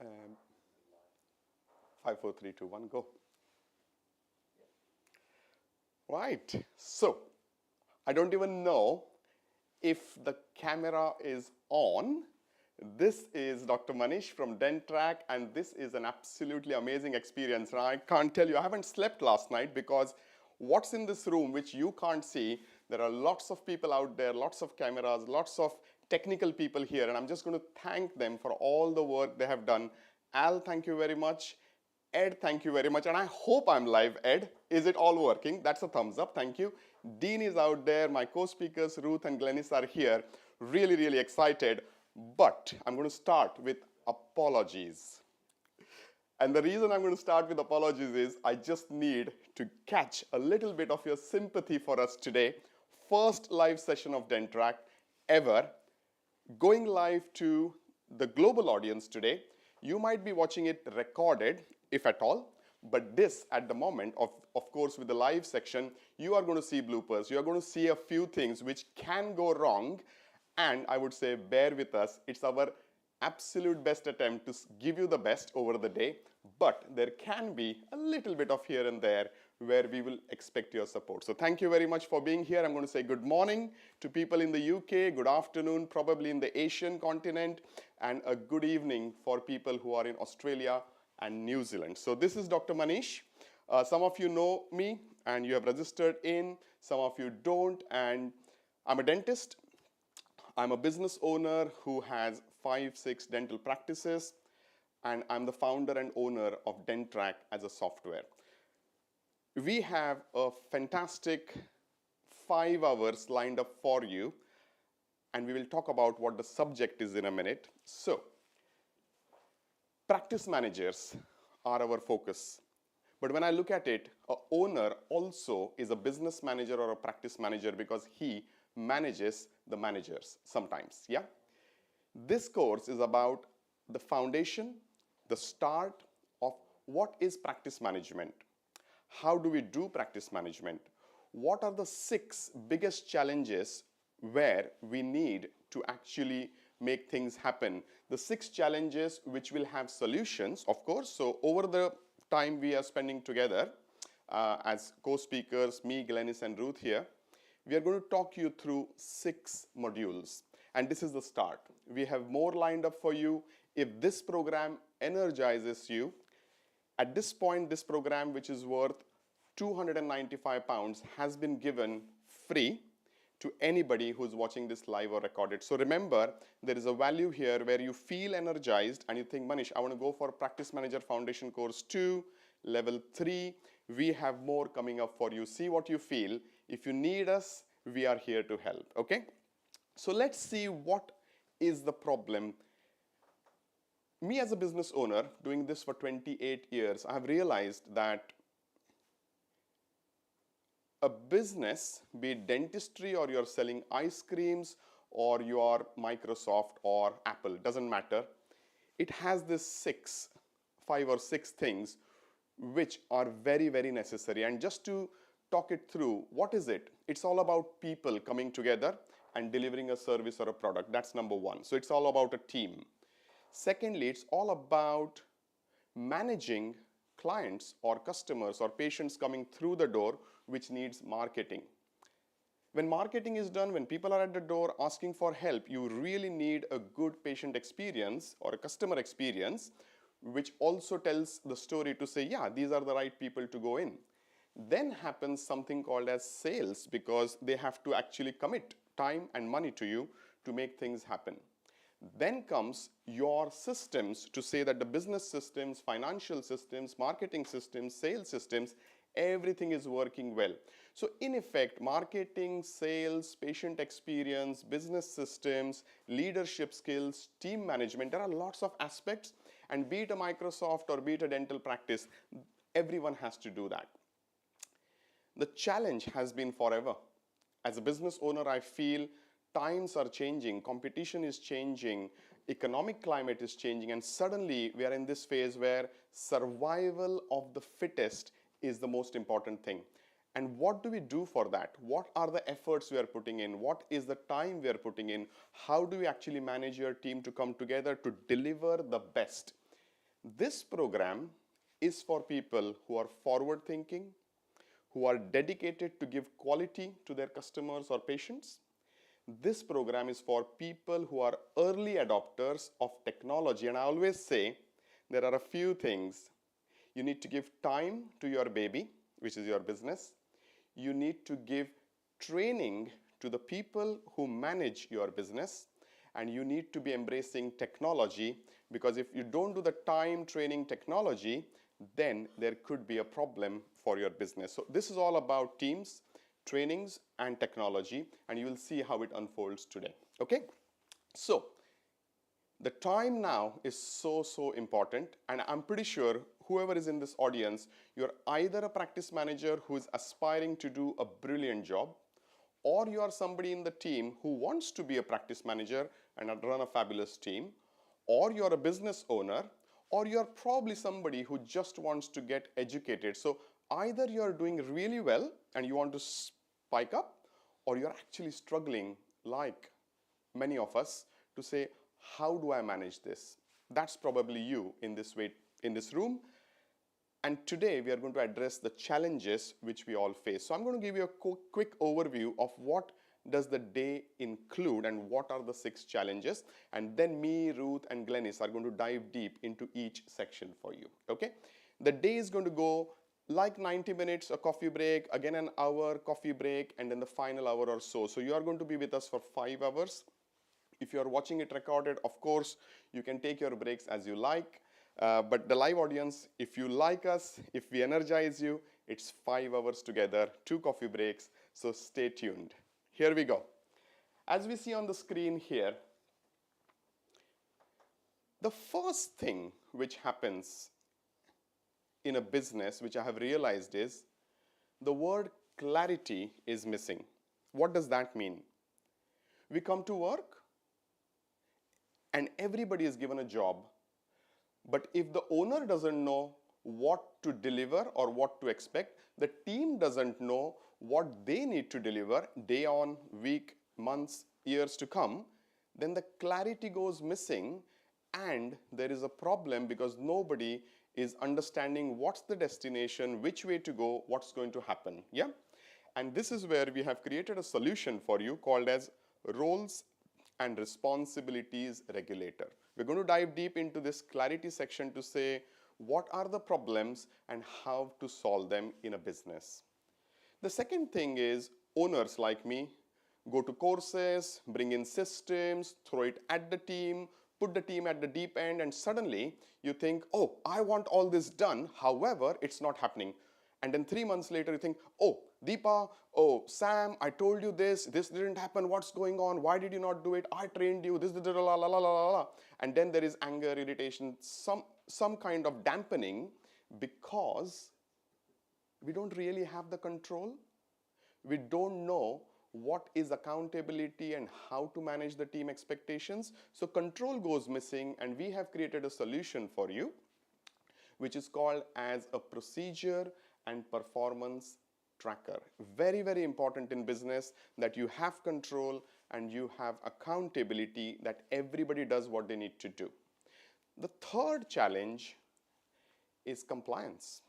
Um, 5, 4, 3, 2, 1, go. Right. So, I don't even know if the camera is on. This is Dr. Manish from DenTTrack, and this is an absolutely amazing experience. And I can't tell you, I haven't slept last night because what's in this room which you can't see, there are lots of people out there, lots of cameras, lots of technical people here, and I'm just going to thank them for all the work they have done. Al, thank you very much. Ed, thank you very much. And I hope I'm live, Ed. Is it all working? That's a thumbs up. Thank you. Dean is out there. My co-speakers, Ruth and Glennis, are here. Really, really excited. But I'm going to start with apologies. And the reason I'm going to start with apologies is I just need to catch a little bit of your sympathy for us today. First live session of DenTTrack ever. Going live to the global audience today. You might be watching it recorded, if at all, but this at the moment, of course, with the live section, you are going to see bloopers. You are going to see a few things which can go wrong, and I would say bear with us. It's our absolute best attempt to give you the best over the day, but there can be a little bit of here and there where we will expect your support. So thank you very much for being here. I'm going to say good morning to people in the UK, good afternoon, probably in the Asian continent, and a good evening for people who are in Australia and New Zealand. So this is Dr. Manish. Some of you know me and you have registered in, some of you don't, and I'm a dentist. I'm a business owner who has 5, 6 dental practices, and I'm the founder and owner of DenTTrack as a software. We have a fantastic 5 hours lined up for you, and we will talk about what the subject is in a minute. So, practice managers are our focus. But when I look at it, an owner also is a business manager or a practice manager because he manages the managers sometimes, yeah? This course is about the foundation, the start of what is practice management. How do we do practice management? What are the 6 biggest challenges where we need to actually make things happen? The 6 challenges which will have solutions, of course. So over the time we are spending together as co-speakers, me, Glennis and Ruth here, we are going to talk you through 6 modules. And this is the start. We have more lined up for you. If this program energizes you, at this point, this program, which is worth £295, has been given free to anybody who's watching this live or recorded. So remember, there is a value here where you feel energized and you think, Manish, I want to go for Practice Manager Foundation Course 2, Level 3. We have more coming up for you. See what you feel. If you need us, we are here to help, okay? So let's see what is the problem. Me as a business owner, doing this for 28 years, I have realized that a business, be it dentistry or you're selling ice creams or you are Microsoft or Apple, doesn't matter. It has this 5 or 6 things which are very, very necessary. And just to talk it through, what is it? It's all about people coming together and delivering a service or a product. That's number 1. So it's all about a team. Secondly, it's all about managing clients or customers or patients coming through the door, which needs marketing. When marketing is done, when people are at the door asking for help, you really need a good patient experience or a customer experience, which also tells the story to say, yeah, these are the right people to go in. Then happens something called as sales, because they have to actually commit time and money to you to make things happen. Then comes your systems to say that the business systems, financial systems, marketing systems, sales systems, everything is working well. So in effect, marketing, sales, patient experience, business systems, leadership skills, team management, there are lots of aspects, and be it a Microsoft or be it a dental practice, everyone has to do that. The challenge has been forever. As a business owner, I feel times are changing, competition is changing, economic climate is changing, and suddenly we are in this phase where survival of the fittest is the most important thing. And what do we do for that? What are the efforts we are putting in? What is the time we are putting in? How do we actually manage your team to come together to deliver the best? This program is for people who are forward thinking, who are dedicated to give quality to their customers or patients. This program is for people who are early adopters of technology. And I always say there are a few things. You need to give time to your baby, which is your business. You need to give training to the people who manage your business. And you need to be embracing technology, because if you don't do the time training technology, then there could be a problem for your business. So this is all about teams, trainings, and technology, and you will see how it unfolds today. Okay? So the time now is so important, and I'm pretty sure whoever is in this audience, you're either a practice manager who is aspiring to do a brilliant job, or you are somebody in the team who wants to be a practice manager and run a fabulous team, or you're a business owner, or you're probably somebody who just wants to get educated. So either you're doing really well and you want to spike up, or you're actually struggling like many of us to say, how do I manage this? That's probably you in this room. And today we are going to address the challenges which we all face. So I'm going to give you a quick overview of what does the day include and what are the 6 challenges. And then me, Ruth, and Glennis are going to dive deep into each section for you. Okay? The day is going to go like 90 minutes, a coffee break, again an hour coffee break, and then the final hour or so. So you are going to be with us for 5 hours. If you are watching it recorded, of course, you can take your breaks as you like. But the live audience, if you like us, if we energize you, it's 5 hours together, 2 coffee breaks. So stay tuned. Here we go. As we see on the screen here, the first thing which happens in a business, which I have realized, is the word clarity is missing. What does that mean? We come to work and everybody is given a job. But if the owner doesn't know what to deliver or what to expect, the team doesn't know what they need to deliver day on, week, months, years to come, then the clarity goes missing and there is a problem because nobody is understanding what's the destination, which way to go, what's going to happen. Yeah? And this is where we have created a solution for you called as Roles and Responsibilities Regulator. We're going to dive deep into this clarity section to say what are the problems and how to solve them in a business. The second thing is owners like me go to courses, bring in systems, throw it at the team, put the team at the deep end, and suddenly you think, oh, I want all this done. However, it's not happening. And then 3 months later, you think, oh, Deepa, oh, Sam, I told you this didn't happen, what's going on, why did you not do it, I trained you, this, la, la, la, la, la, la. And then there is anger, irritation, some kind of dampening because we don't really have the control. We don't know what is accountability and how to manage the team expectations. So control goes missing, and we have created a solution for you, which is called as a procedure and performance tracker. Very, very important in business that you have control and you have accountability, that everybody does what they need to do. The third challenge is compliance.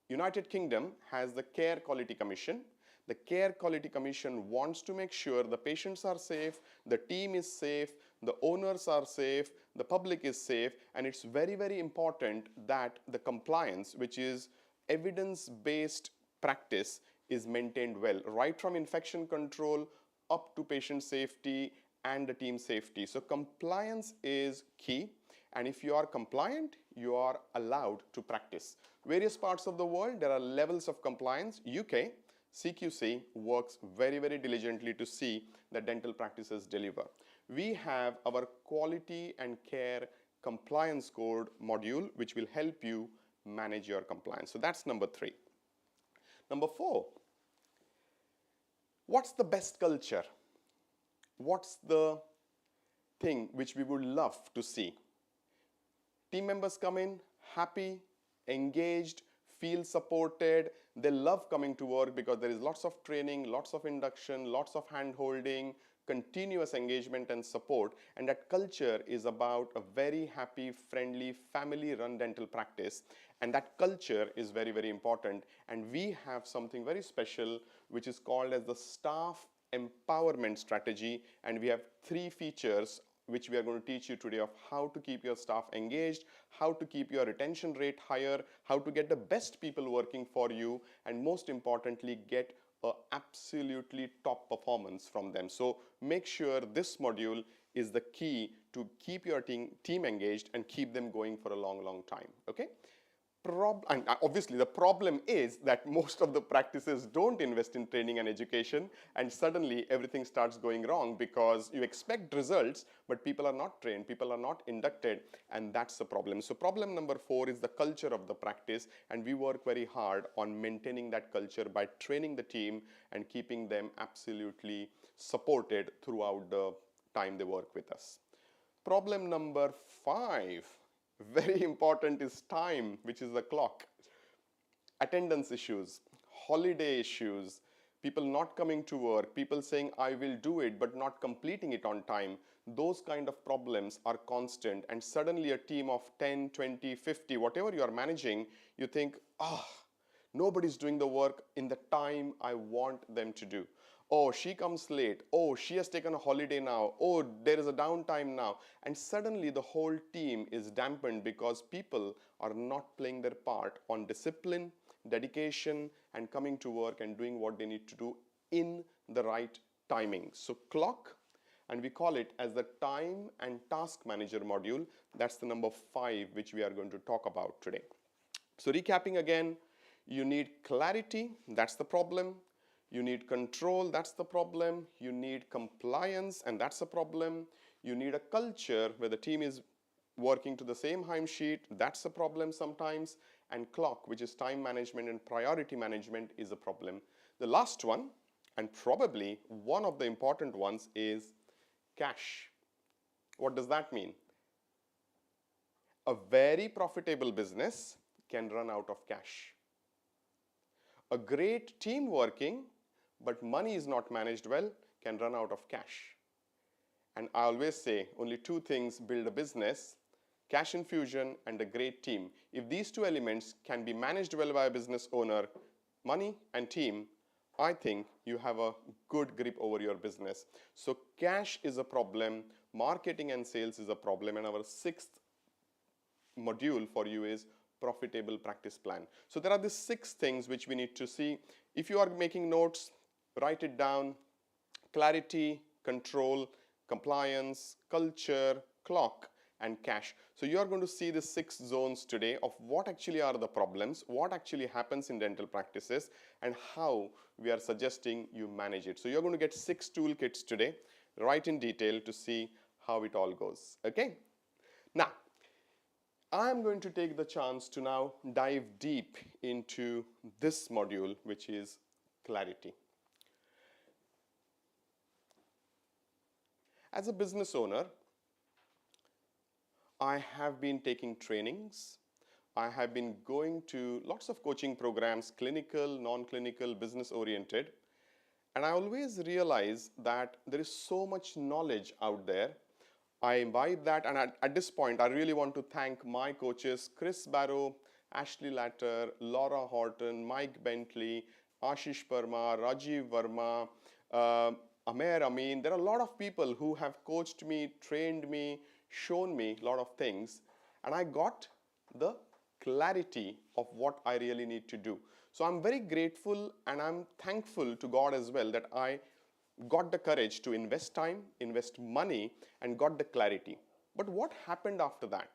United Kingdom has the Care Quality Commission. The Care Quality Commission wants to make sure the patients are safe, the team is safe, the owners are safe, the public is safe, and it's very, very important that the compliance, which is evidence-based practice, is maintained well, right from infection control up to patient safety and the team safety. So compliance is key, and if you are compliant, you are allowed to practice. Various parts of the world, there are levels of compliance. UK, CQC works very, very diligently to see that dental practices deliver. We have our quality and care compliance code module, which will help you manage your compliance. So that's number 3. Number 4, what's the best culture? What's the thing which we would love to see? Team members come in happy, engaged, feel supported. They love coming to work because there is lots of training, lots of induction, lots of hand holding, continuous engagement and support, and that culture is about a very happy, friendly, family-run dental practice, and that culture is very, very important. And we have something very special which is called as the staff empowerment strategy, and we have 3 features which we are going to teach you today of how to keep your staff engaged, how to keep your retention rate higher, how to get the best people working for you, and most importantly, get a absolutely top performance from them. So make sure this module is the key to keep your team engaged and keep them going for a long, long time. Okay? And obviously the problem is that most of the practices don't invest in training and education, and suddenly everything starts going wrong because you expect results but people are not trained, people are not inducted, and that's the problem. So problem number 4 is the culture of the practice, and we work very hard on maintaining that culture by training the team and keeping them absolutely supported throughout the time they work with us. Problem number 5, very important, is time, which is the clock. Attendance issues, holiday issues, people not coming to work, people saying I will do it but not completing it on time. Those kind of problems are constant, and suddenly a team of 10, 20, 50, whatever you are managing, you think, nobody's doing the work in the time I want them to do. Oh, she comes late. Oh, she has taken a holiday now. Oh, there is a downtime now. And suddenly the whole team is dampened because people are not playing their part on discipline, dedication, and coming to work and doing what they need to do in the right timing. So clock, and we call it as the time and task manager module. That's the number 5 which we are going to talk about today. So recapping again, you need clarity, that's the problem. You need control, that's the problem. You need compliance, and that's the problem. You need a culture where the team is working to the same time sheet, that's a problem sometimes. And clock, which is time management and priority management, is a problem. The last one, and probably one of the important ones, is cash. What does that mean? A very profitable business can run out of cash. A great team working but money is not managed well can run out of cash. And I always say only 2 things build a business: cash infusion and a great team. If these 2 elements can be managed well by a business owner, money and team, I think you have a good grip over your business. So cash is a problem, marketing and sales is a problem, and our 6th module for you is profitable practice plan. So there are these 6 things which we need to see. If you are making notes, write it down: clarity, control, compliance, culture, clock, and cash. So you are going to see the 6 zones today of what actually are the problems, what actually happens in dental practices, and how we are suggesting you manage it. So you're going to get 6 toolkits today, right in detail, to see how it all goes. Okay? Now, I'm going to take the chance to now dive deep into this module, which is clarity. As a business owner, I have been taking trainings. I have been going to lots of coaching programs, clinical, non-clinical, business-oriented. And I always realize that there is so much knowledge out there. I imbibe that, and at this point, I really want to thank my coaches, Chris Barrow, Ashley Latter, Laura Horton, Mike Bentley, Ashish Parmar, Rajiv Verma, Amer Amin. There are a lot of people who have coached me, trained me, shown me a lot of things, and I got the clarity of what I really need to do. So I'm very grateful, and I'm thankful to God as well that I got the courage to invest time, invest money, and got the clarity. But what happened after that?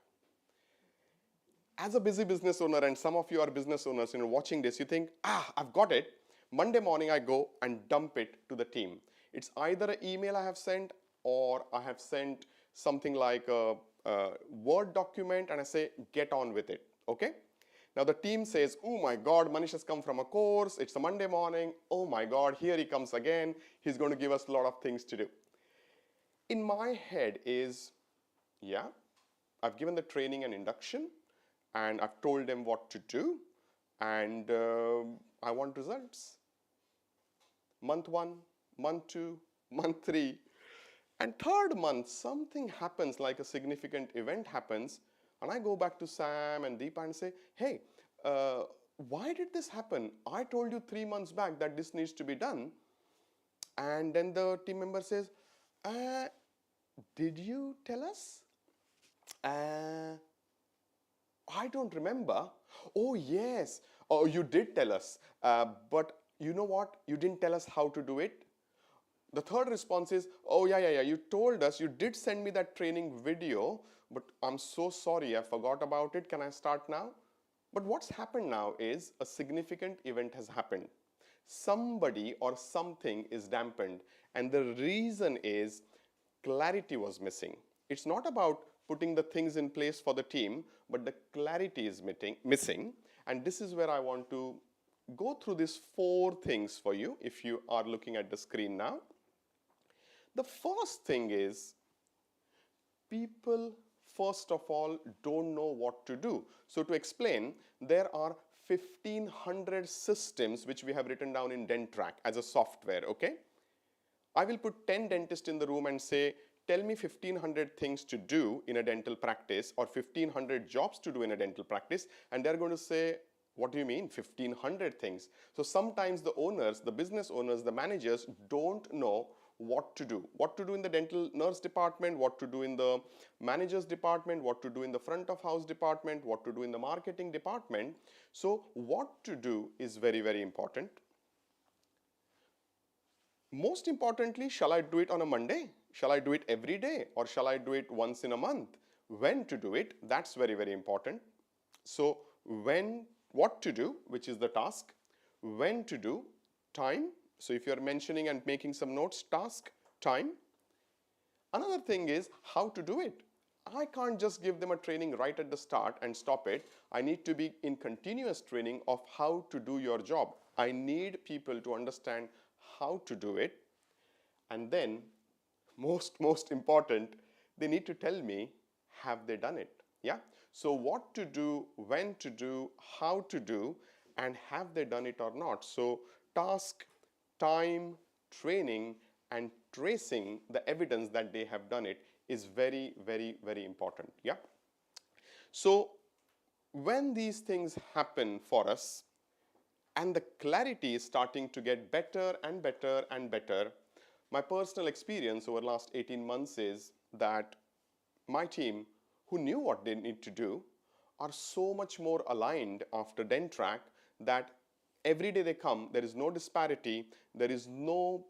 As a busy business owner, and some of you are business owners, watching this, you think, I've got it. Monday morning I go and dump it to the team. It's either an email I have sent, or I have sent something like a Word document, and I say, get on with it, okay? Now the team says, oh my God, Manish has come from a course, it's a Monday morning, oh my God, here he comes again, he's going to give us a lot of things to do. In my head is, yeah, I've given the training and induction, and I've told them what to do, and I want results. Month 1, month 2, month 3, And third month, something happens, like a significant event happens, and I go back to Sam and Deepa and say, hey, why did this happen? I told you 3 months back that this needs to be done. And then the team member says, did you tell us? I don't remember. Oh, yes. Oh, you did tell us. But you know what? You didn't tell us how to do it. The third response is, oh, yeah. You told us, you did send me that training video, but I'm so sorry, I forgot about it. Can I start now? But what's happened now is a significant event has happened. Somebody or something is dampened, and the reason is clarity was missing. It's not about putting the things in place for the team, but the clarity is missing. And this is where I want to go through these 4 things for you if you are looking at the screen now. The first thing is, people first of all don't know what to do. So to explain, there are 1500 systems which we have written down in DenTTrack as a software, okay? I will put 10 dentists in the room and say, tell me 1500 things to do in a dental practice or 1500 jobs to do in a dental practice, and they're going to say, what do you mean 1500 things? So sometimes the owners, the business owners, the managers don't know what to do in the dental nurse department, what to do in the managers department, what to do in the front of house department, what to do in the marketing department. So what to do is very, very important. Most importantly, shall I do it on a Monday? Shall I do it every day? Or shall I do it once in a month? When to do it? That's very, very important. So what to do, which is the task. When to do, time. So if you're mentioning and making some notes, task, time. Another thing is how to do it. I can't just give them a training right at the start and stop it. I need to be in continuous training of how to do your job. I need people to understand how to do it. And then, most important, they need to tell me, have they done it? Yeah. So what to do, when to do, how to do, and have they done it or not? So task, time, training, and tracing the evidence that they have done it is very, very, very important. Yeah. So when these things happen for us and the clarity is starting to get better and better and better, my personal experience over the last 18 months is that my team, who knew what they need to do, are so much more aligned after DenTTrack that every day they come, there is no disparity, there is no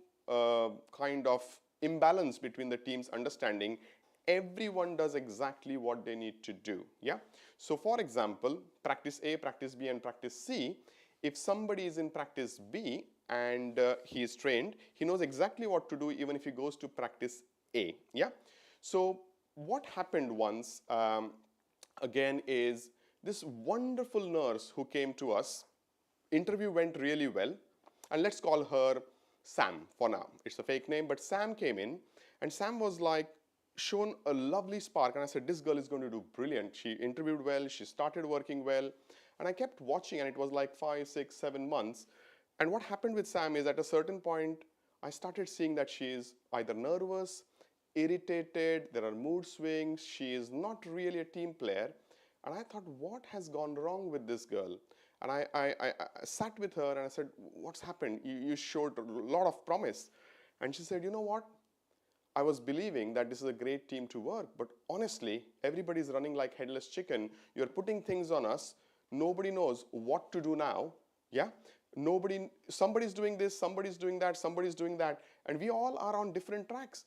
kind of imbalance between the team's understanding. Everyone does exactly what they need to do. Yeah. So for example, practice A, practice B, and practice C, if somebody is in practice B and he is trained, he knows exactly what to do even if he goes to practice A. Yeah. So what happened once again is this wonderful nurse who came to us. Interview went really well, and let's call her Sam for now. It's a fake name, but Sam came in, and Sam was like shown a lovely spark, and I said, this girl is going to do brilliant. She interviewed well, she started working well, and I kept watching, and it was like 5, 6, 7 months. And what happened with Sam is at a certain point, I started seeing that she is either nervous, irritated, there are mood swings, she is not really a team player. And I thought, what has gone wrong with this girl? And I sat with her and I said, what's happened? You showed a lot of promise. And she said, you know what? I was believing that this is a great team to work, but honestly, everybody's running like headless chicken. You're putting things on us. Nobody knows what to do now. Yeah? Somebody's doing this, somebody's doing that, somebody's doing that. And we all are on different tracks.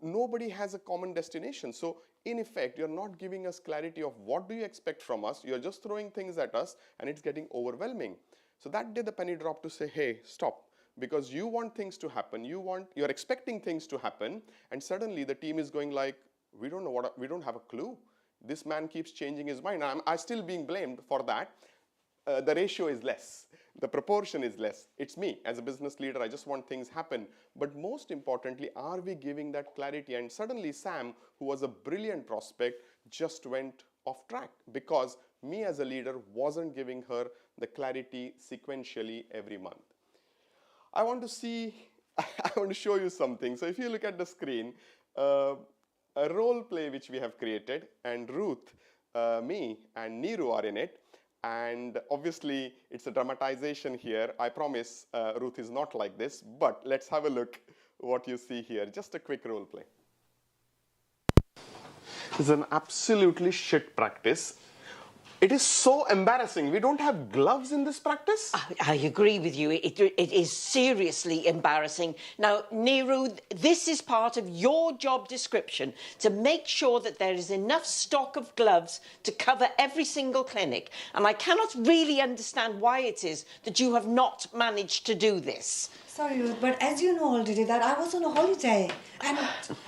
Nobody has a common destination. So in effect, you're not giving us clarity of what do you expect from us. You're just throwing things at us and it's getting overwhelming. So that day the penny dropped to say, hey, stop. Because you want things to happen, you're expecting things to happen, and suddenly the team is going like, we don't have a clue. This man keeps changing his mind. I'm still being blamed for that. The ratio is less. The proportion is less. It's me as a business leader. I just want things happen. But most importantly, are we giving that clarity? And suddenly Sam, who was a brilliant prospect, just went off track because me as a leader wasn't giving her the clarity sequentially every month. I want to show you something. So if you look at the screen, uh, a role play which we have created, and Ruth, me and Neeru are in it. And obviously it's a dramatization here. I promise Ruth is not like this, but let's have a look what you see here. Just a quick role play. This is an absolutely shit practice. It is so embarrassing. We don't have gloves in this practice. I agree with you. It is seriously embarrassing. Now, Neeru, this is part of your job description, to make sure that there is enough stock of gloves to cover every single clinic. And I cannot really understand why it is that you have not managed to do this. Sorry, Ruth, but as you know already that I was on a holiday and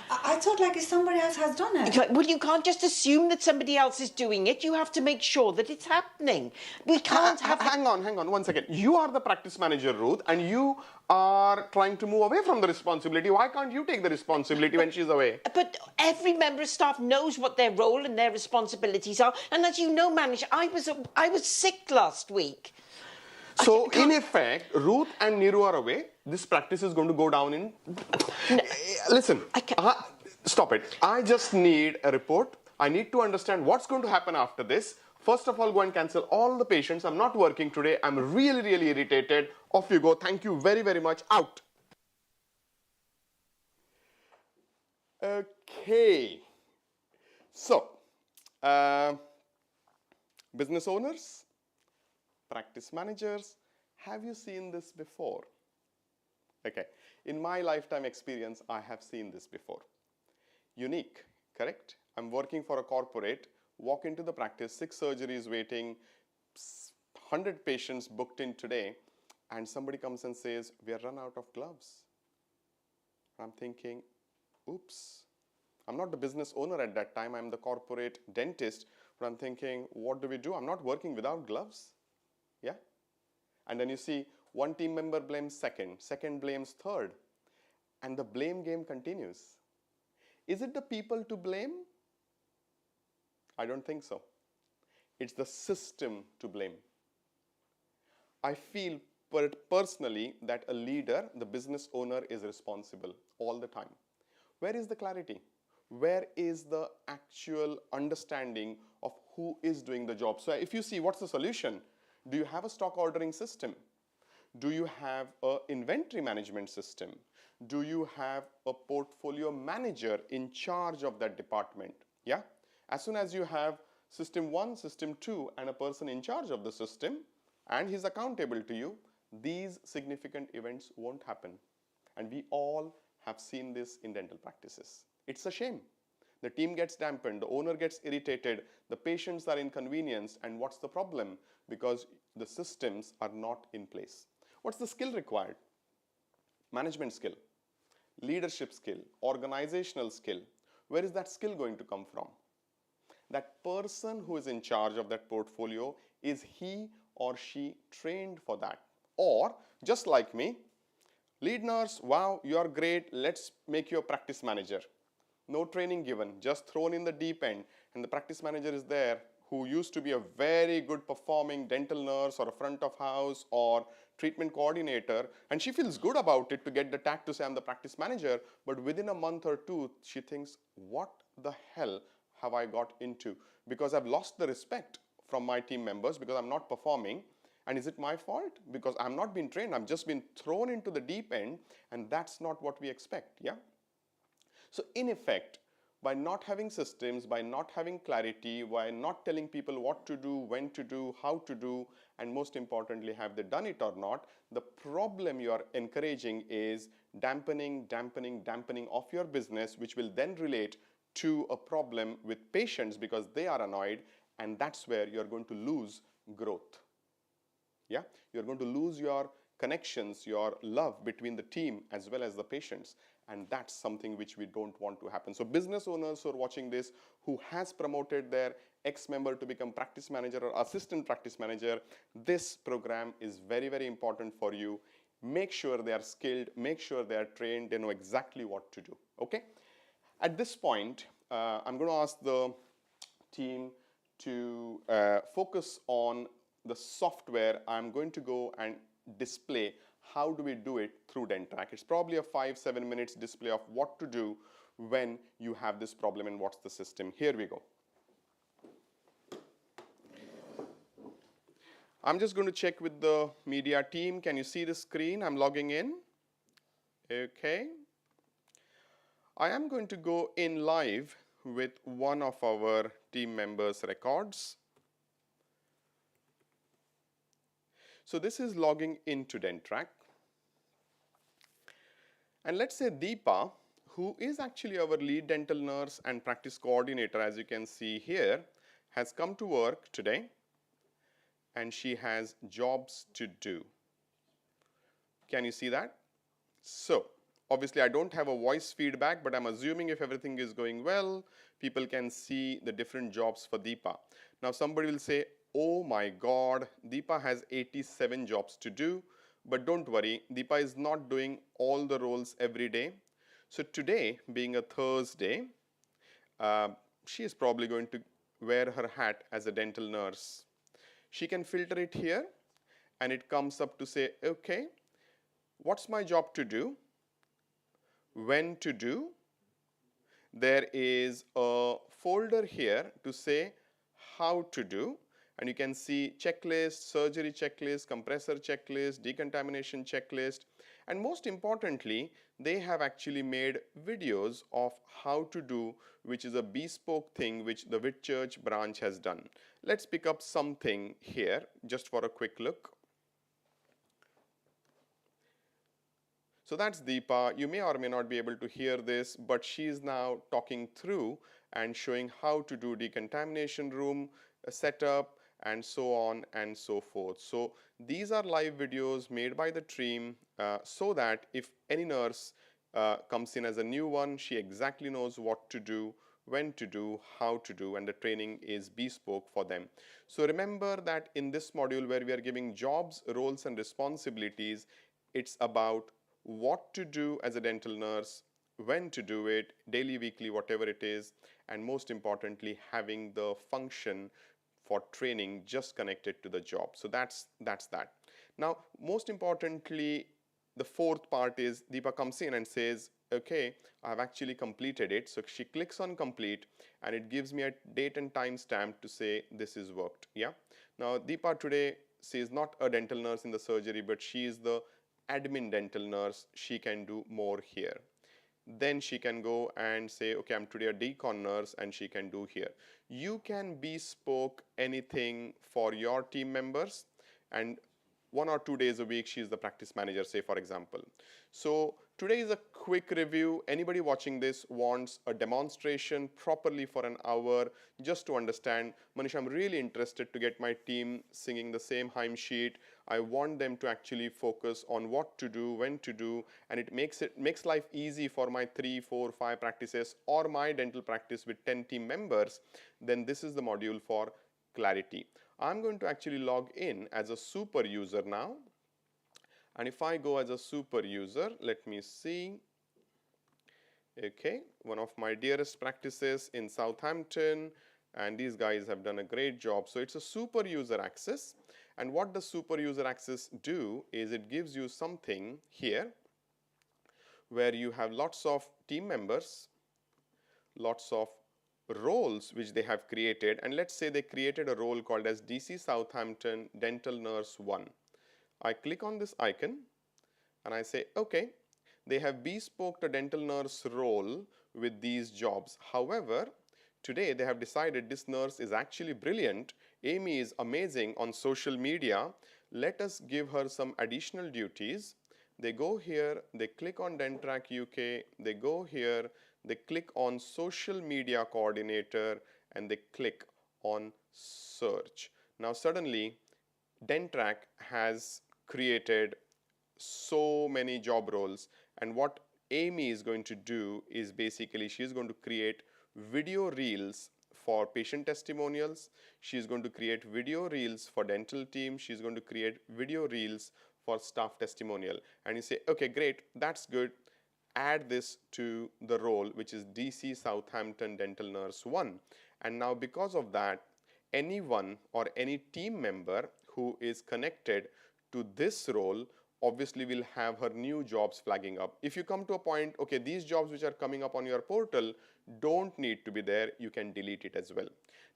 I thought like if somebody else has done it. Well, you can't just assume that somebody else is doing it. You have to make sure that it's happening. We can't have... Hang on, 1 second. You are the practice manager, Ruth, and you are trying to move away from the responsibility. Why can't you take the responsibility when she's away? But every member of staff knows what their role and their responsibilities are. And as you know, manager, I was sick last week. So, in effect, Ruth and Neeru are away. This practice is going to go down in... No. Listen, stop it. I just need a report. I need to understand what's going to happen after this. First of all, go and cancel all the patients. I'm not working today. I'm really, really irritated. Off you go. Thank you very, very much. Out. Okay. So, business owners, practice managers, have you seen this before? Okay, in my lifetime experience, I have seen this before. Unique, correct? I'm working for a corporate, walk into the practice, 6 surgeries waiting, 100 patients booked in today, and somebody comes and says, we are run out of gloves. I'm thinking, oops. I'm not the business owner at that time, I'm the corporate dentist, but I'm thinking, what do we do? I'm not working without gloves. Yeah? And then you see one team member blames second blames third, and the blame game continues. Is it the people to blame? I don't think so. It's the system to blame. I feel personally that a leader, the business owner, is responsible all the time. Where is the clarity? Where is the actual understanding of who is doing the job? So if you see, what's the solution? Do you have a stock ordering system? Do you have an inventory management system? Do you have a portfolio manager in charge of that department? Yeah? As soon as you have system 1, system 2, and a person in charge of the system, and he's accountable to you, these significant events won't happen. And we all have seen this in dental practices. It's a shame. The team gets dampened, the owner gets irritated, the patients are inconvenienced, and what's the problem? Because the systems are not in place. What's the skill required? Management skill, leadership skill, organizational skill. Where is that skill going to come from? That person who is in charge of that portfolio, is he or she trained for that? Or, just like me, lead nurse, wow, you are great, let's make you a practice manager. No training given, just thrown in the deep end, and the practice manager is there who used to be a very good performing dental nurse or a front of house or treatment coordinator, and she feels good about it to get the tag to say I'm the practice manager, but within a month or two she thinks, what the hell have I got into? Because I've lost the respect from my team members because I'm not performing. And is it my fault? Because I'm not being trained, I've just been thrown into the deep end, and that's not what we expect, yeah? So in effect, by not having systems, by not having clarity, by not telling people what to do, when to do, how to do, and most importantly, have they done it or not, the problem you are encouraging is dampening of your business, which will then relate to a problem with patients because they are annoyed, and that's where you're going to lose growth. Yeah, you're going to lose your connections, your love between the team as well as the patients, and that's something which we don't want to happen. So business owners who are watching this, who has promoted their ex-member to become practice manager or assistant practice manager, this program is very, very important for you. Make sure they are skilled, make sure they are trained, they know exactly what to do, okay? At this point, I'm going to ask the team to focus on the software. I'm going to go and display how do we do it through DenTTrack. It's probably a 5-7 minutes display of what to do when you have this problem and what's the system. Here we go. I'm just going to check with the media team. Can you see the screen? I'm logging in. Okay. I am going to go in live with one of our team members' records. So this is logging into DenTTrack. And let's say Deepa, who is actually our lead dental nurse and practice coordinator, as you can see here, has come to work today and she has jobs to do. Can you see that? So obviously I don't have a voice feedback, but I'm assuming if everything is going well, people can see the different jobs for Deepa. Now somebody will say, oh my God, Deepa has 87 jobs to do. But don't worry, Deepa is not doing all the roles every day. So today, being a Thursday, she is probably going to wear her hat as a dental nurse. She can filter it here and it comes up to say, okay, what's my job to do? When to do? There is a folder here to say how to do. And you can see checklist, surgery checklist, compressor checklist, decontamination checklist. And most importantly, they have actually made videos of how to do, which is a bespoke thing which the Whitchurch branch has done. Let's pick up something here just for a quick look. So that's Deepa. You may or may not be able to hear this, but she is now talking through and showing how to do decontamination room setup, and so on and so forth. So these are live videos made by the team so that if any nurse comes in as a new one, she exactly knows what to do, when to do, how to do, and the training is bespoke for them. So remember that in this module where we are giving jobs, roles and responsibilities, it's about what to do as a dental nurse, when to do it, daily, weekly, whatever it is, and most importantly, having the function for training just connected to the job. So that's that. Now, most importantly, the fourth part is Deepa comes in and says, okay, I've actually completed it. So she clicks on complete and it gives me a date and time stamp to say this is worked. Yeah. Now, Deepa today, she is not a dental nurse in the surgery, but she is the admin dental nurse. She can do more here. Then she can go and say, okay, I'm today a decon nurse, and she can do here. You can bespoke anything for your team members, and 1 or 2 days a week she is the practice manager, say for example. So today is a quick review. Anybody watching this wants a demonstration properly for an hour just to understand, Manish, I'm really interested to get my team singing the same hymn sheet. I want them to actually focus on what to do, when to do, and it makes life easy for my 3, 4, 5 practices or my dental practice with 10 team members. Then this is the module for clarity. I'm going to actually log in as a super user now. And if I go as a super user, let me see. Okay, one of my dearest practices in Southampton, and these guys have done a great job. So it's a super user access. And what does super user access do is it gives you something here where you have lots of team members, lots of roles which they have created, and let's say they created a role called as DC Southampton Dental Nurse 1. I click on this icon and I say, okay, they have bespoke a dental nurse role with these jobs. However, today they have decided this nurse is actually brilliant. Amy is amazing on social media. Let us give her some additional duties. They go here, they click on DenTTrack UK, they go here, they click on social media coordinator, and they click on search. Now suddenly DenTTrack has created so many job roles, and what Amy is going to do is basically she is going to create video reels for patient testimonials. She is going to create video reels for dental team. She is going to create video reels for staff testimonial. And you say, okay, great, that's good. Add this to the role, which is DC Southampton Dental Nurse 1. And now because of that, anyone or any team member who is connected to this role obviously will have her new jobs flagging up. If you come to a point, okay, these jobs which are coming up on your portal don't need to be there, you can delete it as well.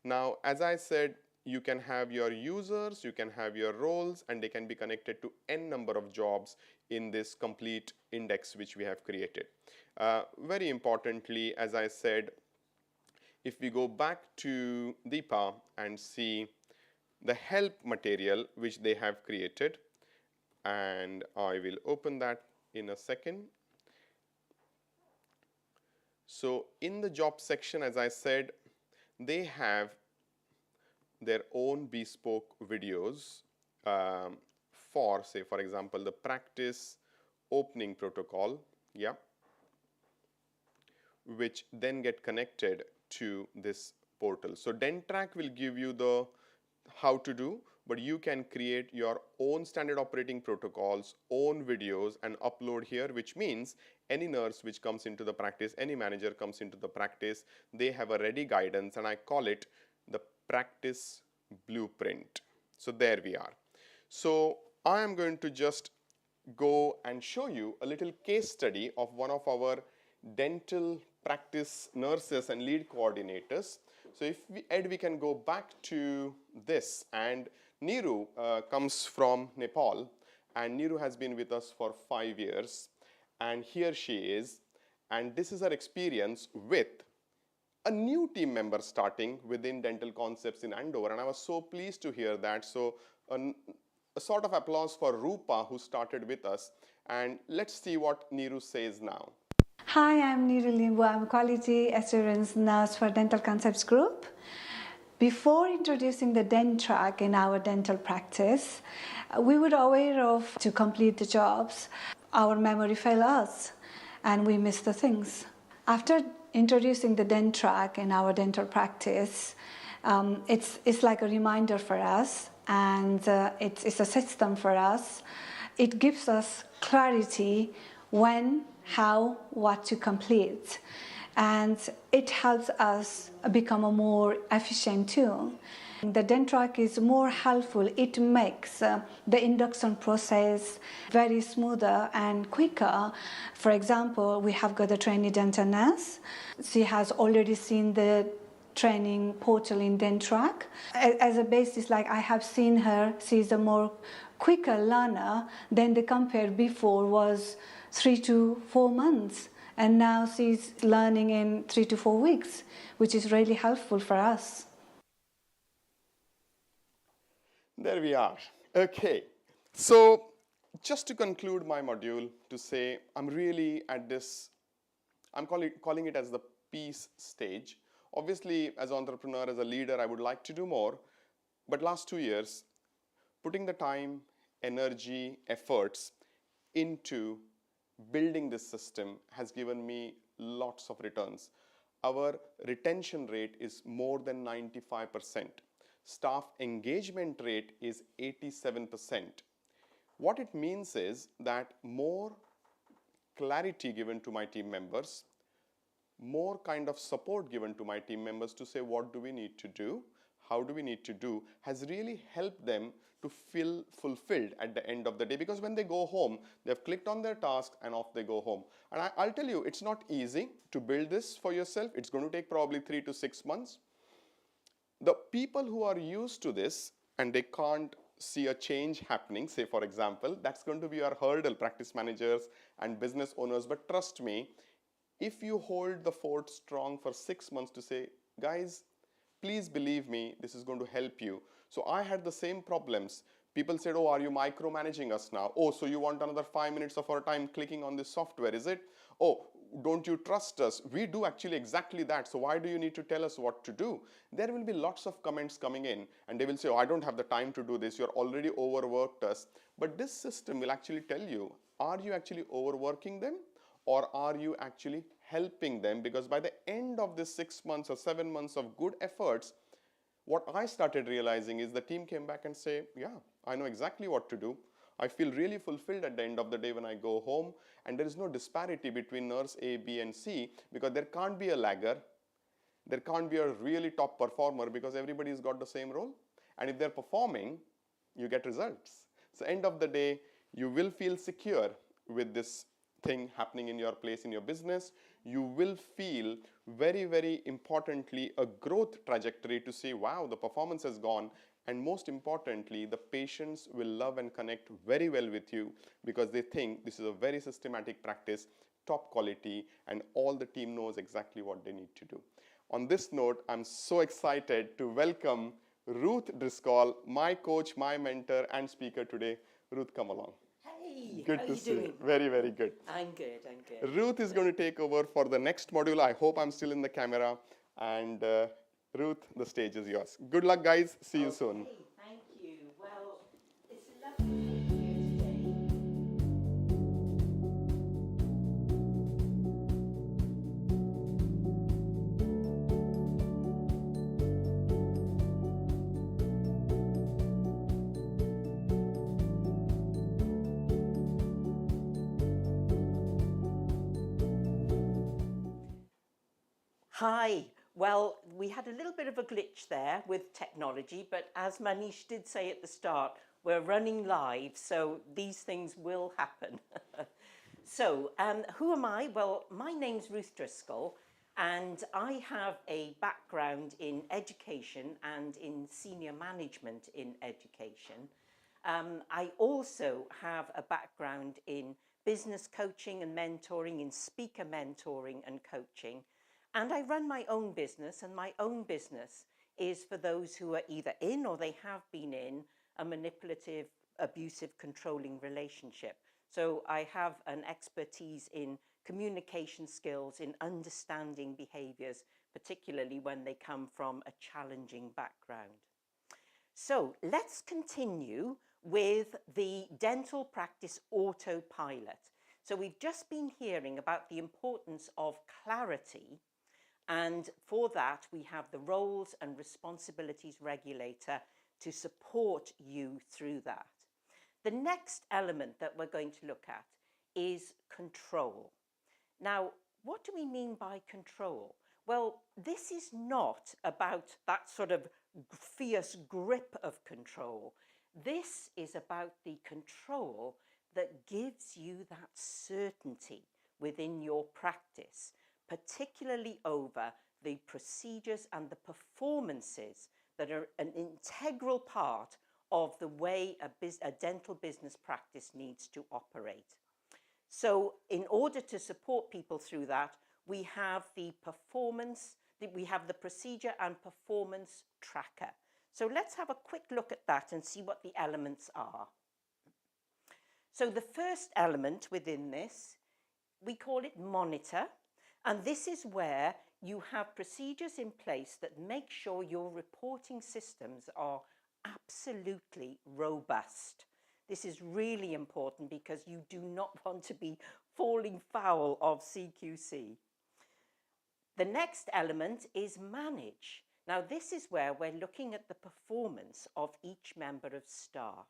Now, as I said, you can have your users, you can have your roles, and they can be connected to n number of jobs in this complete index which we have created. Very importantly, as I said, if we go back to Deepa and see the help material which they have created, and I will open that in a second. So in the job section, as I said, they have their own bespoke videos for, say, for example, the practice opening protocol, yeah, which then get connected to this portal. So DenTTrack will give you the how to do, but you can create your own standard operating protocols, own videos, and upload here, which means any nurse which comes into the practice, any manager comes into the practice, they have a ready guidance, and I call it the practice blueprint. So there we are. So I am going to just go and show you a little case study of one of our dental practice nurses and lead coordinators. So if we can go back to this, and Neeru comes from Nepal, and Neeru has been with us for 5 years, and here she is, and this is her experience with a new team member starting within Dental Concepts in Andover, and I was so pleased to hear that. So a sort of applause for Rupa, who started with us, and let's see what Neeru says now. Hi, I'm Neeru Limbu. I'm a quality assurance nurse for Dental Concepts Group. Before introducing the DenTTrack in our dental practice, we were aware of to complete the jobs, our memory failed us and we missed the things. After introducing the DenTTrack in our dental practice, it's like a reminder for us, and it's a system for us. It gives us clarity when, how, what to complete, and it helps us become a more efficient tool. The DenTTrack is more helpful. It makes the induction process very smoother and quicker. For example, we have got a trainee dental nurse. She has already seen the training portal in DenTTrack. As a basis, like I have seen her, she's a more quicker learner than the compare before was 3 to 4 months. And now she's learning in 3 to 4 weeks, which is really helpful for us. There we are. Okay, so just to conclude my module, to say I'm really at this, I'm calling it as the peace stage. Obviously, as an entrepreneur, as a leader, I would like to do more, but last 2 years, putting the time, energy, efforts into building this system has given me lots of returns. Our retention rate is more than 95%. Staff engagement rate is 87%. What it means is that more clarity given to my team members, more kind of support given to my team members to say what do we need to do, how do we need to do, has really helped them to feel fulfilled at the end of the day, because when they go home, they've clicked on their task and off they go home. And I'll tell you, it's not easy to build this for yourself. It's going to take probably 3 to 6 months. The people who are used to this and they can't see a change happening, say for example, that's going to be our hurdle, practice managers and business owners. But trust me, if you hold the fort strong for 6 months to say, guys, please believe me, this is going to help you. So I had the same problems. People said, oh, are you micromanaging us now? Oh, so you want another 5 minutes of our time clicking on this software, is it? Oh, don't you trust us? We do actually exactly that. So why do you need to tell us what to do? There will be lots of comments coming in and they will say, oh, I don't have the time to do this. You're already overworked us. But this system will actually tell you, are you actually overworking them or are you actually helping them? Because by the end of this 6 months or 7 months of good efforts, what I started realizing is the team came back and say, yeah, I know exactly what to do. I feel really fulfilled at the end of the day when I go home, and there is no disparity between nurse A, B, and C, because there can't be a lagger. There can't be a really top performer because everybody's got the same role. And if they're performing, you get results. So end of the day, You will feel secure with this thing happening in your place, in your business. You will feel very, very importantly a growth trajectory to say, wow, the performance has gone. And most importantly, the patients will love and connect very well with you because they think this is a very systematic practice, top quality, and all the team knows exactly what they need to do. On this note, I'm so excited to welcome Ruth Driscoll, my coach, my mentor, and speaker today. Ruth, come along. Hey, Good how to you see doing? you. Very, very good. I'm good, I'm good. Ruth is going to take over for the next module. I hope I'm still in the camera. And Ruth, the stage is yours. Good luck, guys. See you soon. Hey, thank you. Well, it's lovely to be here today. Hi. Well, we had a little bit of a glitch there with technology, but as Manish did say at the start, we're running live, so these things will happen. So, who am I? Well, my name's Ruth Driscoll, and I have a background in education and in senior management in education. I also have a background in business coaching and mentoring, in speaker mentoring and coaching. And I run my own business, and my own business is for those who are either in or they have been in a manipulative, abusive, controlling relationship. So I have an expertise in communication skills, in understanding behaviors, particularly when they come from a challenging background. So let's continue with the dental practice autopilot. So we've just been hearing about the importance of clarity, and for that we have the roles and responsibilities regulator to support you through that. The next element that we're going to look at is control. Now, what do we mean by control? Well, this is not about that sort of fierce grip of control. This is about the control that gives you that certainty within your practice, particularly over the procedures and the performances that are an integral part of the way a dental business practice needs to operate. So in order to support people through that, we have the procedure and performance tracker. So let's have a quick look at that and see what the elements are. So the first element within this, we call it monitor. And this is where you have procedures in place that make sure your reporting systems are absolutely robust. This is really important because you do not want to be falling foul of CQC. The next element is manage. Now, this is where we're looking at the performance of each member of staff.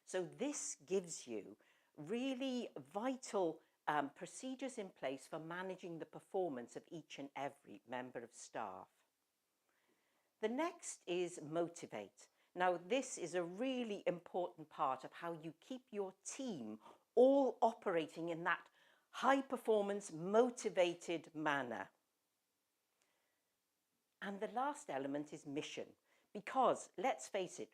So this gives you really vital procedures in place for managing the performance of each and every member of staff. The next is motivate. Now, this is a really important part of how you keep your team all operating in that high performance, motivated manner. And the last element is mission, because let's face it,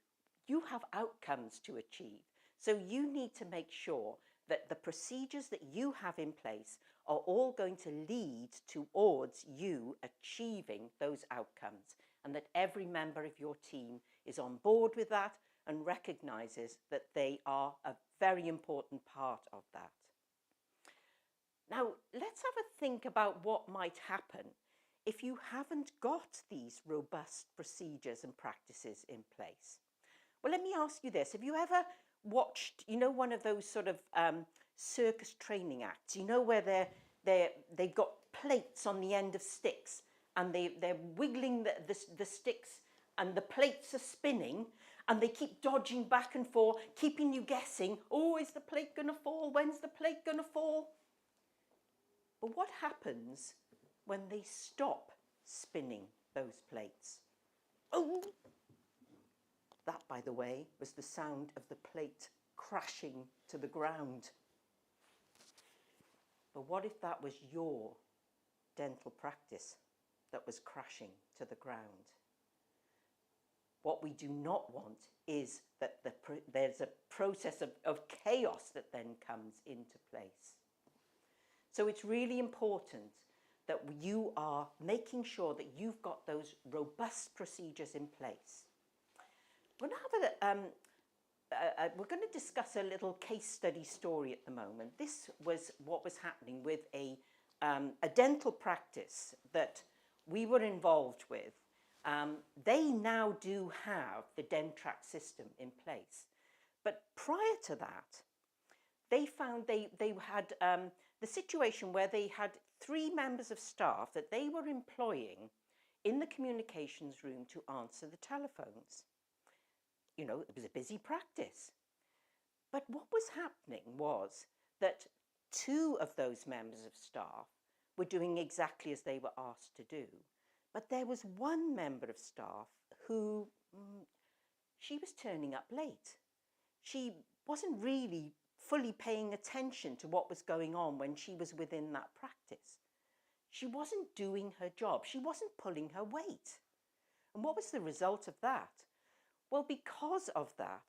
you have outcomes to achieve. So you need to make sure that the procedures that you have in place are all going to lead towards you achieving those outcomes, and that every member of your team is on board with that and recognizes that they are a very important part of that. Now, let's have a think about what might happen if you haven't got these robust procedures and practices in place. Well, let me ask you this. Have you ever watched, one of those sort of circus training acts, where they've got plates on the end of sticks and they're wiggling the sticks and the plates are spinning and they keep dodging back and forth, keeping you guessing, oh, is the plate going to fall? When's the plate going to fall? But what happens when they stop spinning those plates? Oh! That, by the way, was the sound of the plate crashing to the ground. But what if that was your dental practice that was crashing to the ground? What we do not want is that there's a process of chaos that then comes into place. So it's really important that you are making sure that you've got those robust procedures in place. We're going to discuss a little case study story at the moment. This was what was happening with a dental practice that we were involved with. They now do have the DenTTrack system in place. But prior to that, they found they had the situation where they had 3 members of staff that they were employing in the communications room to answer the telephones. You know, it was a busy practice. But what was happening was that 2 of those members of staff were doing exactly as they were asked to do. But there was 1 member of staff who, she was turning up late. She wasn't really fully paying attention to what was going on when she was within that practice. She wasn't doing her job. She wasn't pulling her weight. And what was the result of that? Well, because of that,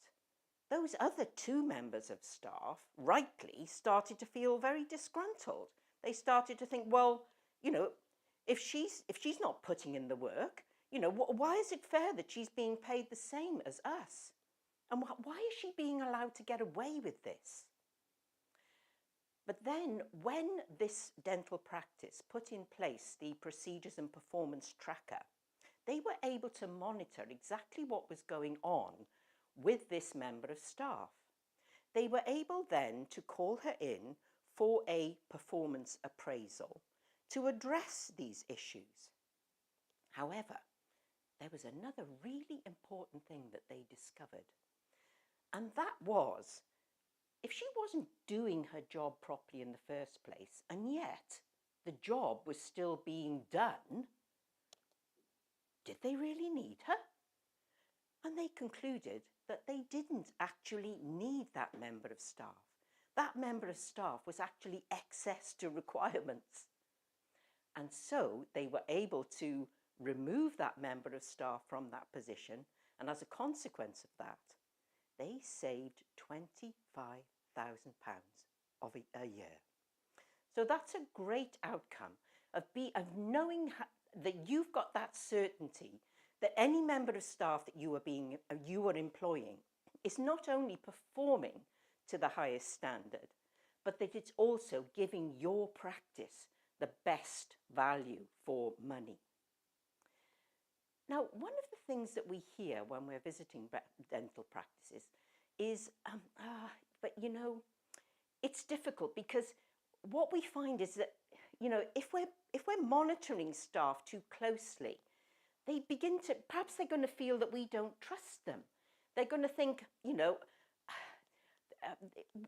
those other 2 members of staff rightly started to feel very disgruntled. They started to think, well, you know, if she's not putting in the work, you know, why is it fair that she's being paid the same as us? And why is she being allowed to get away with this? But then when this dental practice put in place the procedures and performance tracker, they were able to monitor exactly what was going on with this member of staff. They were able then to call her in for a performance appraisal to address these issues. However, there was another really important thing that they discovered. And that was, if she wasn't doing her job properly in the first place, and yet the job was still being done, did they really need her? And they concluded that they didn't actually need that member of staff. That member of staff was actually excess to requirements. And so they were able to remove that member of staff from that position, and as a consequence of that, they saved £25,000 a year. So that's a great outcome of knowing that you've got that certainty that any member of staff that you are employing is not only performing to the highest standard, but that it's also giving your practice the best value for money. Now, one of the things that we hear when we're visiting dental practices is, but you know, it's difficult because what we find is that, you know, if we're monitoring staff too closely, perhaps they're going to feel that we don't trust them. They're going to think, you know,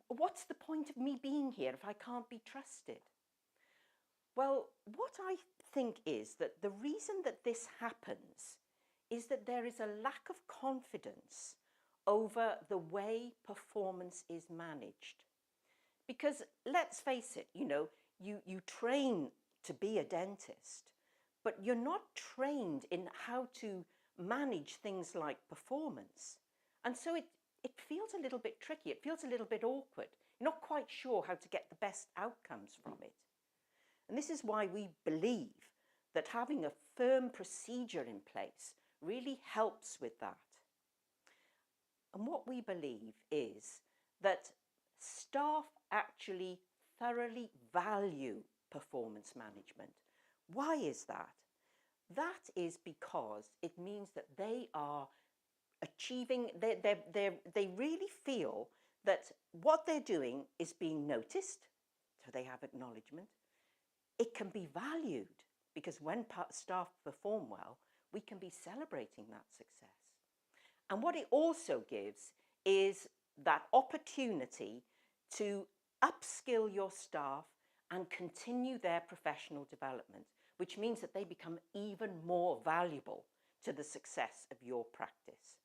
what's the point of me being here if I can't be trusted? Well, what I think is that the reason that this happens is that there is a lack of confidence over the way performance is managed. Because let's face it, you know, you train to be a dentist, but you're not trained in how to manage things like performance. And so it feels a little bit tricky. It feels a little bit awkward. You're not quite sure how to get the best outcomes from it. And this is why we believe that having a firm procedure in place really helps with that. And what we believe is that staff actually thoroughly value performance management. Why is that? That is because it means that they are achieving, they really feel that what they're doing is being noticed, so they have acknowledgement. It can be valued, because when staff perform well, we can be celebrating that success. And what it also gives is that opportunity to upskill your staff and continue their professional development, which means that they become even more valuable to the success of your practice.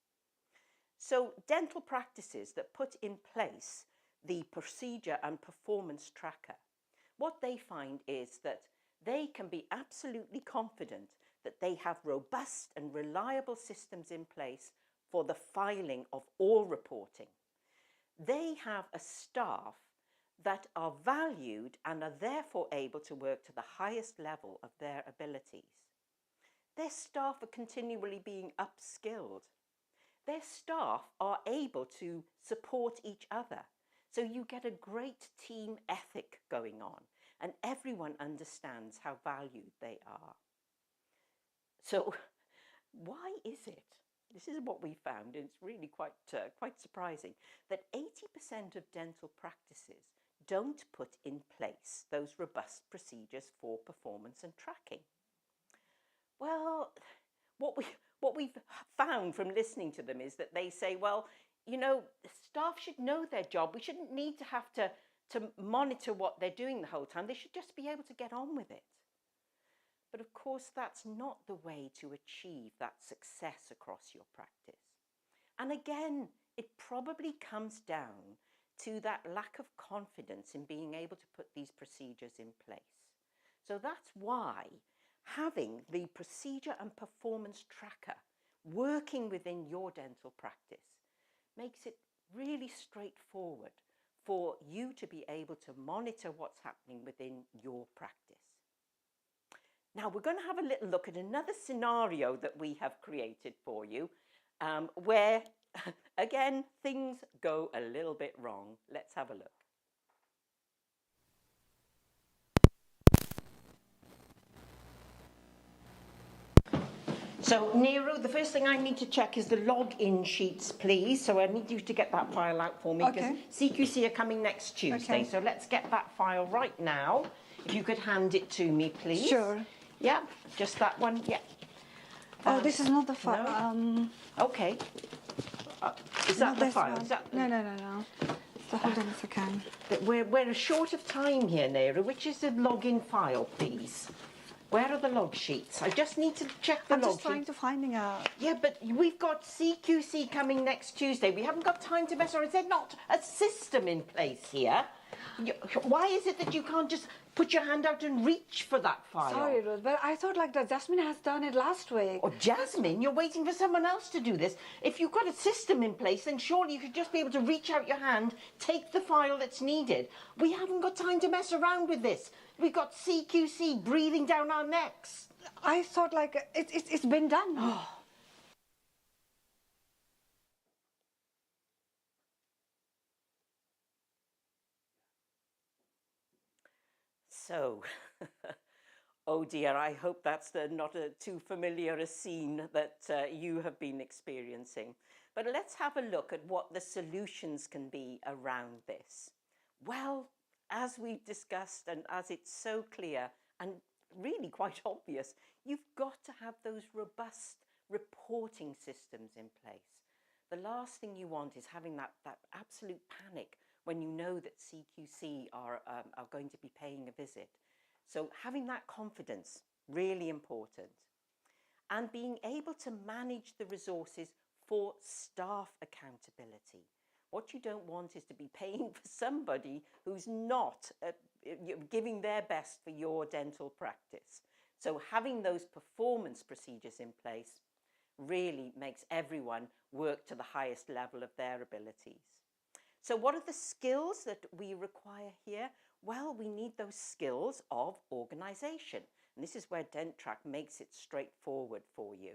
So dental practices that put in place the procedure and performance tracker, what they find is that they can be absolutely confident that they have robust and reliable systems in place for the filing of all reporting. They have a staff that are valued and are therefore able to work to the highest level of their abilities. Their staff are continually being upskilled. Their staff are able to support each other. So you get a great team ethic going on, and everyone understands how valued they are. So why is it? This is what we found, and it's really quite surprising, that 80% of dental practices don't put in place those robust procedures for performance and tracking. Well, what we've found from listening to them is that they say, well, you know, staff should know their job. We shouldn't need to have to monitor what they're doing the whole time. They should just be able to get on with it. But of course, that's not the way to achieve that success across your practice. And again, it probably comes down to that lack of confidence in being able to put these procedures in place. So that's why having the procedure and performance tracker working within your dental practice makes it really straightforward for you to be able to monitor what's happening within your practice. Now we're going to have a little look at another scenario that we have created for you, where, again, things go a little bit wrong. Let's have a look. So, Neeru, the first thing I need to check is the login sheets, please. So I need you to get that file out for me, because CQC are coming next Tuesday. So let's get that file right now. If you could hand it to me, please. Sure. Yeah, just that one. Yeah. Oh, this is not the file. No? Okay. Is that the file? Is that... No. So hold on a second. We're short of time here, Neeru. Which is the login file, please? Where are the log sheets? I just need to check the log sheets. I'm just trying to find out. Yeah, but we've got CQC coming next Tuesday. We haven't got time to mess around. Is there not a system in place here? Why is it that you can't just put your hand out and reach for that file? Sorry, Ruth, but I thought like that Jasmine has done it last week. Oh, Jasmine, you're waiting for someone else to do this. If you've got a system in place, then surely you should just be able to reach out your hand, take the file that's needed. We haven't got time to mess around with this. We've got CQC breathing down our necks. I thought like it's been done. Oh. So, oh dear, I hope that's not too familiar a scene that you have been experiencing. But let's have a look at what the solutions can be around this. Well, as we've discussed, and as it's so clear and really quite obvious, you've got to have those robust reporting systems in place. The last thing you want is having that absolute panic when you know that CQC are going to be paying a visit. So having that confidence, really important. And being able to manage the resources for staff accountability. What you don't want is to be paying for somebody who's not giving their best for your dental practice. So having those performance procedures in place really makes everyone work to the highest level of their abilities. So what are the skills that we require here? Well, we need those skills of organisation. And this is where DenTTrack makes it straightforward for you.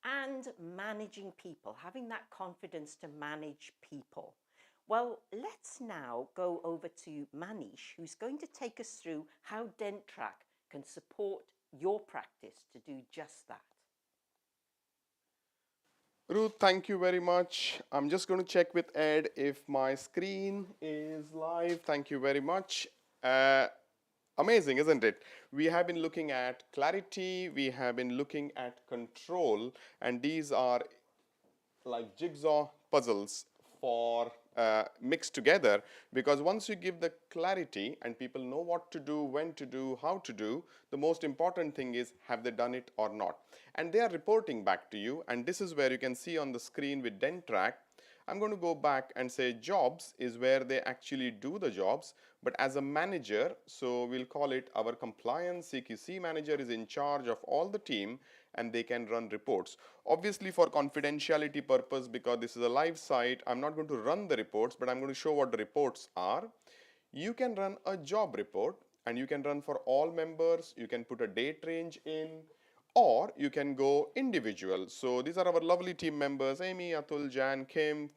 And managing people, having that confidence to manage people. Well, let's now go over to Manish, who's going to take us through how DenTTrack can support your practice to do just that. Ruth, thank you very much. I'm just going to check with Ed if my screen is live. Thank you very much. Amazing, isn't it? We have been looking at clarity, we have been looking at control, and these are like jigsaw puzzles for mixed together, because once you give the clarity and people know what to do, when to do, how to do, the most important thing is have they done it or not, and they are reporting back to you. And this is where you can see on the screen with DenTTrack. I'm going to go back and say jobs is where they actually do the jobs, but as a manager, so we'll call it our compliance CQC manager is in charge of all the team, and they can run reports. Obviously for confidentiality purpose, because this is a live site, I'm not going to run the reports, but I'm going to show what the reports are. You can run a job report, and you can run for all members. You can put a date range in, or you can go individual. So these are our lovely team members, Amy, Atul, Jan, Kim,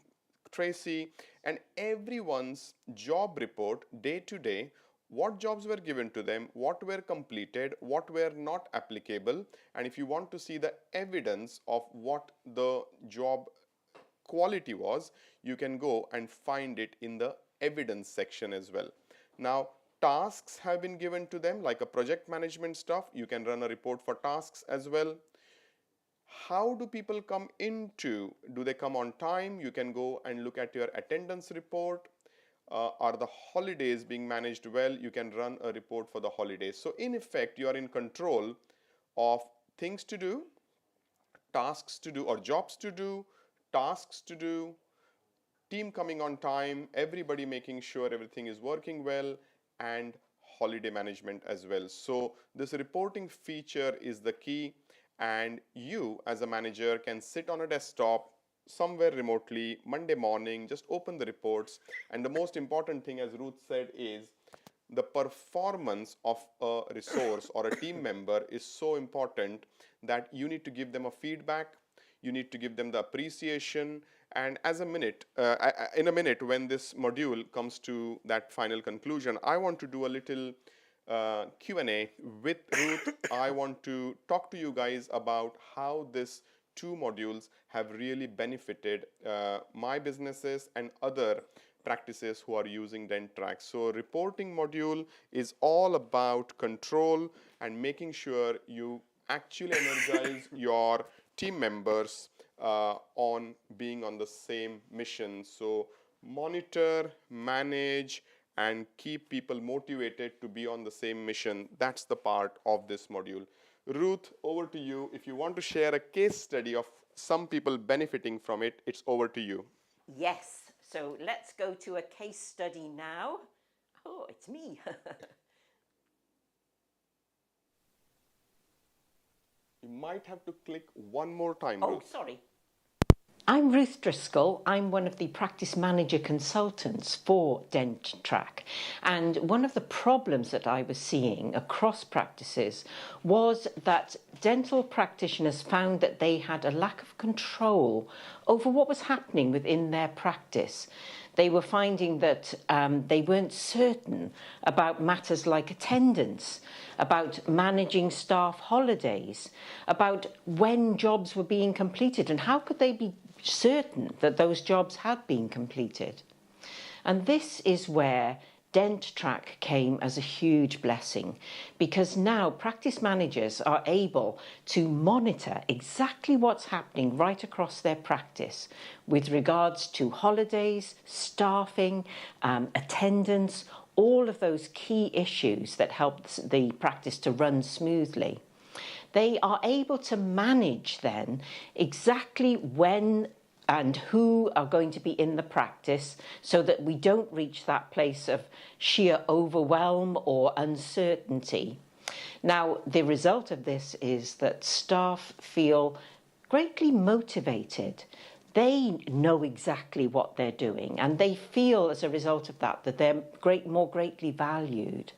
Tracy, and everyone's job report day to day, what jobs were given to them, what were completed, what were not applicable, and if you want to see the evidence of what the job quality was, you can go and find it in the evidence section as well. Now, tasks have been given to them, like a project management stuff. You can run a report for tasks as well. How do people come into, do they come on time? You can go and look at your attendance report. Are the holidays being managed well? You can run a report for the holidays. So in effect, you are in control of things to do, tasks to do, or jobs to do, tasks to do, team coming on time, everybody making sure everything is working well, and holiday management as well. So this reporting feature is the key, and you as a manager can sit on a desktop somewhere remotely Monday morning, just open the reports. And the most important thing, as Ruth said, is the performance of a resource or a team member is so important that you need to give them a feedback, you need to give them the appreciation. And as a minute, in a minute, when this module comes to that final conclusion, I want to do a little Q&A with Ruth. I want to talk to you guys about how this two modules have really benefited my businesses and other practices who are using DenTTrack. So reporting module is all about control and making sure you actually energize your team members on being on the same mission. So monitor, manage, and keep people motivated to be on the same mission. That's the part of this module. Ruth, over to you. If you want to share a case study of some people benefiting from it, it's over to you. Yes, so let's go to a case study now. Oh, it's me. You might have to click one more time, Oh, Ruth. sorry. I'm Ruth Driscoll. I'm one of the practice manager consultants for DenTTrack. And one of the problems that I was seeing across practices was that dental practitioners found that they had a lack of control over what was happening within their practice. They were finding that they weren't certain about matters like attendance, about managing staff holidays, about when jobs were being completed, and how could they be certain that those jobs had been completed. And this is where DenTTrack came as a huge blessing, because now practice managers are able to monitor exactly what's happening right across their practice with regards to holidays, staffing, attendance, all of those key issues that help the practice to run smoothly. They are able to manage then exactly when and who are going to be in the practice so that we don't reach that place of sheer overwhelm or uncertainty. Now, the result of this is that staff feel greatly motivated. They know exactly what they're doing, and they feel as a result of that that they're more greatly valued.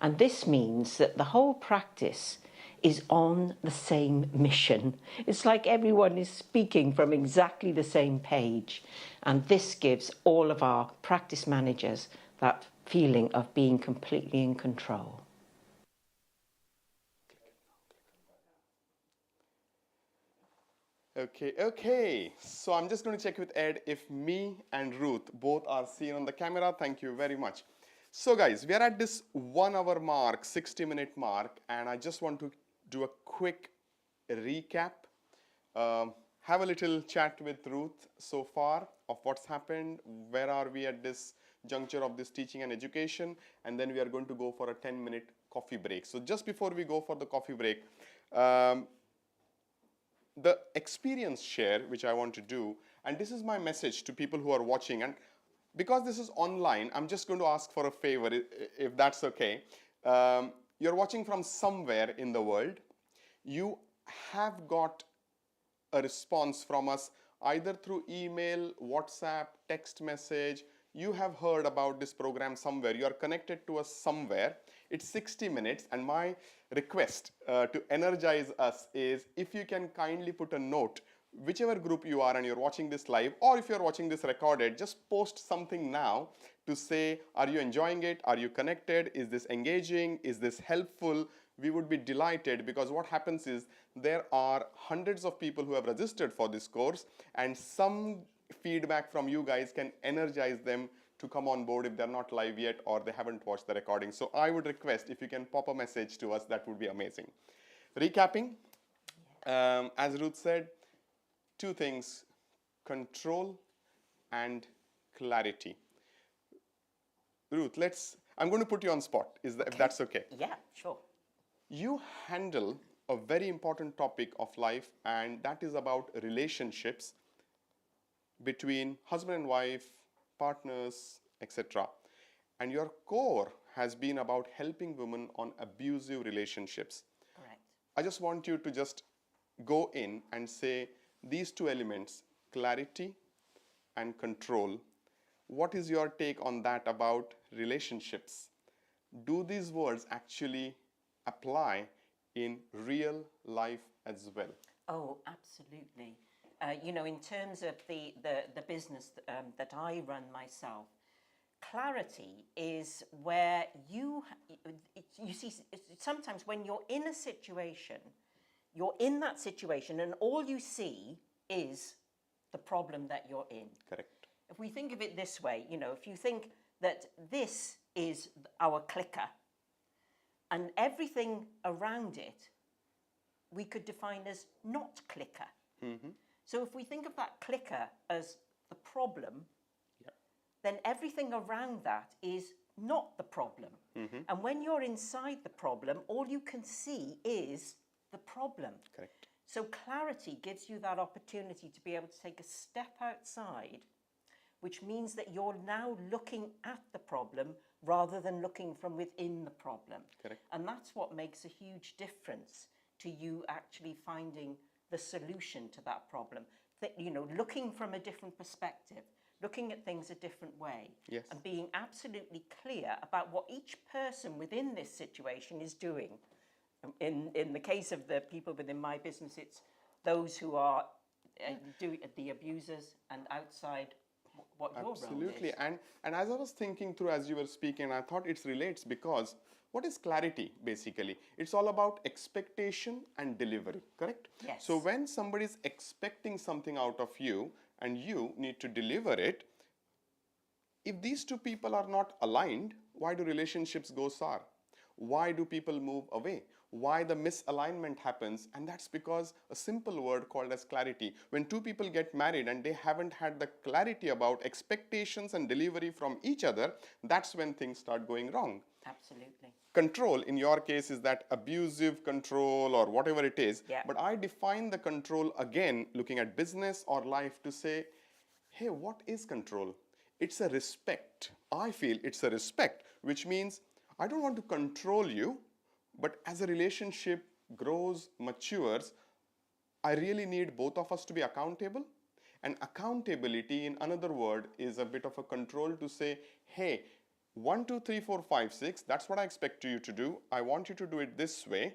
And this means that the whole practice is on the same mission. It's like everyone is speaking from exactly the same page. And this gives all of our practice managers that feeling of being completely in control. Okay. So I'm just going to check with Ed if me and Ruth both are seen on the camera. Thank you very much. So guys, we are at this 1 hour mark, 60-minute mark, and I just want to do a quick recap. have a little chat with Ruth so far of what's happened, where are we at this juncture of this teaching and education, and then we are going to go for a 10-minute coffee break. So just before we go for the coffee break, the experience share which I want to do, and this is my message to people who are watching, and because this is online, I'm just going to ask for a favor, if that's okay. You're watching from somewhere in the world. You have got a response from us either through email, WhatsApp, text message. You have heard about this program somewhere. You are connected to us somewhere. It's 60 minutes, and my request to energize us is if you can kindly put a note, whichever group you are and you're watching this live, or if you're watching this recorded, just post something now to say, are you enjoying it? Are you connected? Is this engaging? Is this helpful? We would be delighted, because what happens is there are hundreds of people who have registered for this course, and some feedback from you guys can energize them to come on board if they're not live yet or they haven't watched the recording. So I would request if you can pop a message to us, that would be amazing. Recapping, as Ruth said, two things: control and clarity. Ruth, I'm going to put you on spot, if that's okay. Yeah, sure. You handle a very important topic of life, and that is about relationships between husband and wife, partners, etc. And your core has been about helping women on abusive relationships. Correct. I just want you to just go in and say these two elements, clarity and control. What is your take on that about relationships? Do these words actually apply in real life as well? Oh, absolutely. In terms of the business that I run myself, clarity is where you see, sometimes when you're in a situation, you're in that situation and all you see is the problem that you're in. Correct. If we think of it this way, if you think that this is our clicker and everything around it we could define as not clicker. Mm-hmm. So if we think of that clicker as the problem, Yep. then everything around that is not the problem. Mm-hmm. And when you're inside the problem, all you can see is the problem. Correct. So clarity gives you that opportunity to be able to take a step outside, which means that you're now looking at the problem rather than looking from within the problem. Correct. And that's what makes a huge difference to you actually finding the solution to that problem. That, looking from a different perspective, looking at things a different way, Yes. and being absolutely clear about what each person within this situation is doing. In the case of the people within my business, it's those who are the abusers, and outside what your role is. Absolutely. And as I was thinking through as you were speaking, I thought it relates, because what is clarity basically? It's all about expectation and delivery, correct? Yes. So when somebody is expecting something out of you and you need to deliver it, if these two people are not aligned, why do relationships go sour? Why do people move away? Why the misalignment happens? And that's because a simple word called as clarity. When two people get married and they haven't had the clarity about expectations and delivery from each other, that's when things start going wrong. Absolutely. Control, in your case, is that abusive control or whatever it is. Yeah. But I define the control again, looking at business or life, to say, hey, what is control? It's a respect. I feel it's a respect, which means I don't want to control you, but as a relationship grows, matures, I really need both of us to be accountable. And accountability, in another word, is a bit of a control to say, hey, 1, 2, 3, 4, 5, 6, that's what I expect you to do. I want you to do it this way.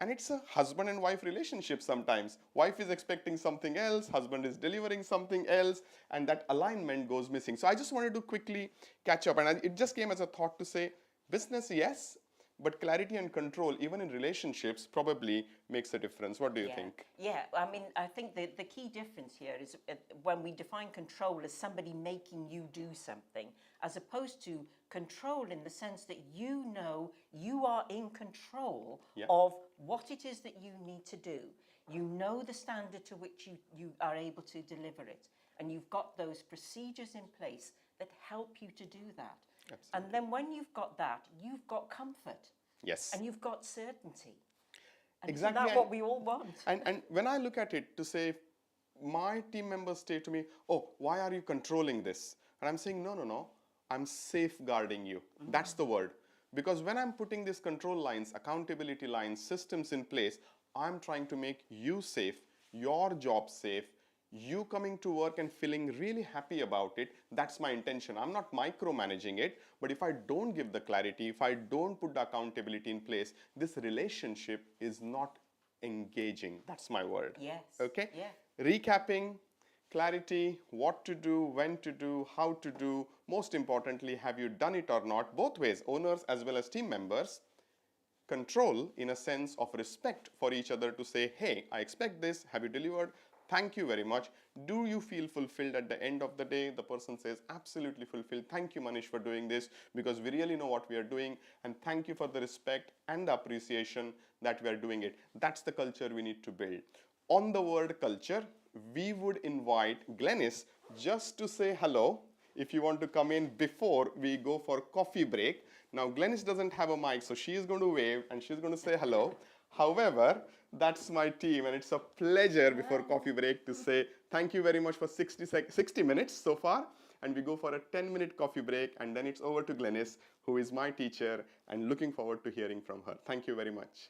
And it's a husband and wife relationship sometimes. Wife is expecting something else, husband is delivering something else, and that alignment goes missing. So I just wanted to quickly catch up, and it just came as a thought to say, business, yes, but clarity and control, even in relationships, probably makes a difference. What do you think? Yeah, I mean, I think the key difference here is when we define control as somebody making you do something, as opposed to control in the sense that you know you are in control of what it is that you need to do. You know the standard to which you are able to deliver it, and you've got those procedures in place that help you to do that. Absolutely. And then when you've got that, you've got comfort. Yes. And you've got certainty. And Exactly. isn't that what we all want? And when I look at it to say, my team members say to me, oh, why are you controlling this? And I'm saying, no, I'm safeguarding you. That's the word. Because when I'm putting these control lines, accountability lines, systems in place, I'm trying to make you safe, your job safe, you coming to work and feeling really happy about it. That's my intention. I'm not micromanaging it, but if I don't give the clarity, if I don't put the accountability in place, this relationship is not engaging. That's my word. Yes. Okay? Yeah. Recapping, clarity, what to do, when to do, how to do. Most importantly, have you done it or not? Both ways, owners as well as team members. Control in a sense of respect for each other to say, hey, I expect this. Have you delivered? Thank you very much. Do you feel fulfilled at the end of the day? The person says, absolutely fulfilled. Thank you, Manish, for doing this because we really know what we are doing. And thank you for the respect and the appreciation that we are doing it. That's the culture we need to build. On the word culture, we would invite Glenys just to say hello if you want to come in before we go for coffee break. Now, Glenys doesn't have a mic, so she is going to wave and she's going to say hello. However, that's my team, and it's a pleasure before coffee break to say thank you very much for 60 minutes so far, and we go for a 10-minute coffee break, and then it's over to Glenys, who is my teacher, and looking forward to hearing from her. Thank you very much.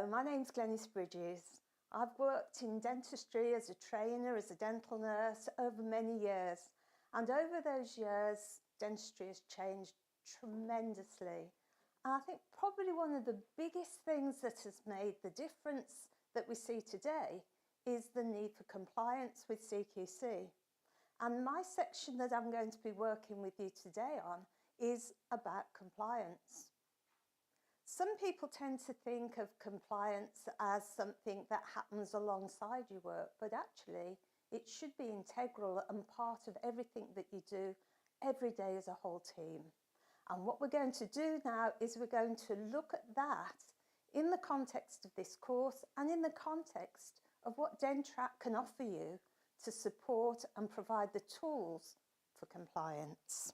Hello, my name's Glenys Bridges. I've worked in dentistry as a trainer, as a dental nurse over many years. And over those years, dentistry has changed tremendously. And I think probably one of the biggest things that has made the difference that we see today is the need for compliance with CQC. And my section that I'm going to be working with you today on is about compliance. Some people tend to think of compliance as something that happens alongside your work, but actually it should be integral and part of everything that you do every day as a whole team. And what we're going to do now is we're going to look at that in the context of this course and in the context of what DenTTrack can offer you to support and provide the tools for compliance.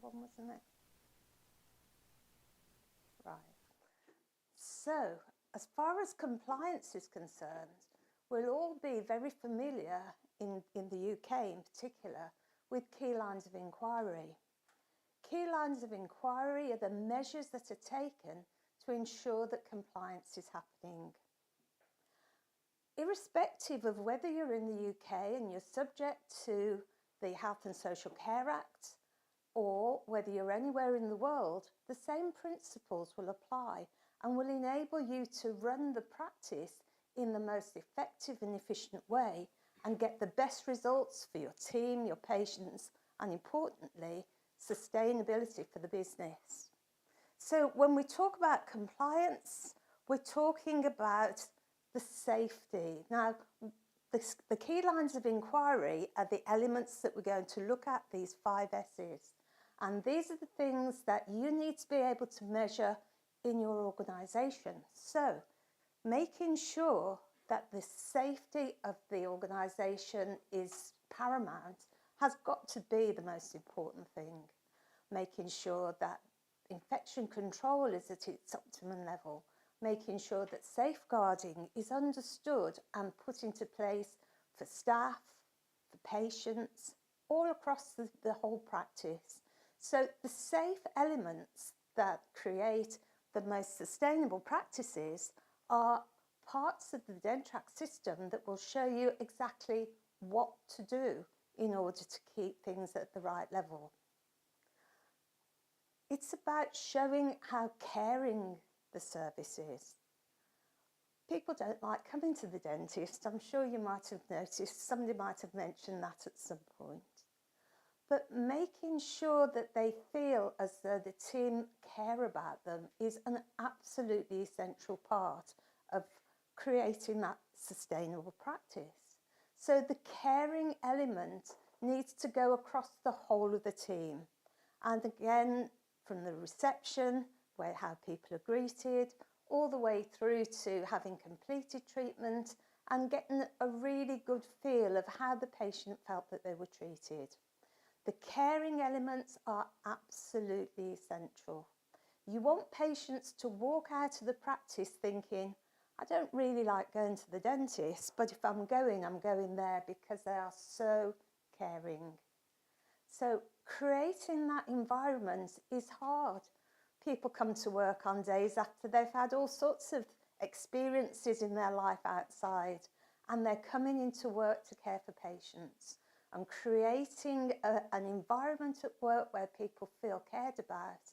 One, wasn't it? Right. So, as far as compliance is concerned, we'll all be very familiar in the UK in particular with key lines of inquiry. Key lines of inquiry are the measures that are taken to ensure that compliance is happening. Irrespective of whether you're in the UK and you're subject to the Health and Social Care Act, or whether you're anywhere in the world, the same principles will apply and will enable you to run the practice in the most effective and efficient way and get the best results for your team, your patients, and importantly, sustainability for the business. So when we talk about compliance, we're talking about the safety. Now, the key lines of inquiry are the elements that we're going to look at, these 5 S's. And these are the things that you need to be able to measure in your organisation. So, making sure that the safety of the organisation is paramount has got to be the most important thing. Making sure that infection control is at its optimum level. Making sure that safeguarding is understood and put into place for staff, for patients, all across the whole practice. So the safe elements that create the most sustainable practices are parts of the DenTTrack system that will show you exactly what to do in order to keep things at the right level. It's about showing how caring the service is. People don't like coming to the dentist. I'm sure you might have noticed, somebody might have mentioned that at some point. But making sure that they feel as though the team care about them is an absolutely essential part of creating that sustainable practice. So the caring element needs to go across the whole of the team. And again, from the reception, where how people are greeted, all the way through to having completed treatment and getting a really good feel of how the patient felt that they were treated. The caring elements are absolutely essential. You want patients to walk out of the practice thinking, I don't really like going to the dentist, but if I'm going there because they are so caring. So creating that environment is hard. People come to work on days after they've had all sorts of experiences in their life outside, and they're coming into work to care for patients. And creating an environment at work where people feel cared about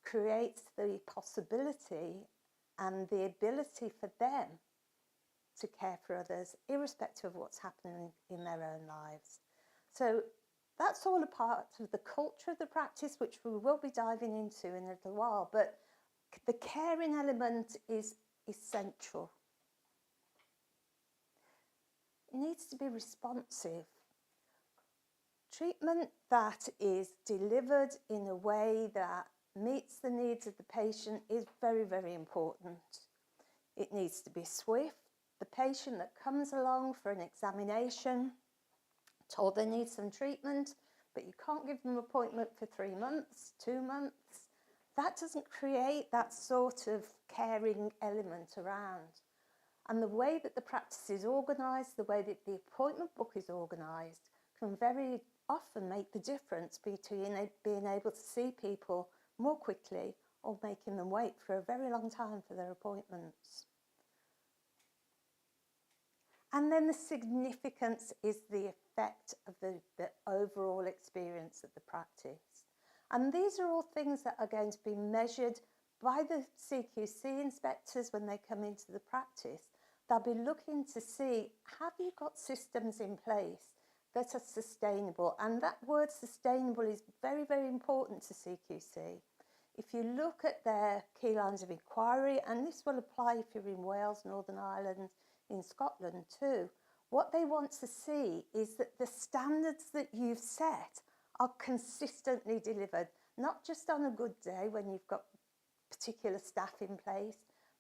creates the possibility and the ability for them to care for others, irrespective of what's happening in their own lives. So that's all a part of the culture of the practice, which we will be diving into in a little while, but the caring element is essential. It needs to be responsive. Treatment that is delivered in a way that meets the needs of the patient is very, very important. It needs to be swift. The patient that comes along for an examination, told they need some treatment, but you can't give them an appointment for 3 months, 2 months. that doesn't create that sort of caring element around. And the way that the practice is organised, the way that the appointment book is organised, can very often make the difference between being able to see people more quickly or making them wait for a very long time for their appointments. And then the significance is the effect of the overall experience of the practice. And these are all things that are going to be measured by the CQC inspectors when they come into the practice. They'll be looking to see, have you got systems in place that are sustainable? And that word sustainable is very, very important to CQC. If you look at their key lines of inquiry, and this will apply if you're in Wales, Northern Ireland, in Scotland too, what they want to see is that the standards that you've set are consistently delivered, not just on a good day when you've got particular staff in place,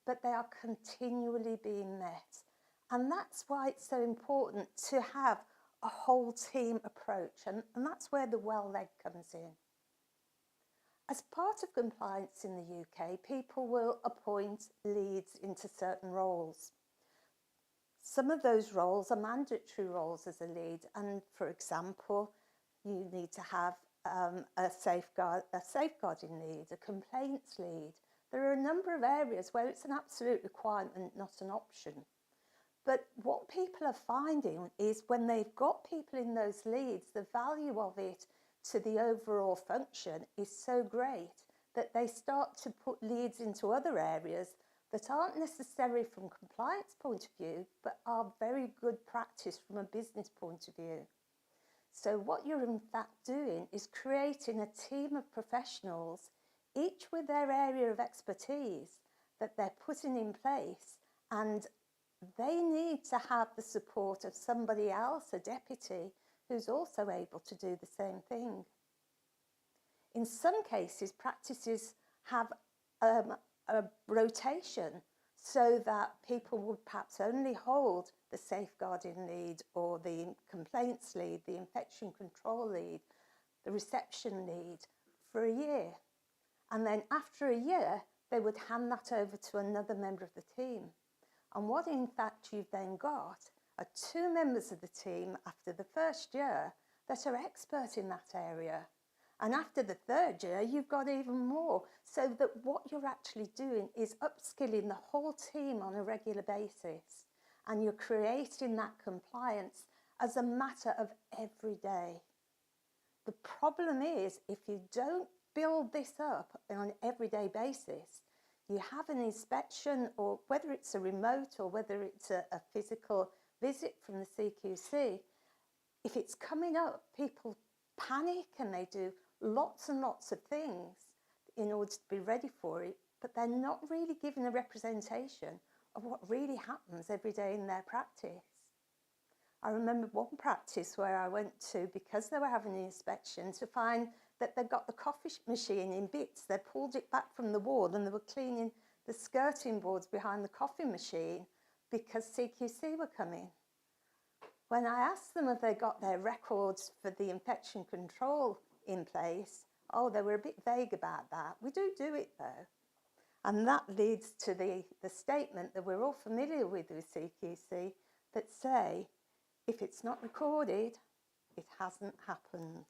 but they are continually being met. And that's why it's so important to have a whole team approach, and that's where the well leg comes in. As part of compliance in the UK, people will appoint leads into certain roles. Some of those roles are mandatory roles as a lead, and for example, you need to have a safeguarding lead, a complaints lead. There are a number of areas where it's an absolute requirement, not an option. But what people are finding is when they've got people in those leads, the value of it to the overall function is so great that they start to put leads into other areas that aren't necessary from a compliance point of view, but are very good practice from a business point of view. So what you're in fact doing is creating a team of professionals, each with their area of expertise that they're putting in place, and they need to have the support of somebody else, a deputy, who's also able to do the same thing. In some cases, practices have a rotation so that people would perhaps only hold the safeguarding lead or the complaints lead, the infection control lead, the reception lead for a year. And then after a year, they would hand that over to another member of the team. And what in fact you've then got are two members of the team after the first year that are expert in that area. And after the third year, you've got even more. So that what you're actually doing is upskilling the whole team on a regular basis. And you're creating that compliance as a matter of every day. The problem is, if you don't build this up on an everyday basis, you have an inspection, or whether it's a remote or whether it's a physical visit from the CQC, if it's coming up, people panic and they do lots and lots of things in order to be ready for it, but they're not really given a representation of what really happens every day in their practice. I remember one practice where I went to, because they were having an inspection, to find that they'd got the coffee machine in bits. They pulled it back from the wall and they were cleaning the skirting boards behind the coffee machine because CQC were coming. When I asked them if they got their records for the infection control in place, oh, they were a bit vague about that. We do it though. And that leads to the statement that we're all familiar with CQC that say, if it's not recorded, it hasn't happened.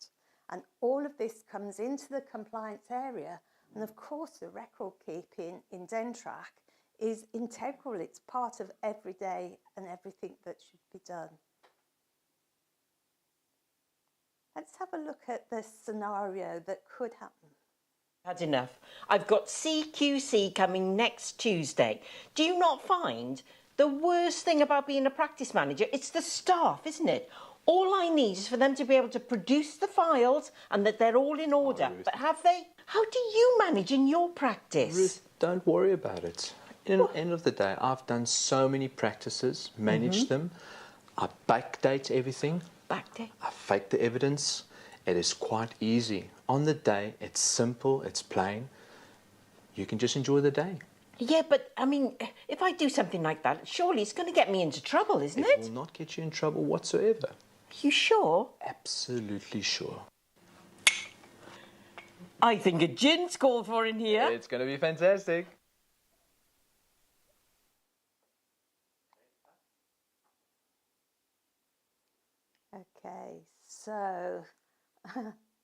And all of this comes into the compliance area. And of course, the record keeping in DenTTrack is integral. It's part of every day and everything that should be done. Let's have a look at the scenario that could happen. Had enough. I've got CQC coming next Tuesday. Do you not find the worst thing about being a practice manager? It's the staff, isn't it? All I need is for them to be able to produce the files and that they're all in order. But have they? How do you manage in your practice? Ruth, don't worry about it. In the end of the day, I've done so many practices, managed them. I backdate everything. Backdate? I fake the evidence. It is quite easy. On the day, it's simple, it's plain. You can just enjoy the day. Yeah, but, I mean, if I do something like that, surely it's going to get me into trouble, isn't it? It will not get you in trouble whatsoever. Are you sure? Absolutely sure. I think a gin's called for in here. It's going to be fantastic. Okay, so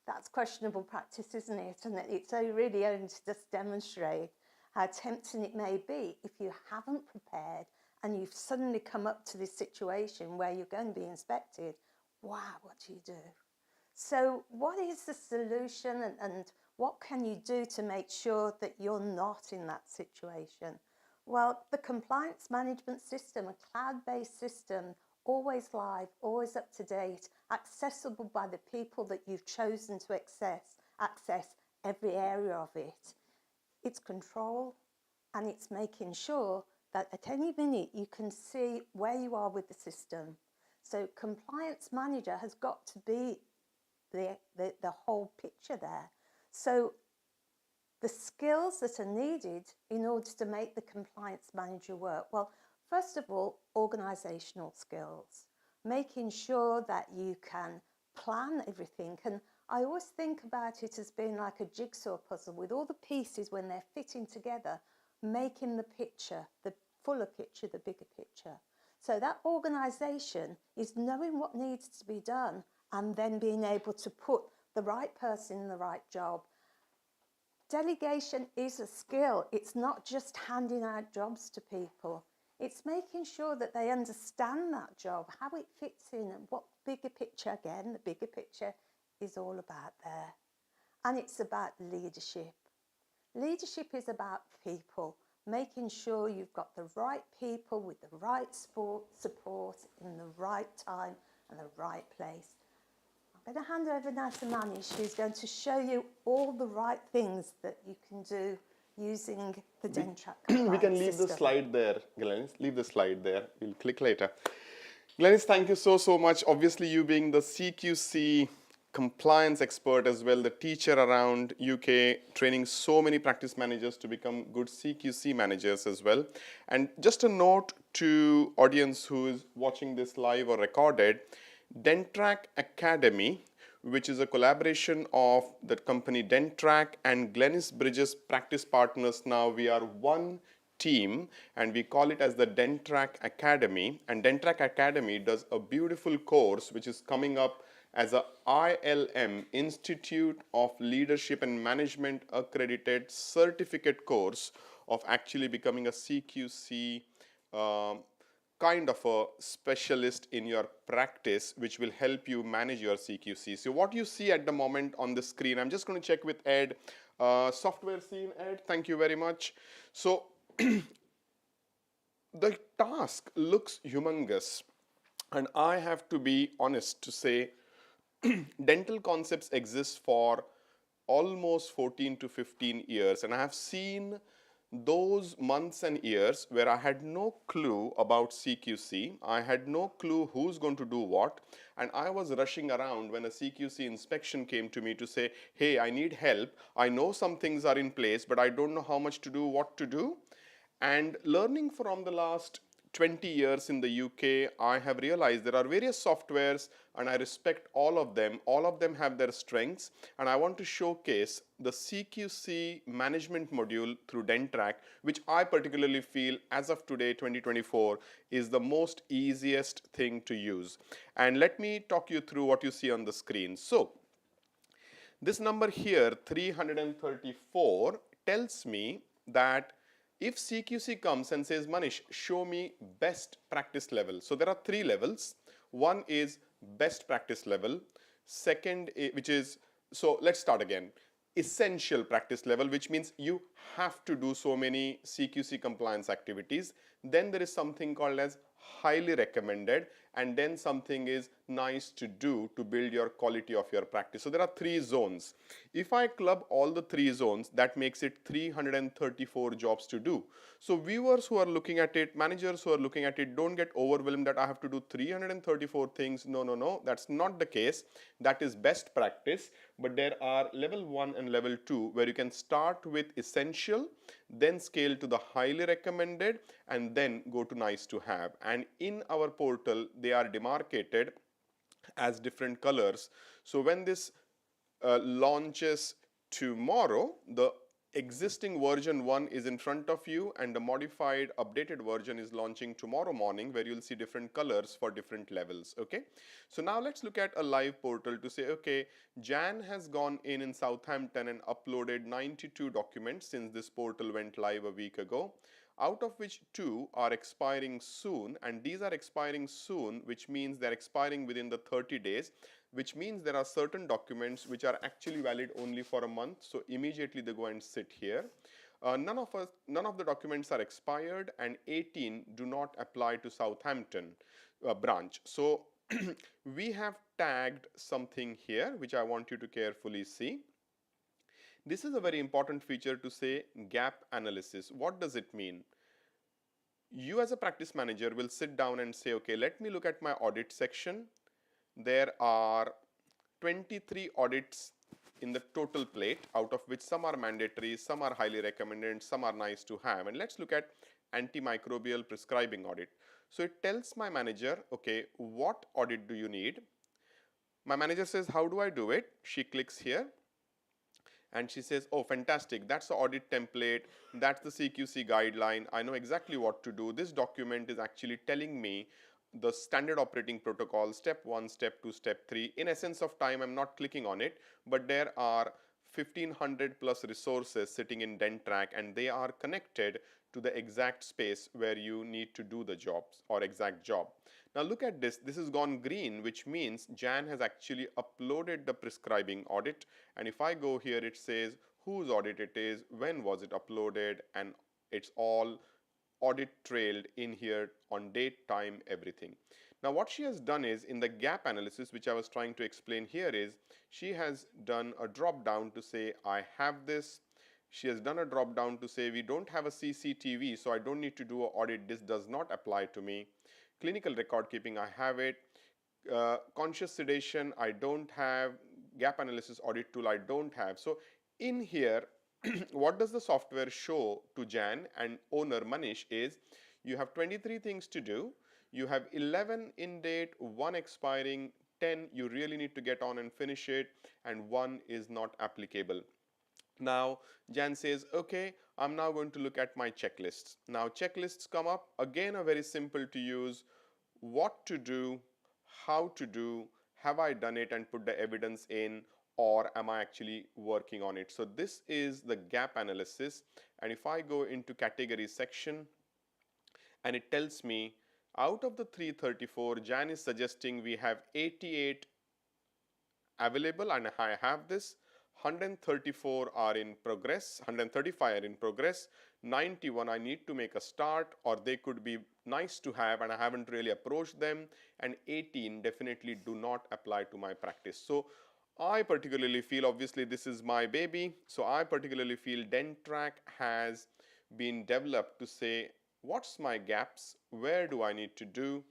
that's questionable practice, isn't it? And it's really only to just demonstrate how tempting it may be if you haven't prepared and you've suddenly come up to this situation where you're going to be inspected. Wow, what do you do? So what is the solution and what can you do to make sure that you're not in that situation? Well, the compliance management system, a cloud-based system, always live, always up to date, accessible by the people that you've chosen to access every area of it. It's control, and it's making sure that at any minute you can see where you are with the system. So compliance manager has got to be the whole picture there. So the skills that are needed in order to make the compliance manager work, well, first of all, organisational skills, making sure that you can plan everything. And I always think about it as being like a jigsaw puzzle with all the pieces when they're fitting together, making the picture, the fuller picture, the bigger picture. So that organisation is knowing what needs to be done and then being able to put the right person in the right job. Delegation is a skill. It's not just handing out jobs to people. It's making sure that they understand that job, how it fits in, and what bigger picture, again, the bigger picture is all about there. And it's about leadership. Leadership is about people, making sure you've got the right people with the right support in the right time and the right place. I'm going to hand over now to Manish, who's going to show you all the right things that you can do using the DenTTrack compliance We can leave system. the slide there, Glenys. Leave the slide there. We'll click later. Glenys, thank you so much. Obviously, you being the CQC compliance expert as well, the teacher around UK, training so many practice managers to become good CQC managers as well. And just a note to audience who is watching this live or recorded, DenTTrack Academy, which is a collaboration of the company DenTTrack and Glenys Bridges practice partners. Now we are one team and we call it as the DenTTrack Academy. And DenTTrack Academy does a beautiful course which is coming up as a ILM, Institute of Leadership and Management accredited certificate course of actually becoming a CQC kind of a specialist in your practice, which will help you manage your CQC. So what you see at the moment on the screen, I'm just going to check with Ed. Software scene, Ed, thank you very much. So the task looks humongous, and I have to be honest to say dental concepts exist for almost 14 to 15 years, and I have seen those months and years where I had no clue about CQC, I had no clue who's going to do what, and I was rushing around when a CQC inspection came to me to say, hey, I need help, I know some things are in place, but I don't know how much to do, what to do. And learning from the last 20 years in the UK, I have realized there are various softwares and I respect all of them. All of them have their strengths, and I want to showcase the CQC management module through DenTTrack, which I particularly feel as of today, 2024, is the most easiest thing to use. And let me talk you through what you see on the screen. So this number here, 334, tells me that if CQC comes and says, Manish, show me best practice level. So there are three levels. One is best practice level. Second, which is, so let's start again. Essential practice level, which means you have to do so many CQC compliance activities. Then there is something called as highly recommended, and then something is nice to do to build your quality of your practice. So there are three zones. If I club all the three zones, that makes it 334 jobs to do. So viewers who are looking at it, managers who are looking at it, don't get overwhelmed that I have to do 334 things. No, no, no, that's not the case. That is best practice. But there are level 1 and level 2 where you can start with essential, then scale to the highly recommended, and then go to nice to have. And in our portal, they are demarcated as different colors. So when this launches tomorrow, the existing version 1 is in front of you and the modified updated version is launching tomorrow morning, where you'll see different colors for different levels. Okay, so now let's look at a live portal to say, okay, Jan has gone in Southampton and uploaded 92 documents since this portal went live a week ago, out of which 2 are expiring soon, and these are expiring soon, which means they're expiring within the 30 days, which means there are certain documents which are actually valid only for a month, so immediately they go and sit here. None of the documents are expired, and 18 do not apply to Southampton branch. So we have tagged something here which I want you to carefully see. This is a very important feature to say gap analysis. What does it mean? You as a practice manager will sit down and say, okay, let me look at my audit section. There are 23 audits in the total plate, out of which some are mandatory, some are highly recommended, some are nice to have. And let's look at antimicrobial prescribing audit. So it tells my manager, okay, what audit do you need? My manager says, how do I do it? She clicks here and she says, oh, fantastic, that's the audit template, that's the CQC guideline, I know exactly what to do. This document is actually telling me the standard operating protocol, step 1, step 2, step 3. In essence of time, I'm not clicking on it, but there are 1500 plus resources sitting in DenTTrack, and they are connected to the exact space where you need to do the jobs or exact job. Now look at this, this has gone green, which means Jan has actually uploaded the prescribing audit, and if I go here, it says whose audit it is, when was it uploaded, and it's all audit trailed in here on date, time, everything. Now what she has done is, in the gap analysis which I was trying to explain here, is she has done a drop down to say I have this. She has done a drop down to say we don't have a CCTV, so I don't need to do an audit, this does not apply to me. Clinical record keeping, I have it. Conscious sedation, I don't have. Gap analysis audit tool, I don't have. So in here, what does the software show to Jan and owner Manish is, you have 23 things to do, you have 11 in date, 1 expiring, 10 you really need to get on and finish it, and 1 is not applicable. Now Jan says, okay, I'm now going to look at my checklists. Now checklists come up, again a very simple to use, what to do, how to do, have I done it and put the evidence in, or am I actually working on it? So this is the gap analysis, and if I go into category section and it tells me out of the 334, Jan is suggesting we have 88 available, and I have this. 134 are in progress, 135 are in progress, 91 I need to make a start, or they could be nice to have and I haven't really approached them, and 18 definitely do not apply to my practice. So I particularly feel, obviously this is my baby, so I particularly feel DenTTrack has been developed to say what's my gaps, where do I need to do,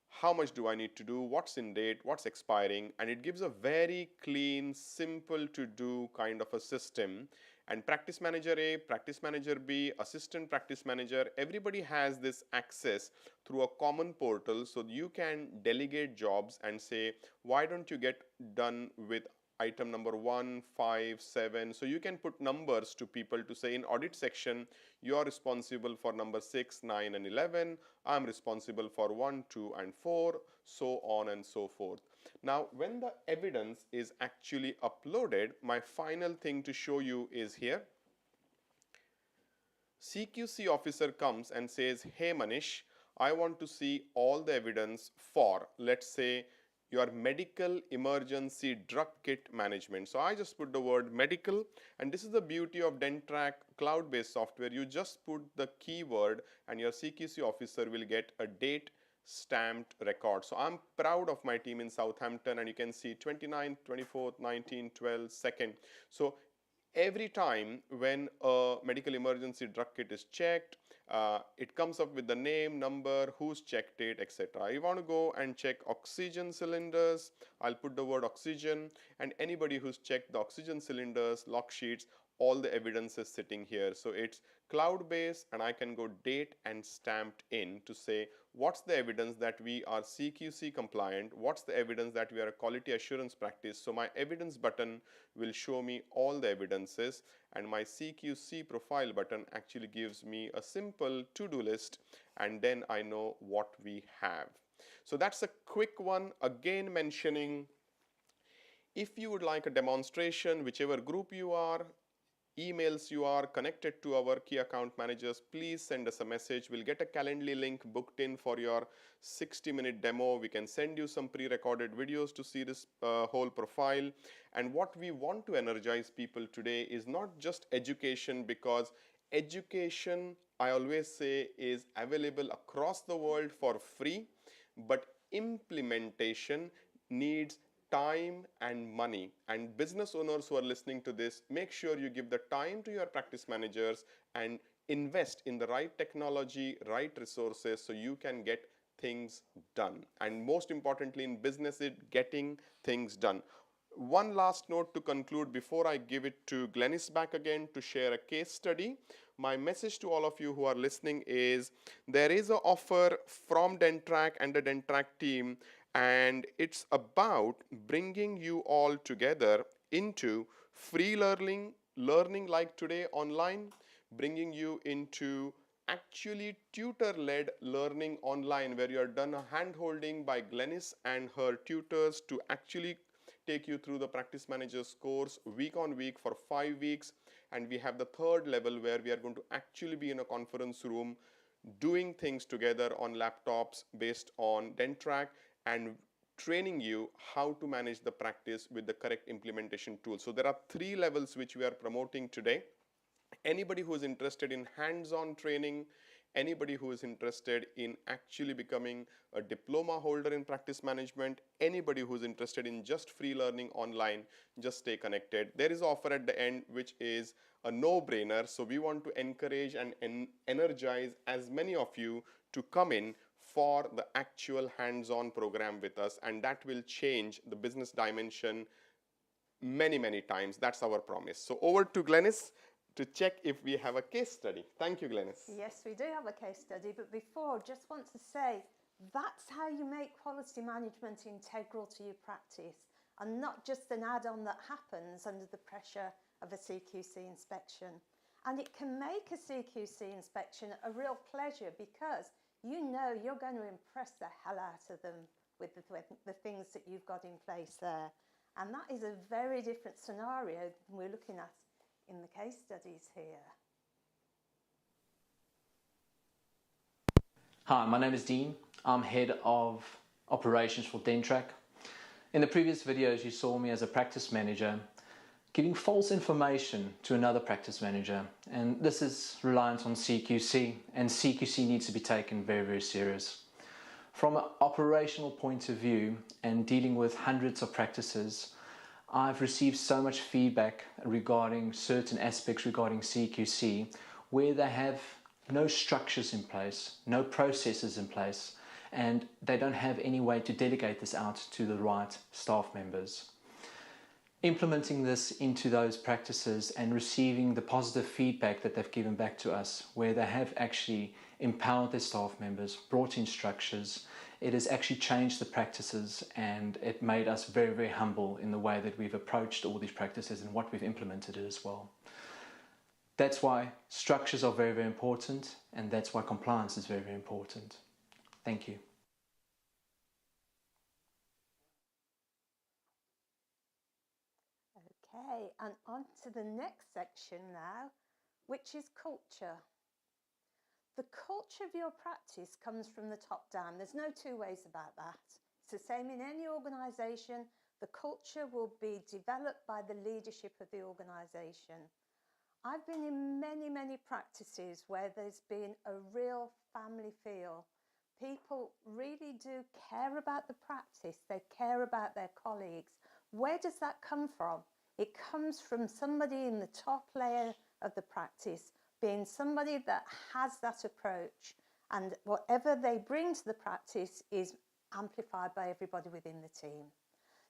how much do I need to do, what's in date, what's expiring, and it gives a very clean, simple to do kind of a system. And practice manager A, practice manager B, assistant practice manager, everybody has this access through a common portal, so you can delegate jobs and say, why don't you get done with item number 1, 5, 7. So you can put numbers to people to say, in audit section, you are responsible for number 6, 9 and 11. I'm responsible for 1, 2 and 4, so on and so forth. Now, when the evidence is actually uploaded, my final thing to show you is here. CQC officer comes and says, hey Manish, I want to see all the evidence for, let's say, your medical emergency drug kit management. So I just put the word medical, and this is the beauty of DenTTrack cloud-based software. You just put the keyword and your CQC officer will get a date stamped record. So I'm proud of my team in Southampton, and you can see 29th, 24th, 19th, 12th, 2nd. So every time when a medical emergency drug kit is checked, it comes up with the name, number, who's checked it, etc. You want to go and check oxygen cylinders, I'll put the word oxygen, and anybody who's checked the oxygen cylinders, log sheets, all the evidence is sitting here. So it's cloud-based, and I can go date and stamped in to say what's the evidence that we are CQC compliant, what's the evidence that we are a quality assurance practice. So my evidence button will show me all the evidences, and my CQC profile button actually gives me a simple to-do list, and then I know what we have. So that's a quick one, again mentioning if you would like a demonstration, whichever group you are, emails you are connected to our key account managers, please send us a message. We'll get a Calendly link booked in for your 60-minute demo. We can send you some pre-recorded videos to see this whole profile. And what we want to energize people today is not just education, because education, I always say, is available across the world for free, but implementation needs time and money. And business owners who are listening to this, make sure you give the time to your practice managers and invest in the right technology, right resources, so you can get things done. And most importantly in business, getting things done. One last note to conclude before I give it to Glenys back again to share a case study. My message to all of you who are listening is there is an offer from DenTTrack and the DenTTrack team, and it's about bringing you all together into free learning like today online, bringing you into actually tutor-led learning online, where you are done a hand-holding by Glenys and her tutors to actually take you through the practice manager's course week on week for 5 weeks. And we have the third level where we are going to actually be in a conference room doing things together on laptops based on DenTTrack and training you how to manage the practice with the correct implementation tools. So there are 3 levels which we are promoting today. Anybody who is interested in hands-on training, anybody who is interested in actually becoming a diploma holder in practice management, anybody who is interested in just free learning online, just stay connected. There is an offer at the end which is a no-brainer. So we want to encourage and energize as many of you to come in for the actual hands-on program with us, and that will change the business dimension many times. That's our promise. So over to Glenys to check if we have a case study. Thank you, Glenys. Yes, we do have a case study, but before, just want to say that's how you make quality management integral to your practice and not just an add-on that happens under the pressure of a CQC inspection. And it can make a CQC inspection a real pleasure because you know you're going to impress the hell out of them with the things that you've got in place there. And that is a very different scenario than we're looking at in the case studies here. Hi, my name is Dean. I'm head of operations for DenTTrack. In the previous videos, you saw me as a practice manager giving false information to another practice manager, and this is reliant on CQC, and CQC needs to be taken very serious. From an operational point of view and dealing with hundreds of practices, I've received so much feedback regarding certain aspects regarding CQC where they have no structures in place, no processes in place, and they don't have any way to delegate this out to the right staff members. Implementing this into those practices and receiving the positive feedback that they've given back to us, where they have actually empowered their staff members, brought in structures, it has actually changed the practices, and it made us very humble in the way that we've approached all these practices and what we've implemented it as well. That's why structures are very important, and that's why compliance is very important. Thank you. Okay, and on to the next section now, which is culture. The culture of your practice comes from the top down. There's no two ways about that. It's the same in any organisation. The culture will be developed by the leadership of the organisation. I've been in many practices where there's been a real family feel. People really do care about the practice. They care about their colleagues. Where does that come from? It comes from somebody in the top layer of the practice being somebody that has that approach, and whatever they bring to the practice is amplified by everybody within the team.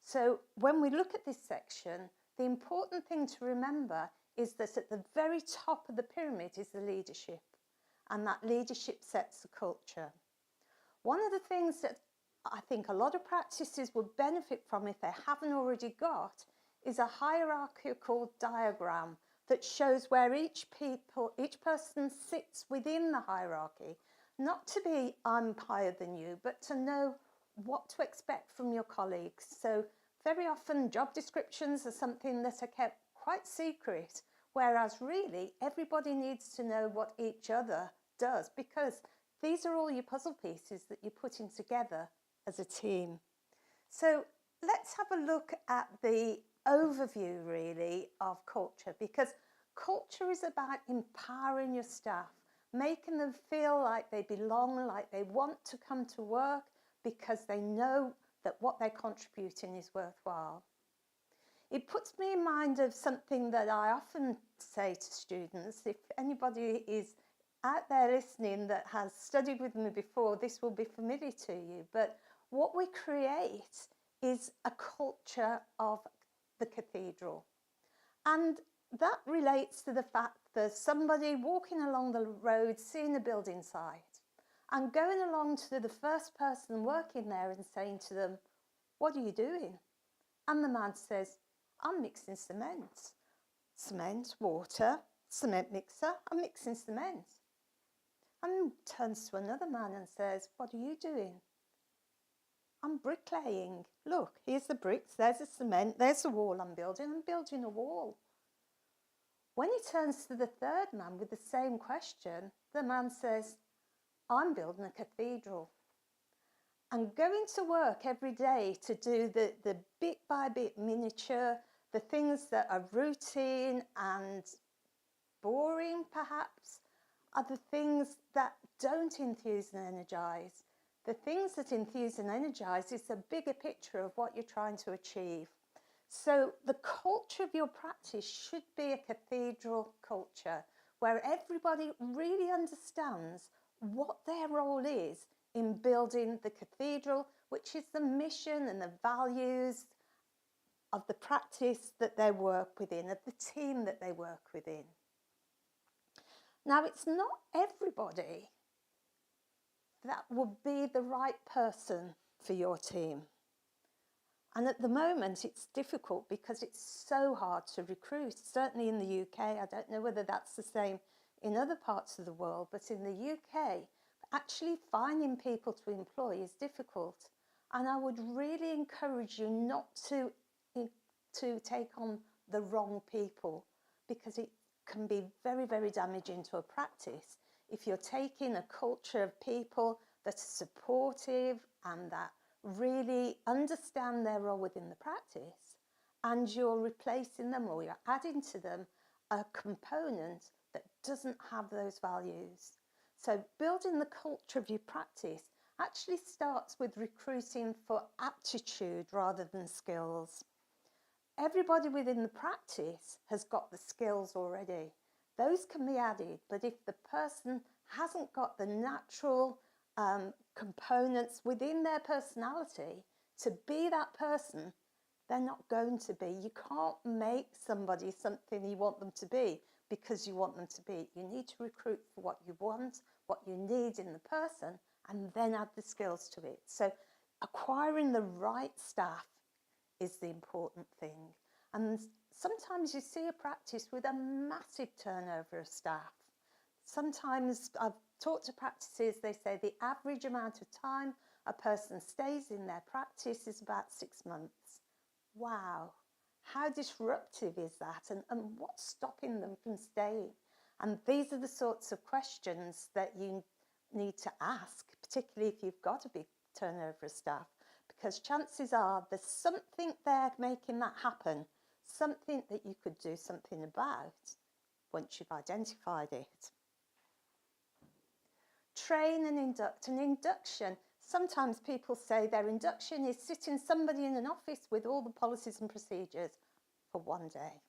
So when we look at this section, the important thing to remember is that at the very top of the pyramid is the leadership, and that leadership sets the culture. One of the things that I think a lot of practices would benefit from if they haven't already got is a hierarchical diagram that shows where each person sits within the hierarchy, not to be I'm higher than you, but to know what to expect from your colleagues. So very often job descriptions are something that are kept quite secret, whereas really everybody needs to know what each other does, because these are all your puzzle pieces that you're putting together as a team. So let's have a look at the overview really of culture, because culture is about empowering your staff, making them feel like they belong, like they want to come to work because they know that what they're contributing is worthwhile. It puts me in mind of something that I often say to students. If anybody is out there listening that has studied with me before, this will be familiar to you. But what we create is a culture of the cathedral. And that relates to the fact that somebody walking along the road, seeing a building site, and going along to the first person working there and saying to them, "What are you doing?" And the man says, "I'm mixing cement. Cement, water, cement mixer, I'm mixing cement." And turns to another man and says, "What are you doing?" "I'm bricklaying. Look, here's the bricks, there's the cement, there's the wall I'm building a wall." When he turns to the third man with the same question, the man says, "I'm building a cathedral." And going to work every day to do the bit by bit miniature, the things that are routine and boring perhaps, are the things that don't enthuse and energise. The things that enthuse and energise is the bigger picture of what you're trying to achieve. So the culture of your practice should be a cathedral culture where everybody really understands what their role is in building the cathedral, which is the mission and the values of the practice that they work within, of the team that they work within. Now, it's not everybody that would be the right person for your team. And at the moment, it's difficult because it's so hard to recruit. Certainly in the UK, I don't know whether that's the same in other parts of the world, but in the UK, actually finding people to employ is difficult. And I would really encourage you not to take on the wrong people, because it can be very, very damaging to a practice if you're taking a culture of people that are supportive and that really understand their role within the practice, and you're replacing them or you're adding to them a component that doesn't have those values. So building the culture of your practice actually starts with recruiting for aptitude rather than skills. Everybody within the practice has got the skills already. Those can be added, but if the person hasn't got the natural components within their personality to be that person, they're not going to be. You can't make somebody something you want them to be because you want them to be. You need to recruit for what you want, what you need in the person, and then add the skills to it. So acquiring the right staff is the important thing. And sometimes you see a practice with a massive turnover of staff. Sometimes I've talked to practices, they say the average amount of time a person stays in their practice is about 6 months. Wow, how disruptive is that? And what's stopping them from staying? And these are the sorts of questions that you need to ask, particularly if you've got a big turnover of staff, because chances are there's something there making that happen, something that you could do something about once you've identified it. Train and induct. An induction, sometimes people say their induction is sitting somebody in an office with all the policies and procedures for one day.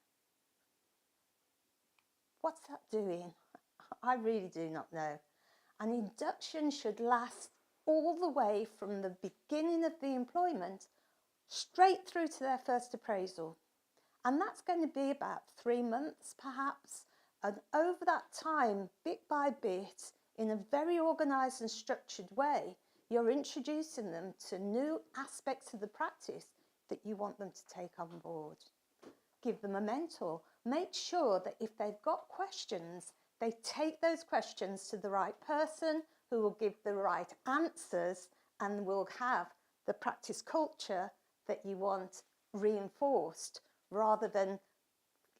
What's that doing? I really do not know. An induction should last all the way from the beginning of the employment straight through to their first appraisal. And that's going to be about 3 months perhaps. And over that time, bit by bit, in a very organised and structured way, you're introducing them to new aspects of the practice that you want them to take on board. Give them a mentor. Make sure that if they've got questions, they take those questions to the right person who will give the right answers and will have the practice culture that you want reinforced, rather than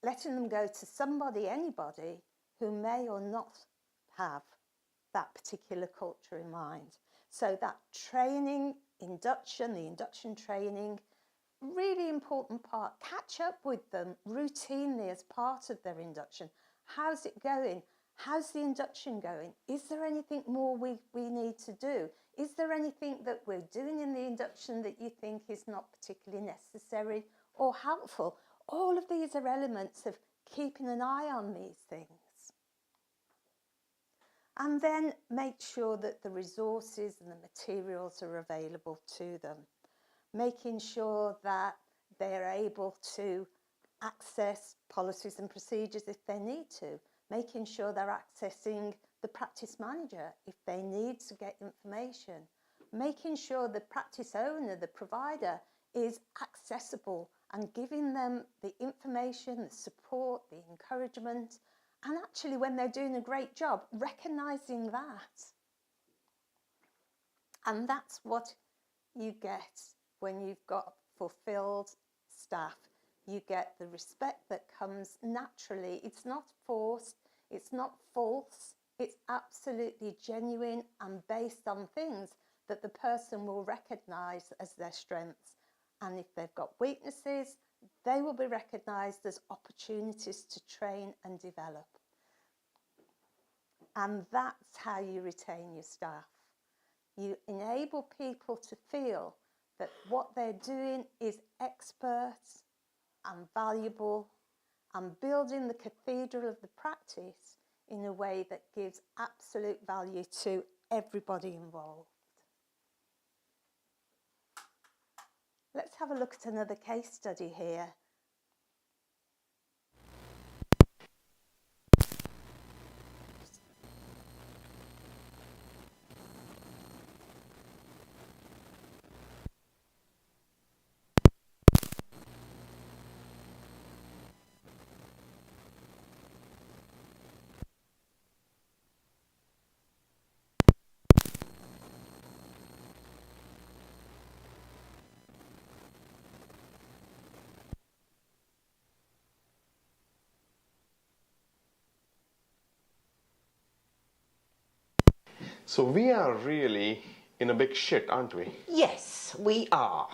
letting them go to somebody, anybody, who may or not have that particular culture in mind. So that training, induction, the induction training, really important part. Catch up with them routinely as part of their induction. How's it going? How's the induction going? Is there anything more we need to do? Is there anything that we're doing in the induction that you think is not particularly necessary or helpful? All of these are elements of keeping an eye on these things. And then make sure that the resources and the materials are available to them. Making sure that they're able to access policies and procedures if they need to. Making sure they're accessing the practice manager if they need to get information. Making sure the practice owner, the provider, is accessible and giving them the information, the support, the encouragement, and actually when they're doing a great job, recognising that. And that's what you get when you've got fulfilled staff. You get the respect that comes naturally. It's not forced, it's not false, it's absolutely genuine and based on things that the person will recognise as their strengths. And if they've got weaknesses, they will be recognised as opportunities to train and develop. And that's how you retain your staff. You enable people to feel that what they're doing is expert and valuable, and building the cathedral of the practice in a way that gives absolute value to everybody involved. Let's have a look at another case study here. So we are really in a big shit, aren't we? Yes, we are.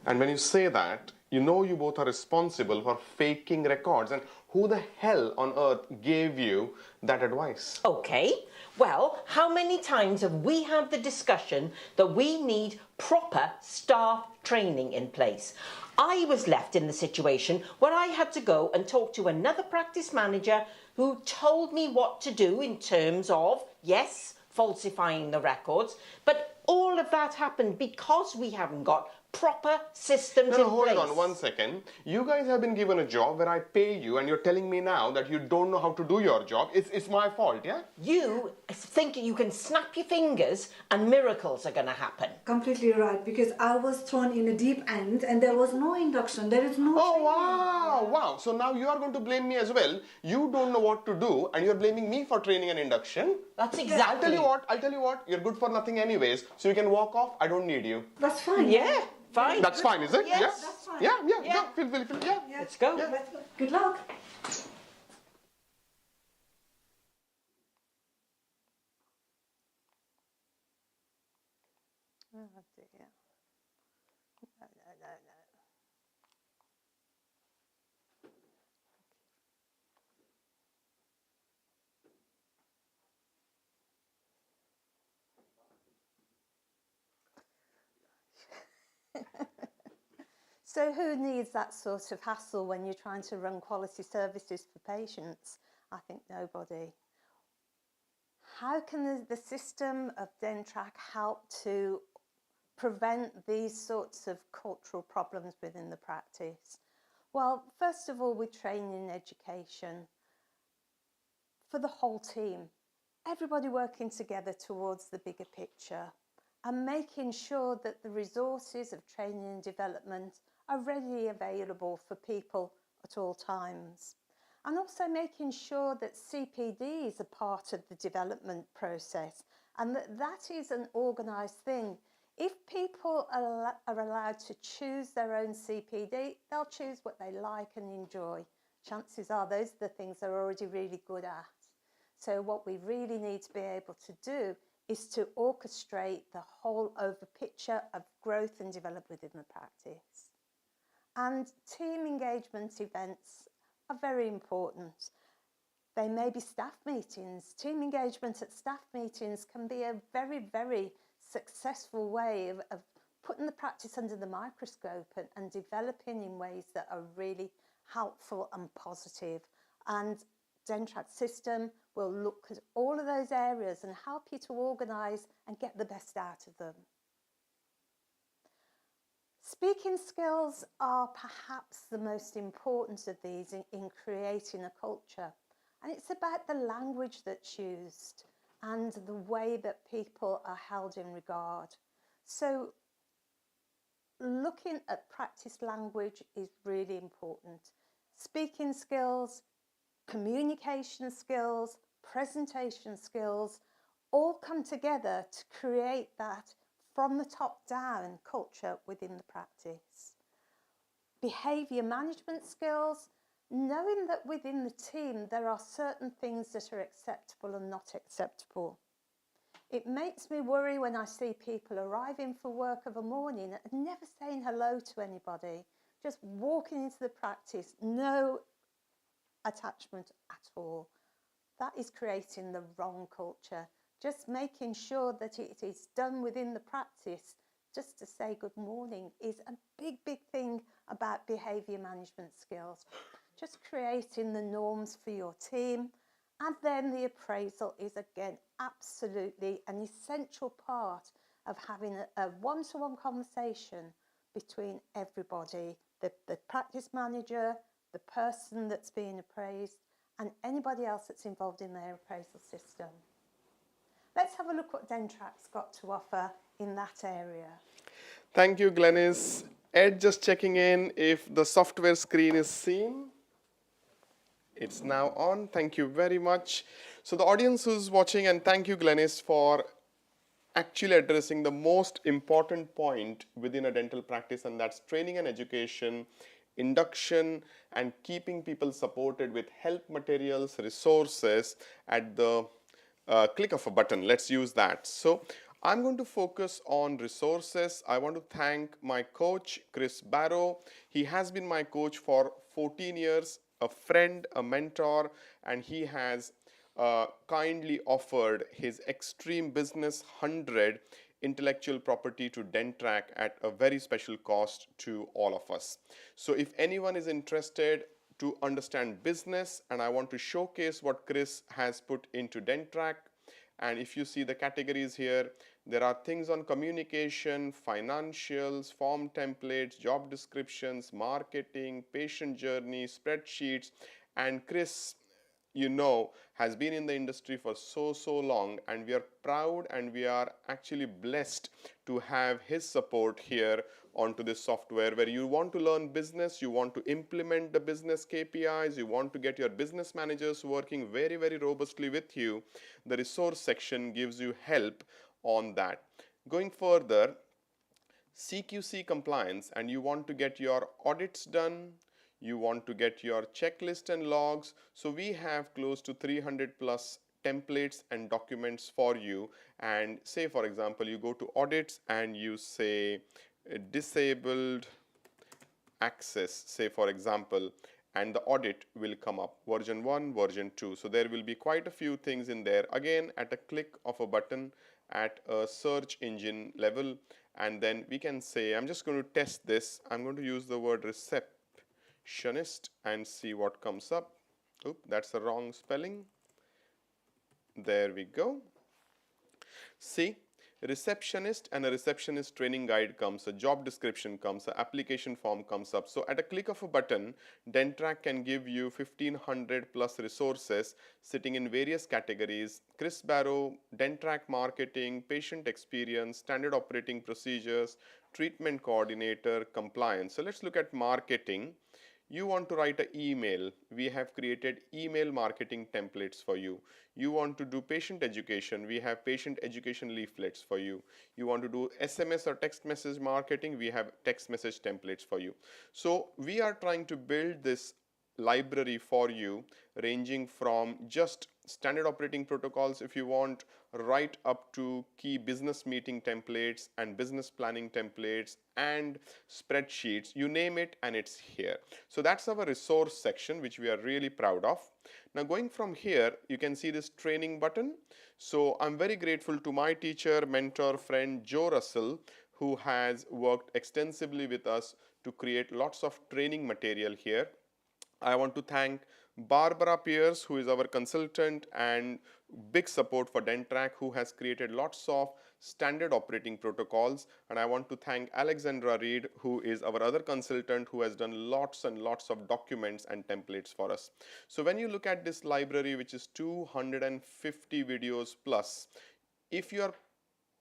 And when you say that, you know you both are responsible for faking records. And who the hell on earth gave you that advice? Okay, well, how many times have we had the discussion that we need proper staff training in place? I was left in the situation where I had to go and talk to another practice manager who told me what to do in terms of, yes, falsifying the records, but all of that happened because we haven't got proper systems in place. Hold on 1 second. You guys have been given a job where I pay you and you're telling me now that you don't know how to do your job. It's my fault, yeah? You think you can snap your fingers and miracles are going to happen. Completely right, because I was thrown in a deep end and there was no induction, there is no training. Wow. So now you are going to blame me as well. You don't know what to do and you're blaming me for training and induction. That's exactly. I'll tell you what, you're good for nothing anyways, so you can walk off. I don't need you. That's fine. Yeah, fine. That's fine, is it? Yes, yeah? that's fine. Yeah. Yeah. Feel, yeah. Let's go. Yeah. Let's go. Good luck. Oh dear. No. So who needs that sort of hassle when you're trying to run quality services for patients? I think nobody. How can the system of DenTTrack help to prevent these sorts of cultural problems within the practice? Well, first of all, with training and education for the whole team, everybody working together towards the bigger picture and making sure that the resources of training and development are readily available for people at all times. And also making sure that CPD is a part of the development process and that that is an organised thing. If people are allowed to choose their own CPD, they'll choose what they like and enjoy. Chances are those are the things they're already really good at. So what we really need to be able to do is to orchestrate the whole over picture of growth and development within the practice. And team engagement events are very important. They may be staff meetings. Team engagement at staff meetings can be a very, very successful way of putting the practice under the microscope and developing in ways that are really helpful and positive. And DenTTrack system will look at all of those areas and help you to organise and get the best out of them. Speaking skills are perhaps the most important of these in creating a culture. And it's about the language that's used and the way that people are held in regard. So looking at practice language is really important. Speaking skills, communication skills, presentation skills all come together to create that from the top down culture within the practice. Behaviour management skills, knowing that within the team there are certain things that are acceptable and not acceptable. It makes me worry when I see people arriving for work of a morning and never saying hello to anybody, just walking into the practice, no attachment at all. That is creating the wrong culture. Just making sure that it is done within the practice, just to say good morning, is a big, big thing about behaviour management skills. Just creating the norms for your team. And then the appraisal is, again, absolutely an essential part of having a one-to-one conversation between everybody, the practice manager, the person that's being appraised, and anybody else that's involved in their appraisal system. Let's have a look what DenTTrack's got to offer in that area. Thank you, Glenys. Ed, just checking in if the software screen is seen. It's now on. Thank you very much. So the audience who's watching, and thank you, Glenys, for actually addressing the most important point within a dental practice, and that's training and education, induction, and keeping people supported with help materials, resources at the click of a button. Let's use that. So I'm going to focus on resources. I want to thank my coach, Chris Barrow. He has been my coach for 14 years, a friend, a mentor, and he has kindly offered his Extreme Business 100 intellectual property to DenTTrack at a very special cost to all of us. So if anyone is interested to understand business, and I want to showcase what Chris has put into DenTTrack, and if you see the categories here, there are things on communication, financials, form templates, job descriptions, marketing, patient journey, spreadsheets, and Chris, you know, has been in the industry for so long, and we are proud and we are actually blessed to have his support here onto this software, where you want to learn business, you want to implement the business KPIs, you want to get your business managers working very, very robustly with you. The resource section gives you help on that. Going further, CQC compliance, and you want to get your audits done, you want to get your checklist and logs. So we have close to 300 plus templates and documents for you. And say, for example, you go to audits and you say disabled access, say for example, and the audit will come up, version 1, version 2. So there will be quite a few things in there, again at a click of a button at a search engine level. And then we can say, I'm just going to test this. I'm going to use the word receptionist and see what comes up. Oop, that's the wrong spelling. There we go. See, receptionist and a receptionist training guide comes, a job description comes, an application form comes up. So at a click of a button, DenTTrack can give you 1500 plus resources sitting in various categories: Chris Barrow, DenTTrack marketing, patient experience, standard operating procedures, treatment coordinator, compliance. So let's look at marketing. You want to write an email, we have created email marketing templates for you. You want to do patient education, we have patient education leaflets for you. You want to do SMS or text message marketing, we have text message templates for you. So we are trying to build this library for you, ranging from just standard operating protocols if you want, right up to key business meeting templates and business planning templates and spreadsheets, you name it, and it's here. So that's our resource section, which we are really proud of. Now going from here, you can see this training button. So I'm very grateful to my teacher, mentor, friend Joe Russell, who has worked extensively with us to create lots of training material here. I want to thank Barbara Pierce, who is our consultant and big support for DenTTrack, who has created lots of standard operating protocols. And I want to thank Alexandra Reed, who is our other consultant, who has done lots and lots of documents and templates for us. So when you look at this library, which is 250 videos plus, if your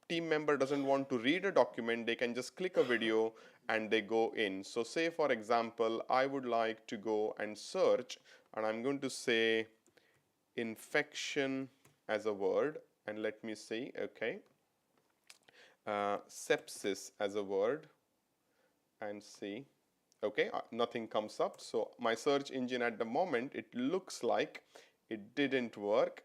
team member doesn't want to read a document, they can just click a video and they go in. So say for example, I would like to go and search, and I'm going to say infection as a word, and let me see, okay, sepsis as a word, and see, okay, nothing comes up. So my search engine at the moment, it looks like it didn't work.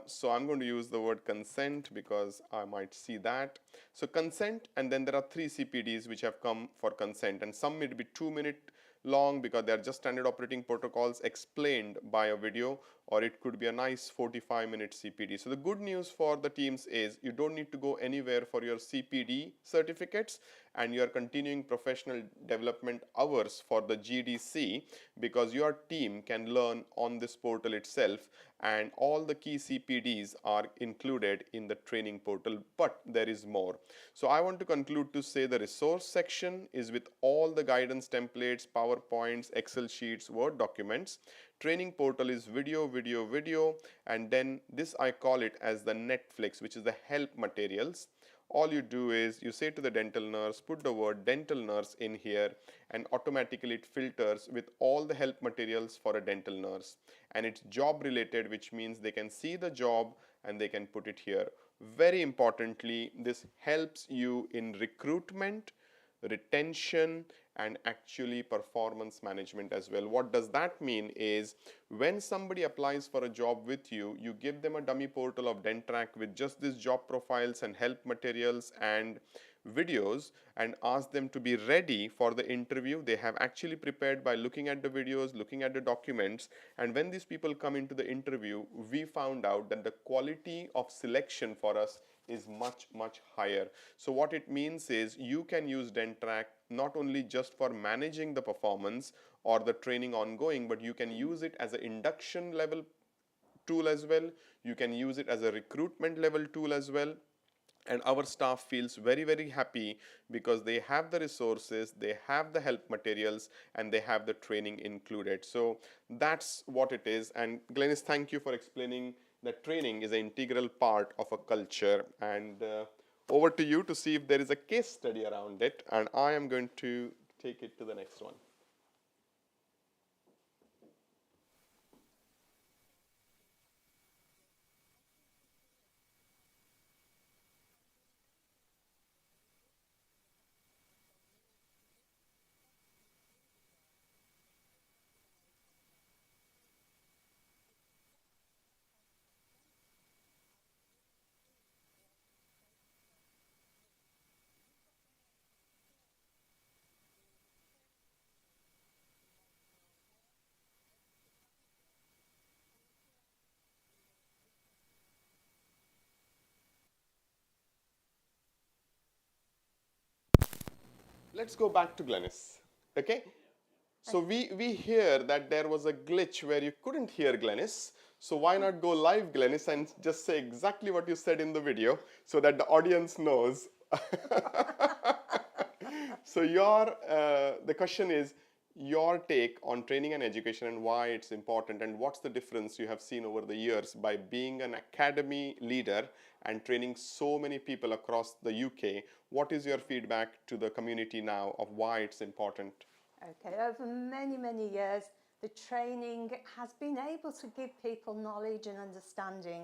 So I'm going to use the word consent because I might see that. So consent, and then there are 3 CPDs which have come for consent, and some may be 2-minute long because they are just standard operating protocols explained by a video, or it could be a nice 45-minute CPD. So the good news for the teams is you don't need to go anywhere for your CPD certificates, and you are continuing professional development hours for the GDC, because your team can learn on this portal itself, and all the key CPDs are included in the training portal, but there is more. So I want to conclude to say the resource section is with all the guidance templates, PowerPoints, Excel sheets, Word documents. Training portal is video, video, video, and then this I call it as the Netflix, which is the help materials. All you do is you say to the dental nurse, put the word dental nurse in here, and automatically it filters with all the help materials for a dental nurse. And it's job related, which means they can see the job and they can put it here. Very importantly, this helps you in recruitment, retention, and actually performance management as well. What does that mean is when somebody applies for a job with you, you give them a dummy portal of DenTTrack with just these job profiles and help materials and videos, and ask them to be ready for the interview. They have actually prepared by looking at the videos, looking at the documents, and when these people come into the interview, we found out that the quality of selection for us is much, much higher. So what it means is you can use DenTTrack not only just for managing the performance or the training ongoing, but you can use it as an induction level tool as well. You can use it as a recruitment level tool as well. And our staff feels very, very happy because they have the resources, they have the help materials, and they have the training included. So that's what it is. And Glennis, thank you for explaining that training is an integral part of a culture. And over to you to see if there is a case study around it. And I am going to take it to the next one. Let's go back to Glennis, okay? So we hear that there was a glitch where you couldn't hear Glennis. So why not go live, Glenys, and just say exactly what you said in the video so that the audience knows. So the question is your take on training and education and why it's important, and what's the difference you have seen over the years by being an academy leader and training so many people across the UK. What is your feedback to the community now of why it's important? Okay, over many, many years, the training has been able to give people knowledge and understanding,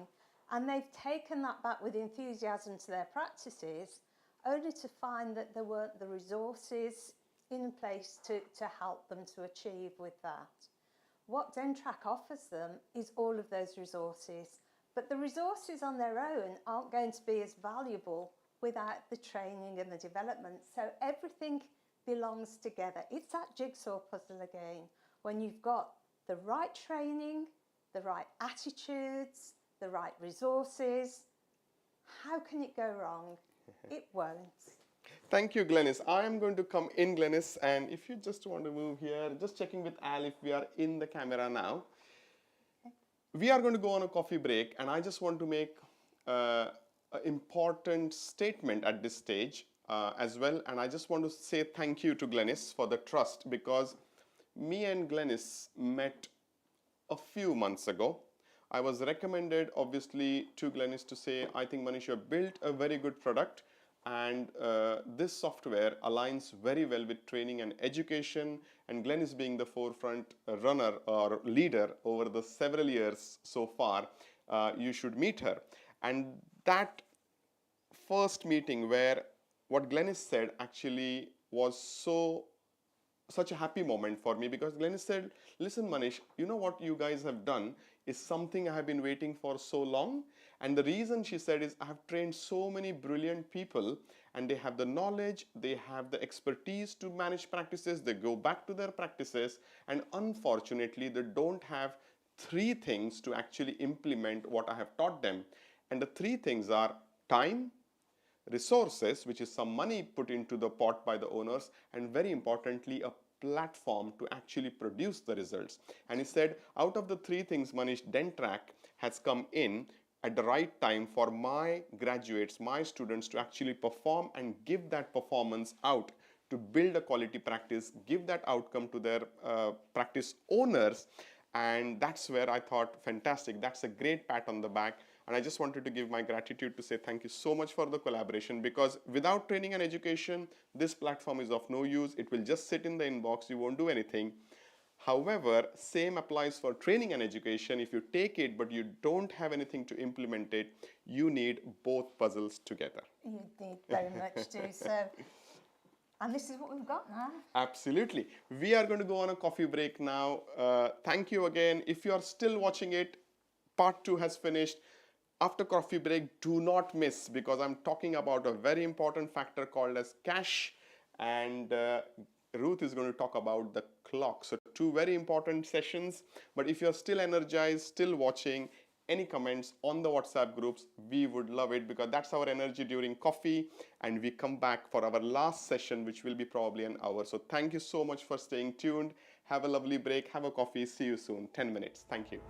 and they've taken that back with enthusiasm to their practices, only to find that there weren't the resources in place to help them to achieve with that. What DenTTrack offers them is all of those resources, but the resources on their own aren't going to be as valuable without the training and the development. So everything belongs together. It's that jigsaw puzzle again. When you've got the right training, the right attitudes, the right resources, how can it go wrong? It won't. Thank you, Glenys. I am going to come in, Glenys, and if you just want to move here, just checking with Al if we are in the camera now. We are going to go on a coffee break, and I just want to make an important statement at this stage as well, and I just want to say thank you to Glenys for the trust, because me and Glenys met a few months ago. I was recommended, obviously, to Glenys to say, I think, Manish, you have built a very good product, and this software aligns very well with training and education, and Glenys being the forefront runner or leader over the several years so far, you should meet her. And that first meeting, where what Glenys said actually was such a happy moment for me, because Glenys said, listen, Manish, you know what you guys have done is something I have been waiting for so long. And the reason, she said, is I have trained so many brilliant people, and they have the knowledge, they have the expertise to manage practices, they go back to their practices, and unfortunately they don't have three things to actually implement what I have taught them. And the three things are time, resources, which is some money put into the pot by the owners, and very importantly, a platform to actually produce the results. And he said, out of the three things, Manish, DenTTrack has come in at the right time for my graduates, my students, to actually perform and give that performance out, to build a quality practice, give that outcome to their practice owners. And that's where I thought, fantastic, that's a great pat on the back. And I just wanted to give my gratitude to say thank you so much for the collaboration, because without training and education, this platform is of no use. It will just sit in the inbox, you won't do anything. However, same applies for training and education. If you take it but you don't have anything to implement it, you need both puzzles together. You need very much to. So, and this is what we've got now. Absolutely. We are going to go on a coffee break now. Thank you again. If you are still watching it, part 2 has finished. After coffee break, do not miss, because I'm talking about a very important factor called as cash, and Ruth is going to talk about the clock. So 2 very important sessions. But if you're still energized, still watching, any comments on the WhatsApp groups, we would love it, because that's our energy during coffee, and we come back for our last session, which will be probably an hour. So thank you so much for staying tuned. Have a lovely break, have a coffee, see you soon. 10 minutes. Thank you.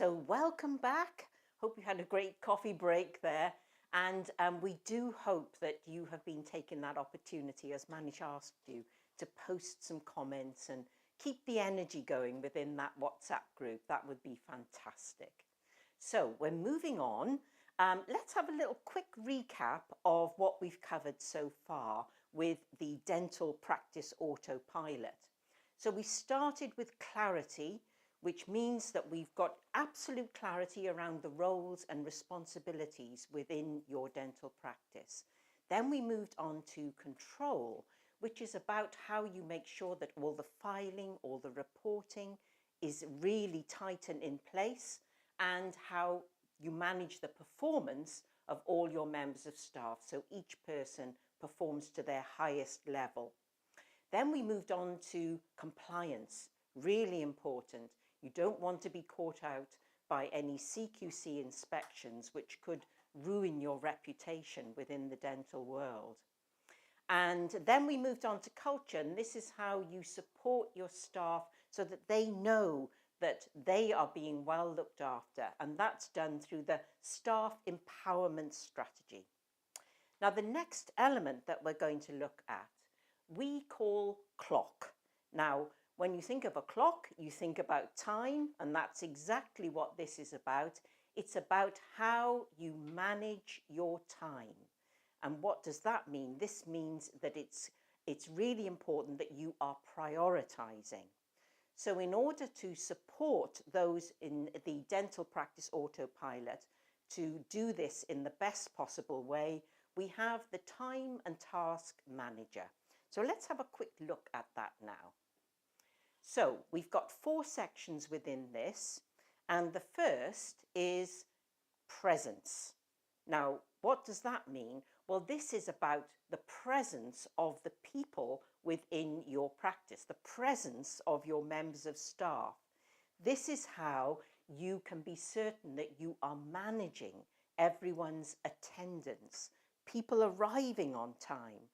So welcome back. Hope you had a great coffee break there. And we do hope that you have been taking that opportunity, as Manish asked you, to post some comments and keep the energy going within that WhatsApp group. That would be fantastic. So we're moving on. Let's have a little quick recap of what we've covered so far with the dental practice autopilot. So we started with clarity, which means that we've got absolute clarity around the roles and responsibilities within your dental practice. Then we moved on to control, which is about how you make sure that all the filing, all the reporting is really tight and in place, and how you manage the performance of all your members of staff, so each person performs to their highest level. Then we moved on to compliance, really important. You don't want to be caught out by any CQC inspections, which could ruin your reputation within the dental world. And then we moved on to culture, and this is how you support your staff so that they know that they are being well looked after, and that's done through the staff empowerment strategy. Now, the next element that we're going to look at, we call clock. Now, when you think of a clock, you think about time, and that's exactly what this is about. It's about how you manage your time. And what does that mean? This means that it's really important that you are prioritizing. So in order to support those in the dental practice autopilot to do this in the best possible way, we have the time and task manager. So let's have a quick look at that now. So we've got 4 sections within this, and the first is presence. Now, what does that mean? Well, this is about the presence of the people within your practice, the presence of your members of staff. This is how you can be certain that you are managing everyone's attendance, people arriving on time,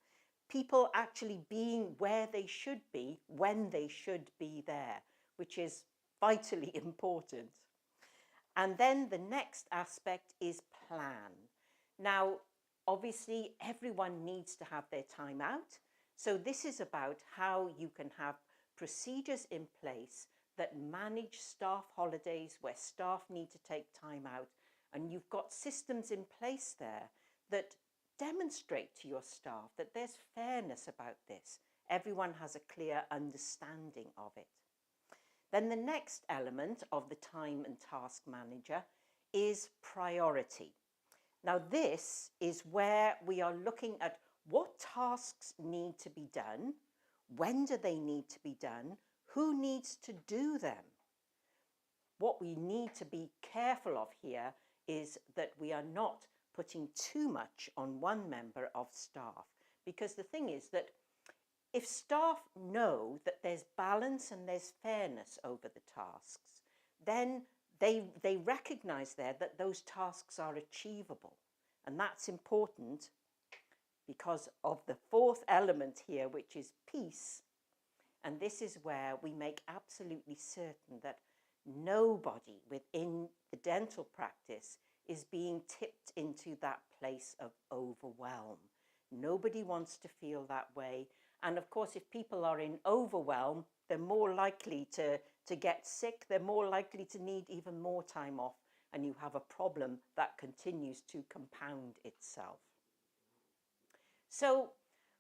people actually being where they should be when they should be there, which is vitally important. And then the next aspect is plan. Now, obviously, everyone needs to have their time out. So this is about how you can have procedures in place that manage staff holidays where staff need to take time out. And you've got systems in place there that demonstrate to your staff that there's fairness about this. Everyone has a clear understanding of it. Then the next element of the time and task manager is priority. Now, this is where we are looking at what tasks need to be done, when do they need to be done, who needs to do them. What we need to be careful of here is that we are not putting too much on one member of staff, because the thing is that if staff know that there's balance and there's fairness over the tasks, then they recognise there that those tasks are achievable. And that's important because of the 4th element here, which is peace. And this is where we make absolutely certain that nobody within the dental practice is being tipped into that place of overwhelm. Nobody wants to feel that way. And of course, if people are in overwhelm, they're more likely to get sick, they're more likely to need even more time off, and you have a problem that continues to compound itself. So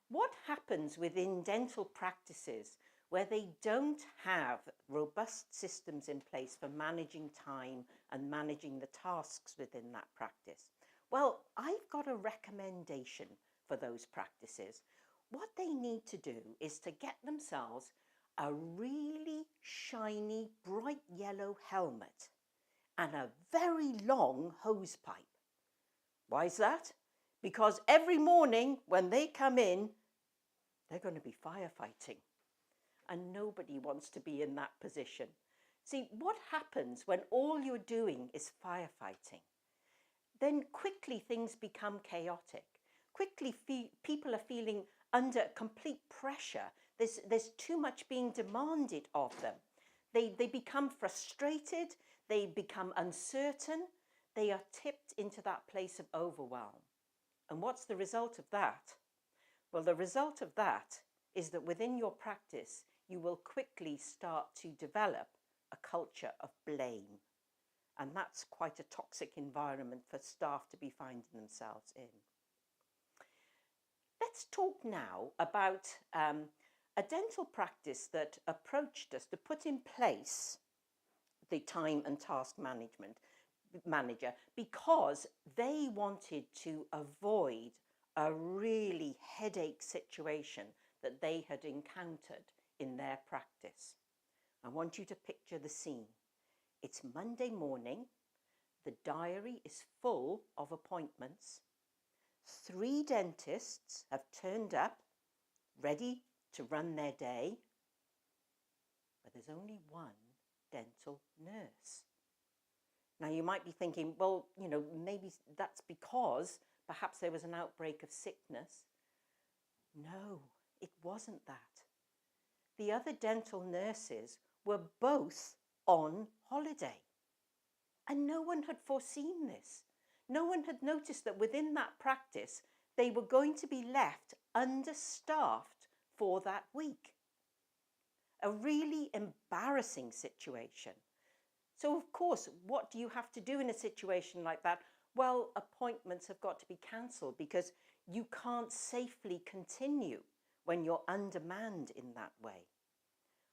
what happens within dental practices where they don't have robust systems in place for managing time and managing the tasks within that practice? Well, I've got a recommendation for those practices. What they need to do is to get themselves a really shiny, bright yellow helmet and a very long hose pipe. Why is that? Because every morning when they come in, they're going to be firefighting. And nobody wants to be in that position. See, what happens when all you're doing is firefighting? Then quickly things become chaotic. Quickly people are feeling under complete pressure. There's too much being demanded of them. They become frustrated. they become uncertain, they are tipped into that place of overwhelm. And what's the result of that? Well, the result of that is that within your practice, you will quickly start to develop a culture of blame. And that's quite a toxic environment for staff to be finding themselves in. Let's talk now about a dental practice that approached us to put in place the time and task manager because they wanted to avoid a really headache situation that they had encountered in their practice. I want you to picture the scene. It's Monday morning. The diary is full of appointments. 3 dentists have turned up, ready to run their day, but there's only 1 dental nurse. Now you might be thinking, well, you know, maybe that's because perhaps there was an outbreak of sickness. No, it wasn't that. The other dental nurses were both on holiday. And no one had foreseen this. No one had noticed that within that practice, they were going to be left understaffed for that week. A really embarrassing situation. So, of course, what do you have to do in a situation like that? Well, appointments have got to be cancelled because you can't safely continue when you're undermanned in that way.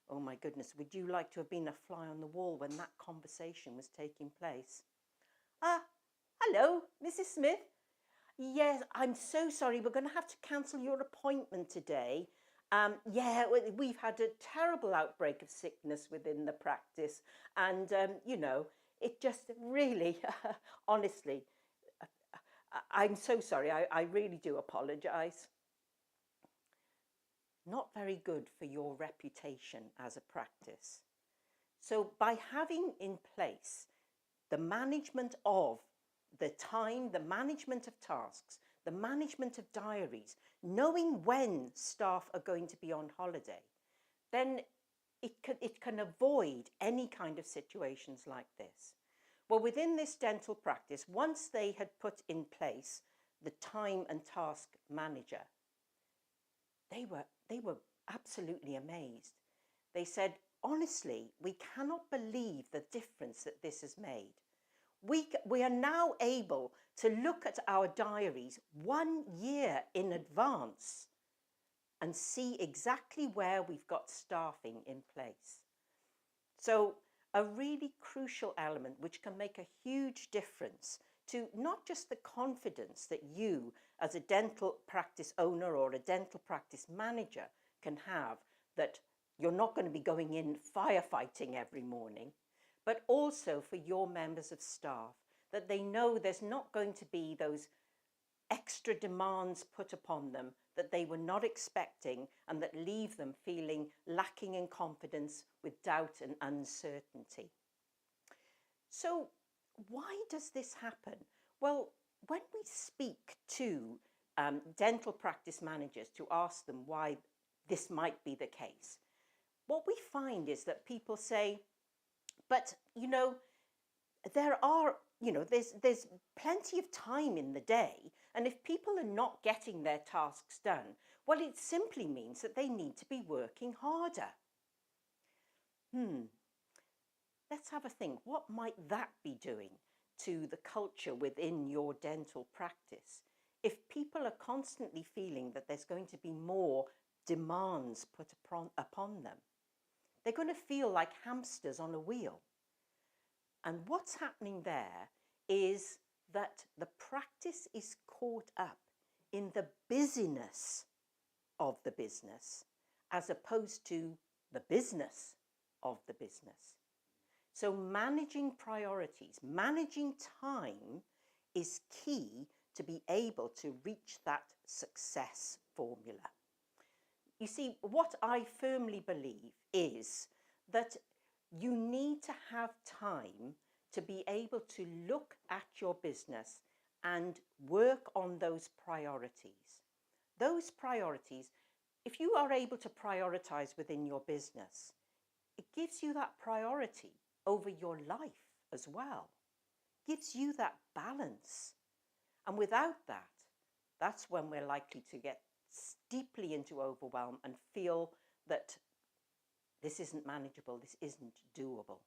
Oh my goodness, would you like to have been a fly on the wall when that conversation was taking place? Hello, Mrs. Smith. Yes, I'm so sorry. We're going to have to cancel your appointment today. Yeah, we've had a terrible outbreak of sickness within the practice. And, you know, it just really, honestly, I'm so sorry. I really do apologise. Not very good for your reputation as a practice. So by having in place the management of the time, the management of tasks, the management of diaries, knowing when staff are going to be on holiday, then it can avoid any kind of situations like this. Well, within this dental practice, once they had put in place the time and task manager, they were absolutely amazed. They said, honestly, we cannot believe the difference that this has made. We are now able to look at our diaries 1 year in advance and see exactly where we've got staffing in place. So a really crucial element which can make a huge difference to not just the confidence that you as a dental practice owner or a dental practice manager can have that you're not going to be going in firefighting every morning, but also for your members of staff, that they know there's not going to be those extra demands put upon them that they were not expecting and that leave them feeling lacking in confidence with doubt and uncertainty. So why does this happen? Well, when we speak to dental practice managers to ask them why this might be the case, what we find is that people say, but, you know, there's plenty of time in the day, and if people are not getting their tasks done, well, it simply means that they need to be working harder. Let's have a think. What might that be doing to the culture within your dental practice? If people are constantly feeling that there's going to be more demands put upon them, they're going to feel like hamsters on a wheel. And what's happening there is that the practice is caught up in the busyness of the business as opposed to the business of the business. So managing priorities, managing time is key to be able to reach that success formula. You see, what I firmly believe is that you need to have time to be able to look at your business and work on those priorities. Those priorities, if you are able to prioritize within your business, it gives you that priority over your life. as well. Gives you that balance. And without that, that's when we're likely to get deeply into overwhelm and feel that this isn't manageable, this isn't doable.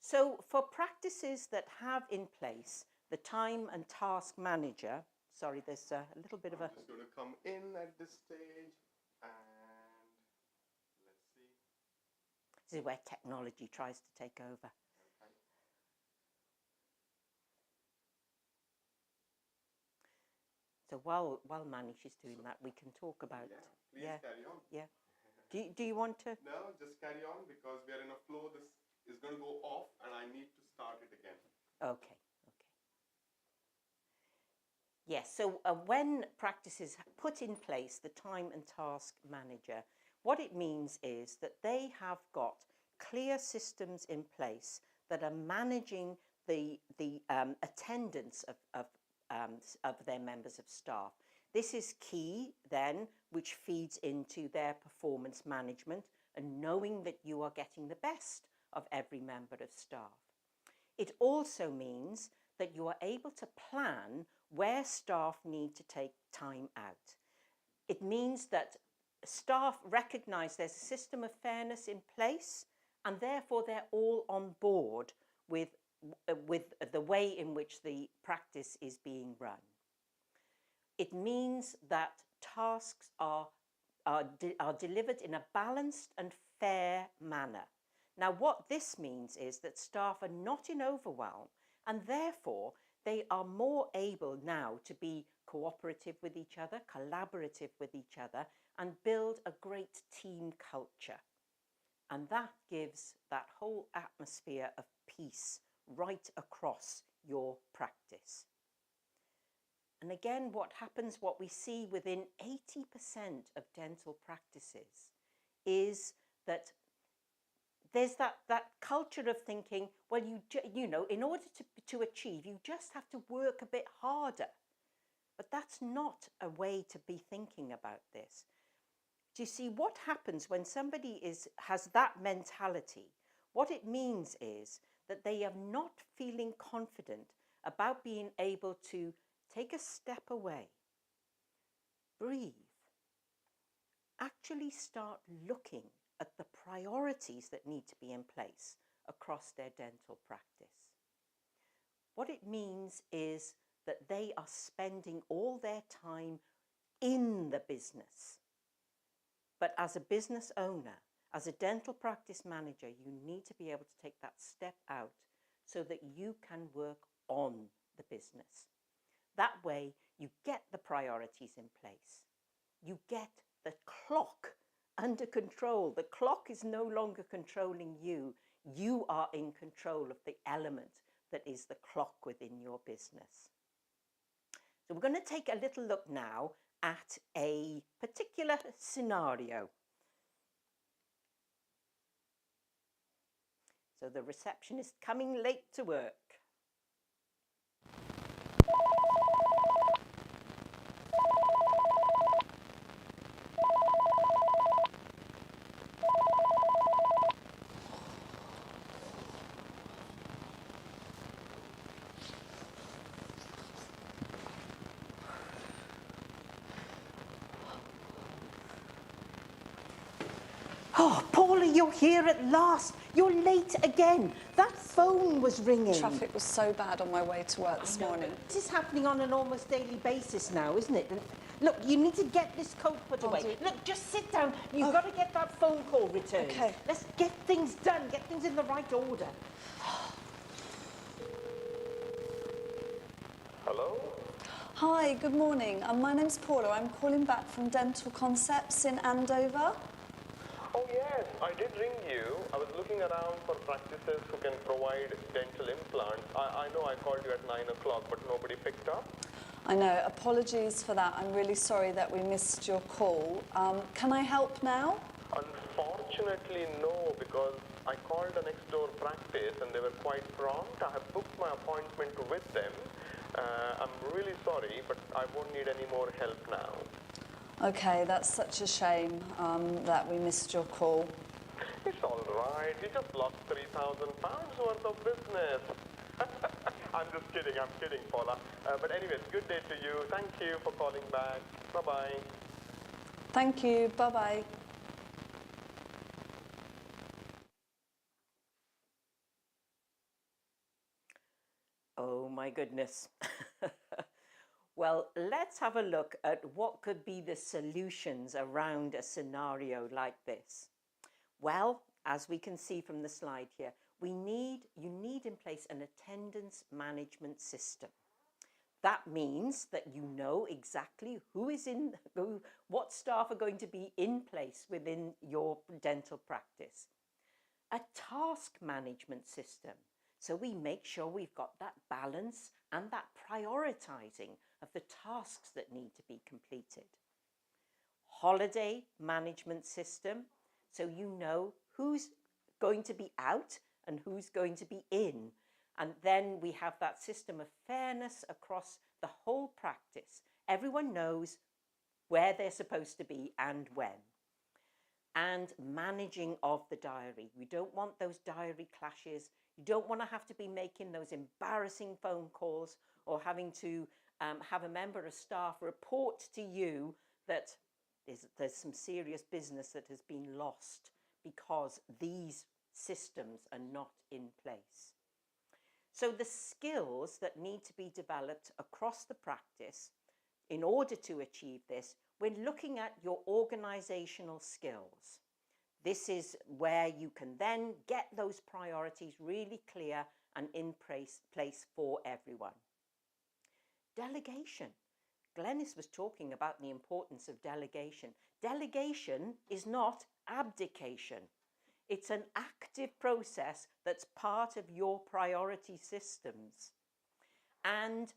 So for practices that have in place the time and task manager, sorry, there's a little bit of a... I'm just going to come in at this stage and let's see. This is where technology tries to take over. Okay. So while Manish is doing that, we can talk about... Yeah, please carry on. Yeah. Do you want to? No, just carry on because we are in a flow. This is going to go off and I need to start it again. Okay. Yes, so when practices put in place the time and task manager, what it means is that they have got clear systems in place that are managing the attendance of their members of staff. This is key then, which feeds into their performance management and knowing that you are getting the best of every member of staff. It also means that you are able to plan where staff need to take time out. It means that staff recognise there's a system of fairness in place and therefore they're all on board with the way in which the practice is being run. It means that tasks are delivered in a balanced and fair manner. Now, what this means is that staff are not in overwhelm and therefore they are more able now to be cooperative with each other, collaborative with each other, and build a great team culture. And that gives that whole atmosphere of peace right across your practice. And again, what we see within 80% of dental practices is that there's that culture of thinking, well, you know, in order to achieve, you just have to work a bit harder. But that's not a way to be thinking about this. Do you see what happens when somebody has that mentality? What it means is that they are not feeling confident about being able to take a step away, breathe, actually start looking at the priorities that need to be in place across their dental practice. What it means is that they are spending all their time in the business. But as a business owner, as a dental practice manager, you need to be able to take that step out so that you can work on the business. That way, you get the priorities in place. You get the clock under control. The clock is no longer controlling you. You are in control of the element that is the clock within your business. So we're going to take a little look now at a particular scenario. So the receptionist coming late to work. Oh, Paula, you're here at last. You're late again. That phone was ringing. Traffic was so bad on my way to work this morning. This is happening on an almost daily basis now, isn't it? And look, you need to get this coat put away. Look, just sit down. You've got to get that phone call returned. Okay. Let's get things done, get things in the right order. Hello? Hi, good morning. My name's Paula. I'm calling back from Dental Concepts in Andover. Oh yes, I did ring you. I was looking around for practices who can provide dental implants. I know I called you at 9 o'clock, but nobody picked up. I know, apologies for that. I'm really sorry that we missed your call. Can I help now? Unfortunately, no, because I called the next door practice and they were quite prompt. I have booked my appointment with them. I'm really sorry, but I won't need any more help now. Okay, that's such a shame that we missed your call. It's all right. We just lost 3,000 pounds worth of business. I'm just kidding. I'm kidding, Paula. But anyways, good day to you. Thank you for calling back. Bye-bye. Thank you. Bye-bye. Oh my goodness. Well, let's have a look at what could be the solutions around a scenario like this. Well, as we can see from the slide here, you need in place an attendance management system. That means that you know exactly what staff are going to be in place within your dental practice. A task management system. So we make sure we've got that balance and that prioritizing of the tasks that need to be completed. Holiday management system. So you know who's going to be out and who's going to be in. And then we have that system of fairness across the whole practice. Everyone knows where they're supposed to be and when. And managing of the diary. We don't want those diary clashes. You don't want to have to be making those embarrassing phone calls or having to have a member of staff report to you that there's some serious business that has been lost because these systems are not in place. So the skills that need to be developed across the practice in order to achieve this, we're looking at your organizational skills. This is where you can then get those priorities really clear and in place for everyone. Delegation. Glenys was talking about the importance of delegation. Delegation is not abdication. It's an active process that's part of your priority systems. And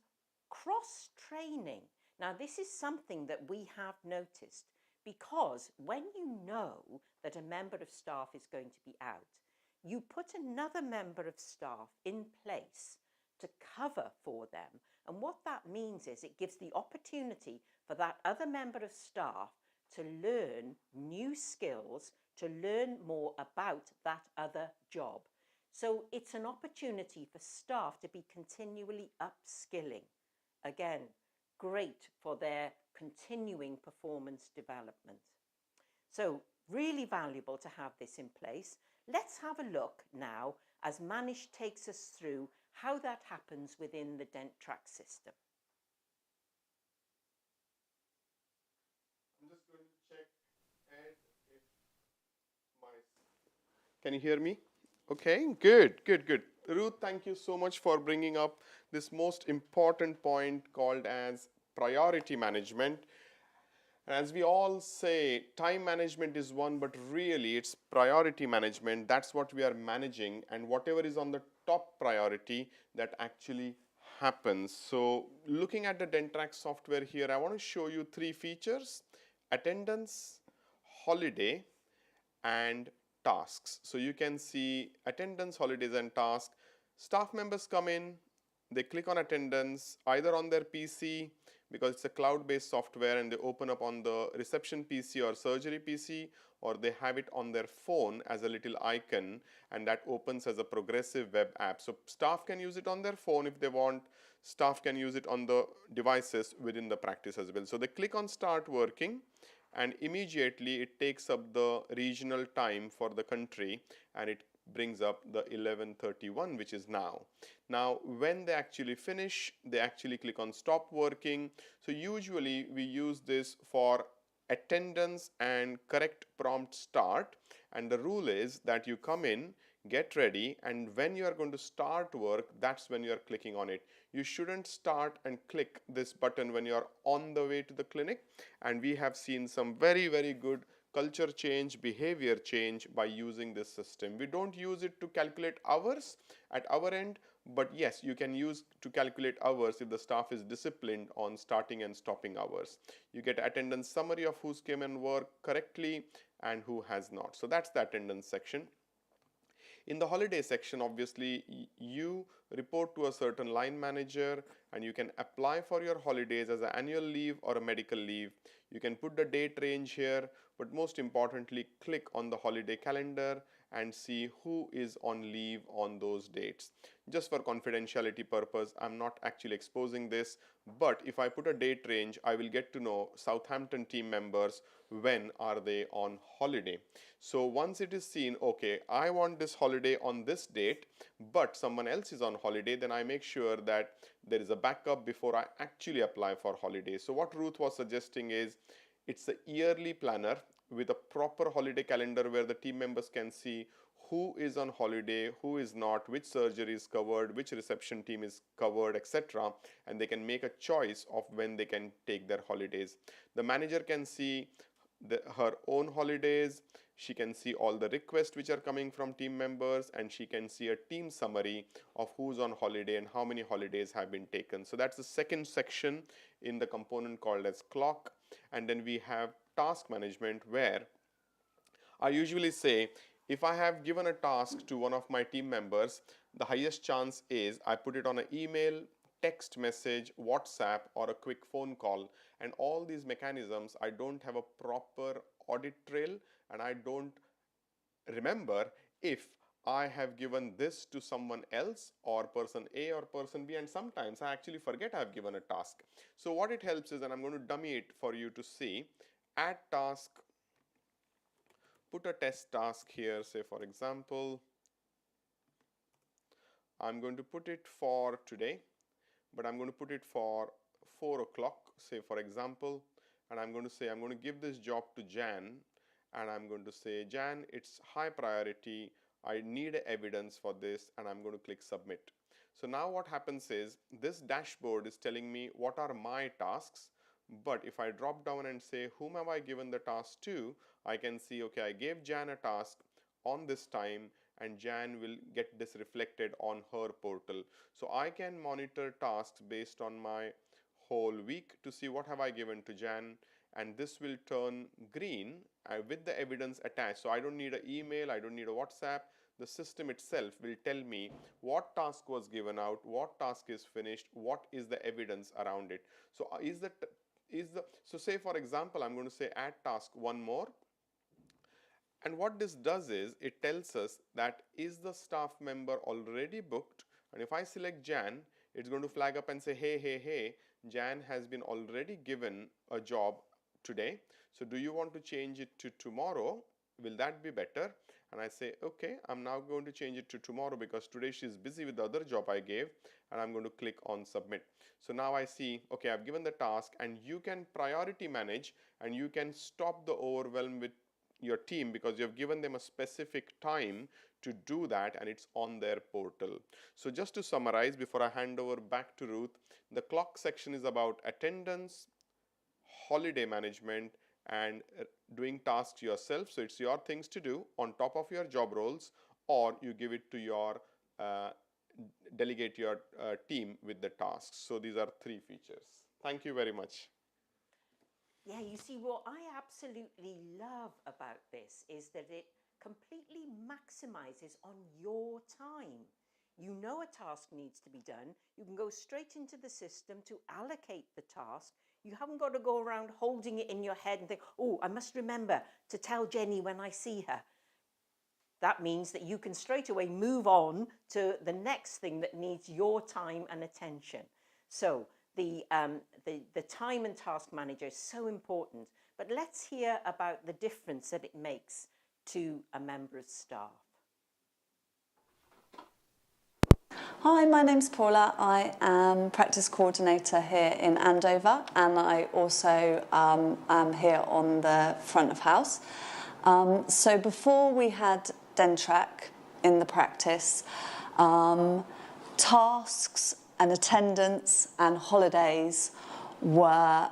cross-training. Now, this is something that we have noticed because when you know that a member of staff is going to be out, you put another member of staff in place to cover for them. And what that means is it gives the opportunity for that other member of staff to learn new skills, to learn more about that other job. So it's an opportunity for staff to be continually upskilling. Again, great for their continuing performance development. So really valuable to have this in place. Let's have a look now as Manish takes us through how that happens within the DenTTrack system. I'm just going to check Ed if Can you hear me? Okay, good. Ruth, thank you so much for bringing up this most important point called as priority management. As we all say, time management is one, but really it's priority management. That's what we are managing, and whatever is on the top priority, that actually happens. So looking at the DenTTrack software here, I want to show you three features: attendance, holiday, and tasks. So you can see attendance, holidays, and tasks. Staff members come in, they click on attendance either on their PC because it's a cloud-based software, and they open up on the reception PC or surgery PC, or they have it on their phone as a little icon, and that opens as a progressive web app. So staff can use it on their phone if they want. Staff can use it on the devices within the practice as well. So they click on start working, and immediately it takes up the regional time for the country, and it brings up the 11:31, which is now. Now, when they actually finish, they actually click on stop working. So usually we use this for attendance and correct prompt start, and the rule is that you come in, get ready, and when you are going to start work, that's when you are clicking on it. You shouldn't start and click this button when you are on the way to the clinic, and we have seen some very good culture change, behavior change by using this system. We don't use it to calculate hours at our end, but yes, you can use to calculate hours if the staff is disciplined on starting and stopping hours. You get attendance summary of who's came and worked correctly and who has not. So that's the attendance section. In the holiday section, obviously, you report to a certain line manager, and you can apply for your holidays as an annual leave or a medical leave. You can put the date range here, but most importantly, click on the holiday calendar and see who is on leave on those dates. Just for confidentiality purpose, I'm not actually exposing this, but if I put a date range, I will get to know Southampton team members when are they on holiday. So once it is seen, okay, I want this holiday on this date, but someone else is on holiday, then I make sure that there is a backup before I actually apply for holiday. So what Ruth was suggesting is, it's a yearly planner with a proper holiday calendar where the team members can see who is on holiday, who is not, which surgery is covered, which reception team is covered, etc. And they can make a choice of when they can take their holidays. The manager can see her own holidays, she can see all the requests which are coming from team members, and she can see a team summary of who's on holiday and how many holidays have been taken. So that's the second section in the component called as clock. And then we have task management, where I usually say, if I have given a task to one of my team members, the highest chance is I put it on an email, text message, WhatsApp, or a quick phone call. And all these mechanisms, I don't have a proper audit trail, and I don't remember if I have given this to someone else, or person A or person B, and sometimes I actually forget I have given a task. So what it helps is, and I'm going to dummy it for you to see, add task, put a test task here, say for example, I'm going to put it for today, but I'm going to put it for 4 o'clock, say for example, and I'm going to say I'm going to give this job to Jan, and I'm going to say, Jan, it's high priority, I need evidence for this, and I'm going to click submit. So now what happens is, this dashboard is telling me what are my tasks, but if I drop down and say whom have I given the task to, I can see, okay, I gave Jan a task on this time, and Jan will get this reflected on her portal. So I can monitor tasks based on my whole week to see what have I given to Jan, and this will turn green with the evidence attached. So I don't need an email, I don't need a WhatsApp. The system itself will tell me what task was given out, what task is finished, what is the evidence around it. So so say for example, I'm going to say add task one more. And what this does is, it tells us that is the staff member already booked, and if I select Jan, it's going to flag up and say, hey, Jan has been already given a job today, so do you want to change it to tomorrow? Will that be better? And I say, okay, I'm now going to change it to tomorrow because today she's busy with the other job I gave, and I'm going to click on submit. So now I see, okay, I've given the task, and you can priority manage, and you can stop the overwhelm with your team because you have given them a specific time to do that, and it's on their portal. So just to summarize before I hand over back to Ruth, the clock section is about attendance, holiday management, and doing tasks yourself. So it's your things to do on top of your job roles, or you give it to your delegate your team with the tasks. So these are 3 features. Thank you very much. Yeah, you see, what I absolutely love about this is that it completely maximizes on your time. You know a task needs to be done. You can go straight into the system to allocate the task. You haven't got to go around holding it in your head and think, oh, I must remember to tell Jenny when I see her. That means that you can straight away move on to the next thing that needs your time and attention. So the time and task manager is so important. But let's hear about the difference that it makes to a member of staff. Hi, my name's Paula. I am practice coordinator here in Andover, and I also am here on the front of house. So before we had DenTTrack in the practice, tasks and attendance and holidays were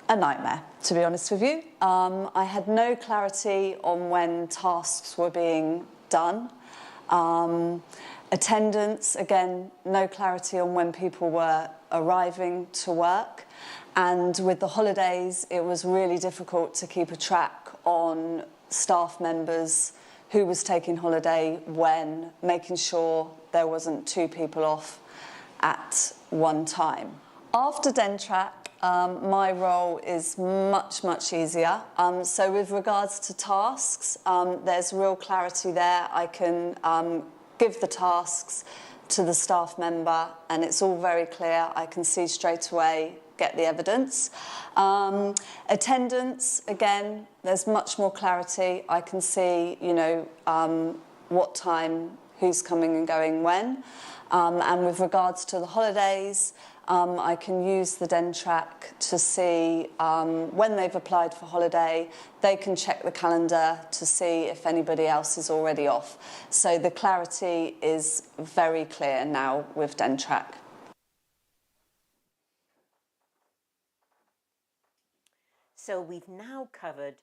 a nightmare, to be honest with you. I had no clarity on when tasks were being done. Attendance, again, no clarity on when people were arriving to work. And with the holidays, it was really difficult to keep a track on staff members who was taking holiday when, making sure there wasn't 2 people off at one time. After DenTTrack, my role is much easier. So with regards to tasks, there's real clarity there. I can give the tasks to the staff member and it's all very clear. I can see straight away, get the evidence. Attendance, again, there's much more clarity. I can see, you know, what time, who's coming and going when. And with regards to the holidays, I can use the DenTTrack to see when they've applied for holiday. They can check the calendar to see if anybody else is already off. So the clarity is very clear now with DenTTrack. So we've now covered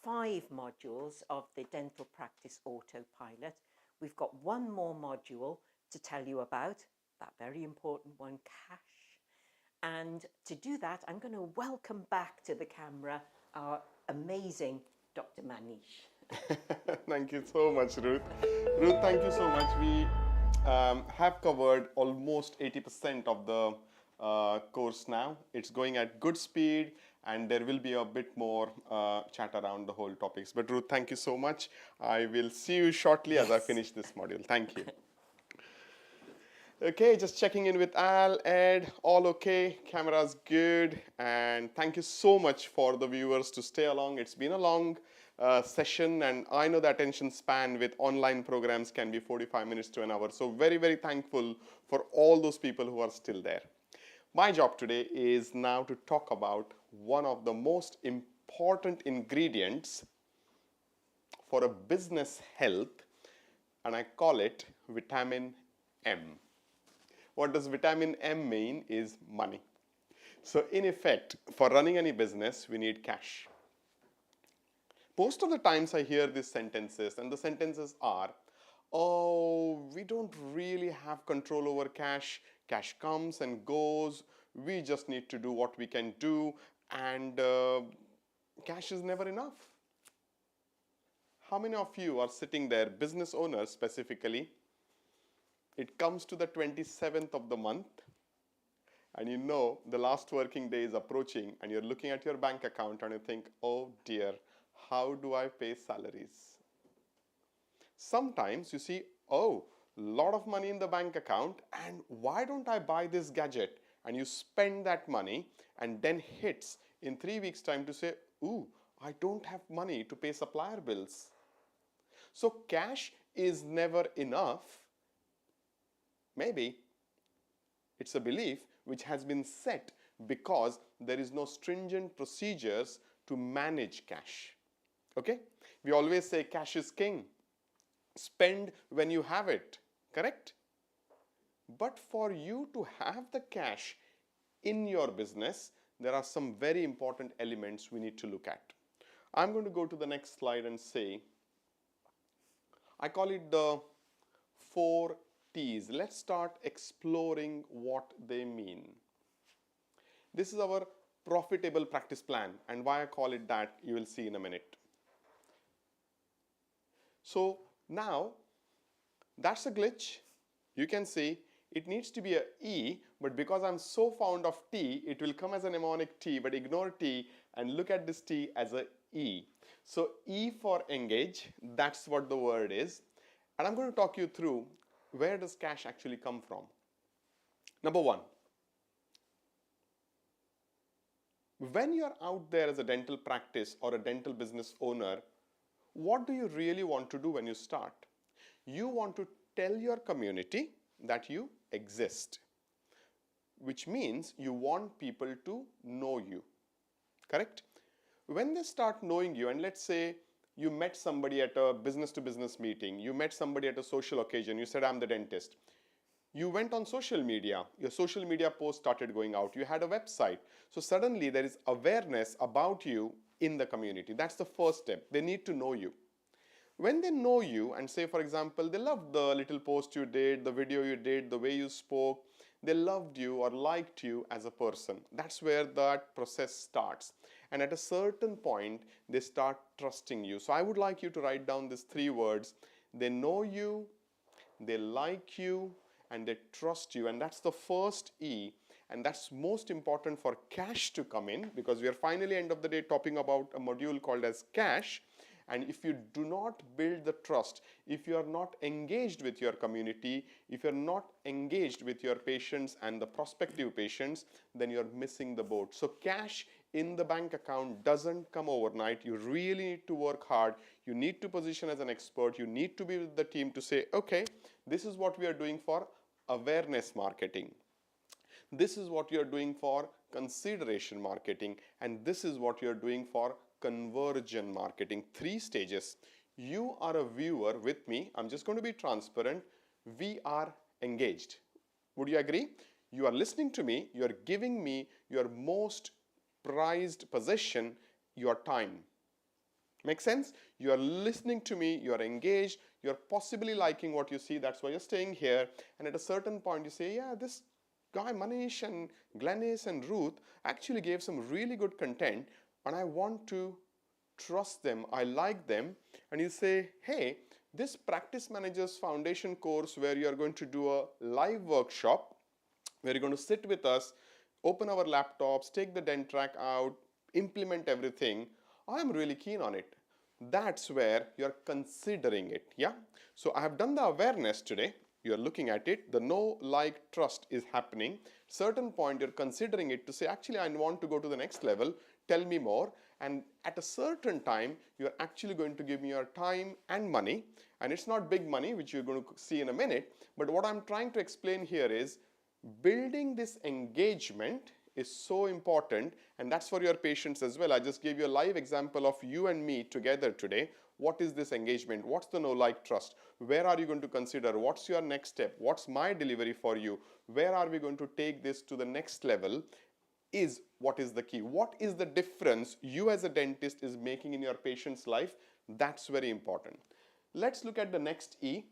5 modules of the Dental Practice Autopilot. We've got one more module to tell you about, that very important one, cash. And to do that, I'm going to welcome back to the camera our amazing Dr. Manish. Thank you so much, Ruth. Ruth, thank you so much. We have covered almost 80% of the course now. It's going at good speed and there will be a bit more chat around the whole topics. But Ruth, thank you so much. I will see you shortly as I finish this module. Thank you. Okay, just checking in with Al, Ed, all okay, camera's good, and thank you so much for the viewers to stay along. It's been a long session, and I know the attention span with online programs can be 45 minutes to an hour, so very thankful for all those people who are still there. My job today is now to talk about one of the most important ingredients for a business health, and I call it vitamin M. What does vitamin M mean is money. So in effect, for running any business, we need cash. Most of the times I hear these sentences, and the sentences are, oh, we don't really have control over cash. Cash comes and goes. We just need to do what we can do, and cash is never enough. How many of you are sitting there, business owners specifically, it comes to the 27th of the month and you know the last working day is approaching and you're looking at your bank account and you think, oh dear, how do I pay salaries? Sometimes you see, oh, lot of money in the bank account and why don't I buy this gadget? And you spend that money and then hits in 3 weeks time to say, ooh, I don't have money to pay supplier bills. So cash is never enough. Maybe it's a belief which has been set because there is no stringent procedures to manage cash. Okay? We always say cash is king. Spend when you have it. Correct? But for you to have the cash in your business, there are some very important elements we need to look at. I'm going to go to the next slide and say, I call it the 4 T's. Let's start exploring what they mean. This is our profitable practice plan, and why I call it that you will see in a minute. So now that's a glitch. You can see it needs to be a E, but because I'm so fond of T, it will come as a mnemonic T, but ignore T and look at this T as a E. So E for engage, that's what the word is. And I'm going to talk you through where does cash actually come from. Number 1, when you're out there as a dental practice or a dental business owner, what do you really want to do when you start? You want to tell your community that you exist, which means you want people to know you. Correct? When they start knowing you, and let's say you met somebody at a business-to-business meeting, you met somebody at a social occasion, you said, I'm the dentist. You went on social media, your social media post started going out, you had a website. So suddenly there is awareness about you in the community. That's the first step. They need to know you. When they know you and say, for example, they loved the little post you did, the video you did, the way you spoke, they loved you or liked you as a person. That's where that process starts. And at a certain point, they start trusting you. So I would like you to write down these 3 words. They know you, they like you, and they trust you. And that's the first E. and that's most important for cash to come in, because we are finally end of the day talking about a module called as cash. And if you do not build the trust, if you are not engaged with your community, if you're not engaged with your patients and the prospective patients, then you're missing the boat. So cash in the bank account doesn't come overnight. You really need to work hard. You need to position as an expert. You need to be with the team to say, okay, this is what we are doing for awareness marketing. This is what you're doing for consideration marketing, and this is what you're doing for conversion marketing. 3 stages. You are a viewer with me. I'm just going to be transparent. We are engaged. Would you agree? You are listening to me. You are giving me your most prized possession, your time. Make sense? You are listening to me, you are engaged, you are possibly liking what you see, that's why you're staying here. And at a certain point you say, yeah, this guy Manish and Glennis and Ruth actually gave some really good content and I want to trust them, I like them. And you say, hey, this Practice Managers Foundation course where you are going to do a live workshop, where you're going to sit with us, open our laptops, take the DenTTrack out, implement everything, I am really keen on it. That's where you're considering it, yeah? So I have done the awareness today. You're looking at it. The know, like, trust is happening. Certain point you're considering it to say, actually, I want to go to the next level. Tell me more. And at a certain time, you're actually going to give me your time and money. And it's not big money, which you're going to see in a minute. But what I'm trying to explain here is building this engagement is so important, and that's for your patients as well. I just gave you a live example of you and me together today. What is this engagement? What's the know, like, trust? Where are you going to consider? What's your next step? What's my delivery for you? Where are we going to take this to the next level? Is what is the key? What is the difference you as a dentist is making in your patient's life? That's very important. Let's look at the next E.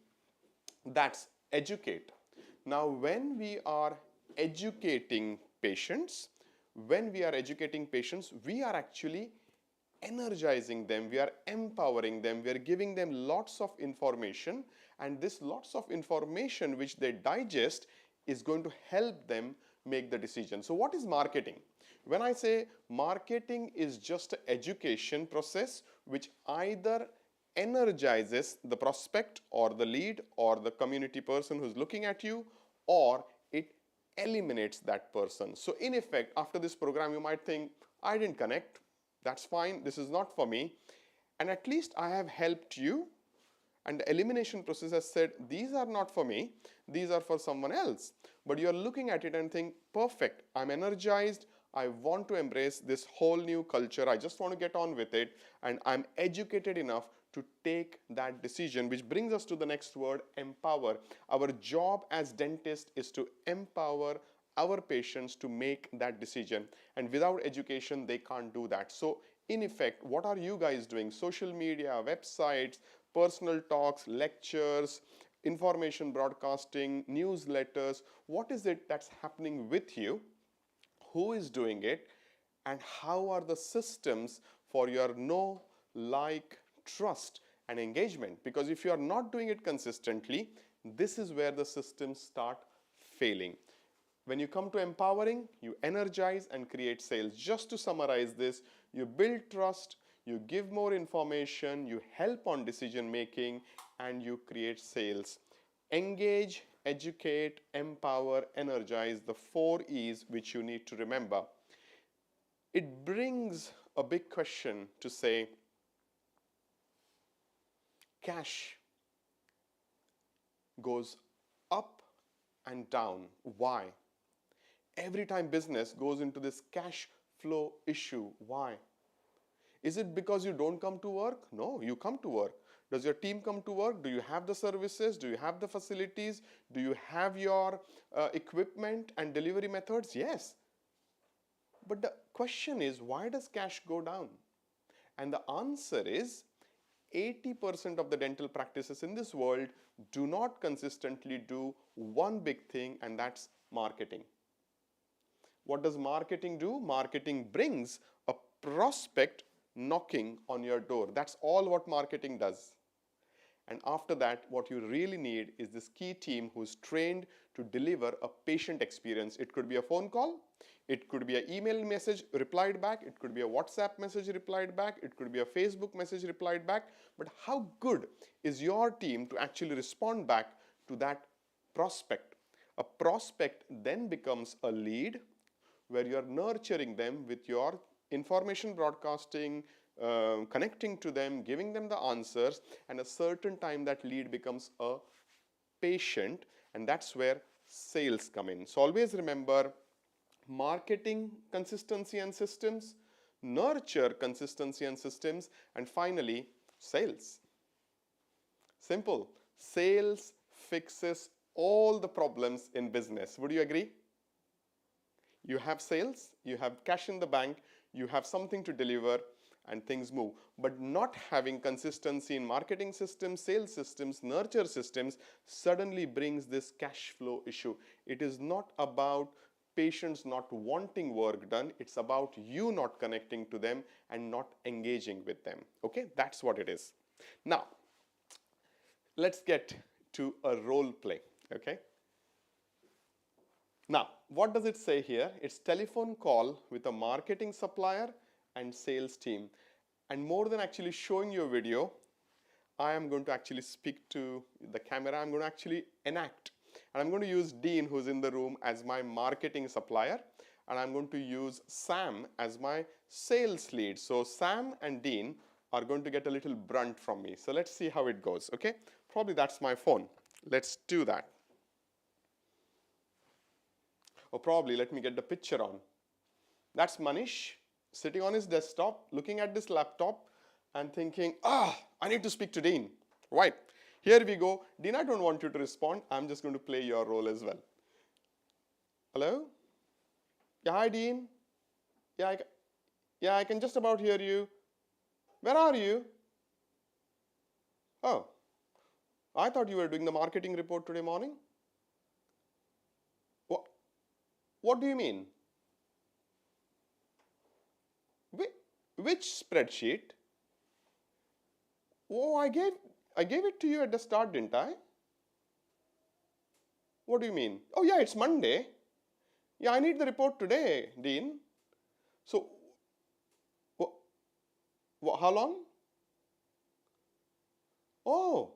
That's educate. Now, when we are educating patients, we are actually energizing them, we are empowering them, we are giving them lots of information, and this lots of information which they digest is going to help them make the decision. So what is marketing? When I say marketing is just an education process which either energizes the prospect or the lead or the community person who's looking at you, or it eliminates that person. So in effect, after this program, you might think, I didn't connect. That's fine. This is not for me. And at least I have helped you. And the elimination process has said, these are not for me. These are for someone else. But you're looking at it and think, perfect. I'm energized. I want to embrace this whole new culture. I just want to get on with it. And I'm educated enough to take that decision, which brings us to the next word, empower. Our job as dentists is to empower our patients to make that decision. And without education, they can't do that. So in effect, what are you guys doing? Social media, websites, personal talks, lectures, information broadcasting, newsletters. What is it that's happening with you? Who is doing it? And how are the systems for your know, like, trust and engagement? Because if you are not doing it consistently, this is where the systems start failing. When you come to empowering, you energize and create sales. Just to summarize this, you build trust, you give more information, you help on decision making, and you create sales. Engage, educate, empower, energize, the 4 E's which you need to remember. It brings a big question to say, cash goes up and down. Why? Every time business goes into this cash flow issue. Why? Is it because you don't come to work? No, you come to work. Does your team come to work? Do you have the services? Do you have the facilities? Do you have your equipment and delivery methods? Yes. But the question is, why does cash go down? And the answer is, 80% of the dental practices in this world do not consistently do one big thing, and that's marketing. What does marketing do? Marketing brings a prospect knocking on your door. That's all what marketing does. And after that, what you really need is this key team who's trained to deliver a patient experience. It could be a phone call, it could be an email message replied back, it could be a WhatsApp message replied back, it could be a Facebook message replied back. But how good is your team to actually respond back to that prospect? A prospect then becomes a lead where you are nurturing them with your information broadcasting, connecting to them, giving them the answers, and a certain time that lead becomes a patient, and that's where sales come in. So always remember, marketing consistency and systems, nurture consistency and systems, and finally sales. Simple. Sales fixes all the problems in business. Would you agree? You have sales, you have cash in the bank, you have something to deliver, and things move. But not having consistency in marketing systems, sales systems, nurture systems suddenly brings this cash flow issue. It is not about patients not wanting work done, it's about you not connecting to them and not engaging with them. Okay, that's what it is. Now, let's get to a role play. Okay. Now, what does it say here? It's telephone call with a marketing supplier and sales team. And more than actually showing you a video, I am going to actually speak to the camera. I'm going to actually enact. And I'm going to use Dean, who's in the room, as my marketing supplier. And I'm going to use Sam as my sales lead. So Sam and Dean are going to get a little brunt from me. So let's see how it goes, okay? Probably that's my phone. Let's do that. Or probably let me get the picture on. That's Manish sitting on his desktop, looking at this laptop and thinking, I need to speak to Dean. Right, here we go. Dean, I don't want you to respond. I'm just going to play your role as well. Hello? Yeah, hi Dean. Yeah, I can just about hear you. Where are you? Oh, I thought you were doing the marketing report today morning. What do you mean? Which spreadsheet? Oh, I gave it to you at the start, didn't I? What do you mean? Oh yeah, it's Monday. Yeah, I need the report today, Dean. So, how long? Oh,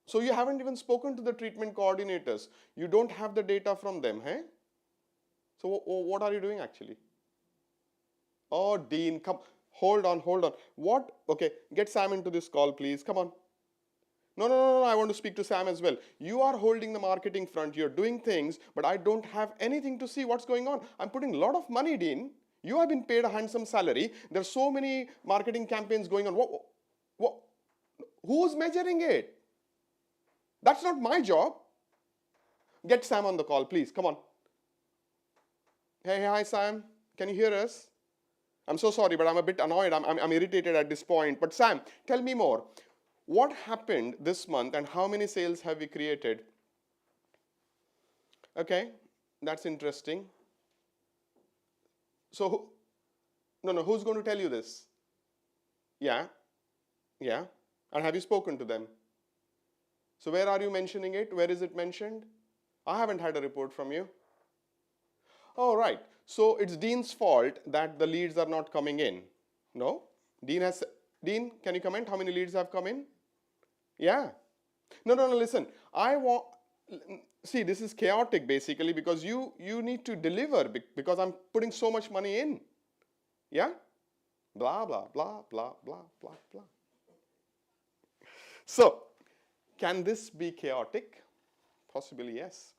so you haven't even spoken to the treatment coordinators. You don't have the data from them, hey? So what are you doing actually? Oh, Dean, come, hold on. What? Okay, get Sam into this call, please. Come on. No, I want to speak to Sam as well. You are holding the marketing front. You're doing things, but I don't have anything to see what's going on. I'm putting a lot of money, Dean. You have been paid a handsome salary. There's so many marketing campaigns going on. Who's measuring it? That's not my job. Get Sam on the call, please. Come on. Hey, hi, Sam. Can you hear us? I'm so sorry, but I'm a bit annoyed. I'm irritated at this point. But Sam, tell me more. What happened this month and how many sales have we created? Okay, that's interesting. So, who's going to tell you this? Yeah. And have you spoken to them? So where are you mentioning it? Where is it mentioned? I haven't had a report from you. Oh, right. So it's Dean's fault that the leads are not coming in. No? Dean, can you comment how many leads have come in? Yeah. No, listen. See, this is chaotic basically because you need to deliver because I'm putting so much money in. Yeah? Blah, blah, blah, blah, blah, blah, blah. So, can this be chaotic? Possibly, yes.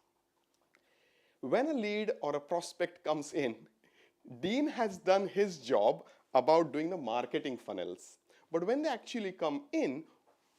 When a lead or a prospect comes in, Dean has done his job about doing the marketing funnels. But when they actually come in,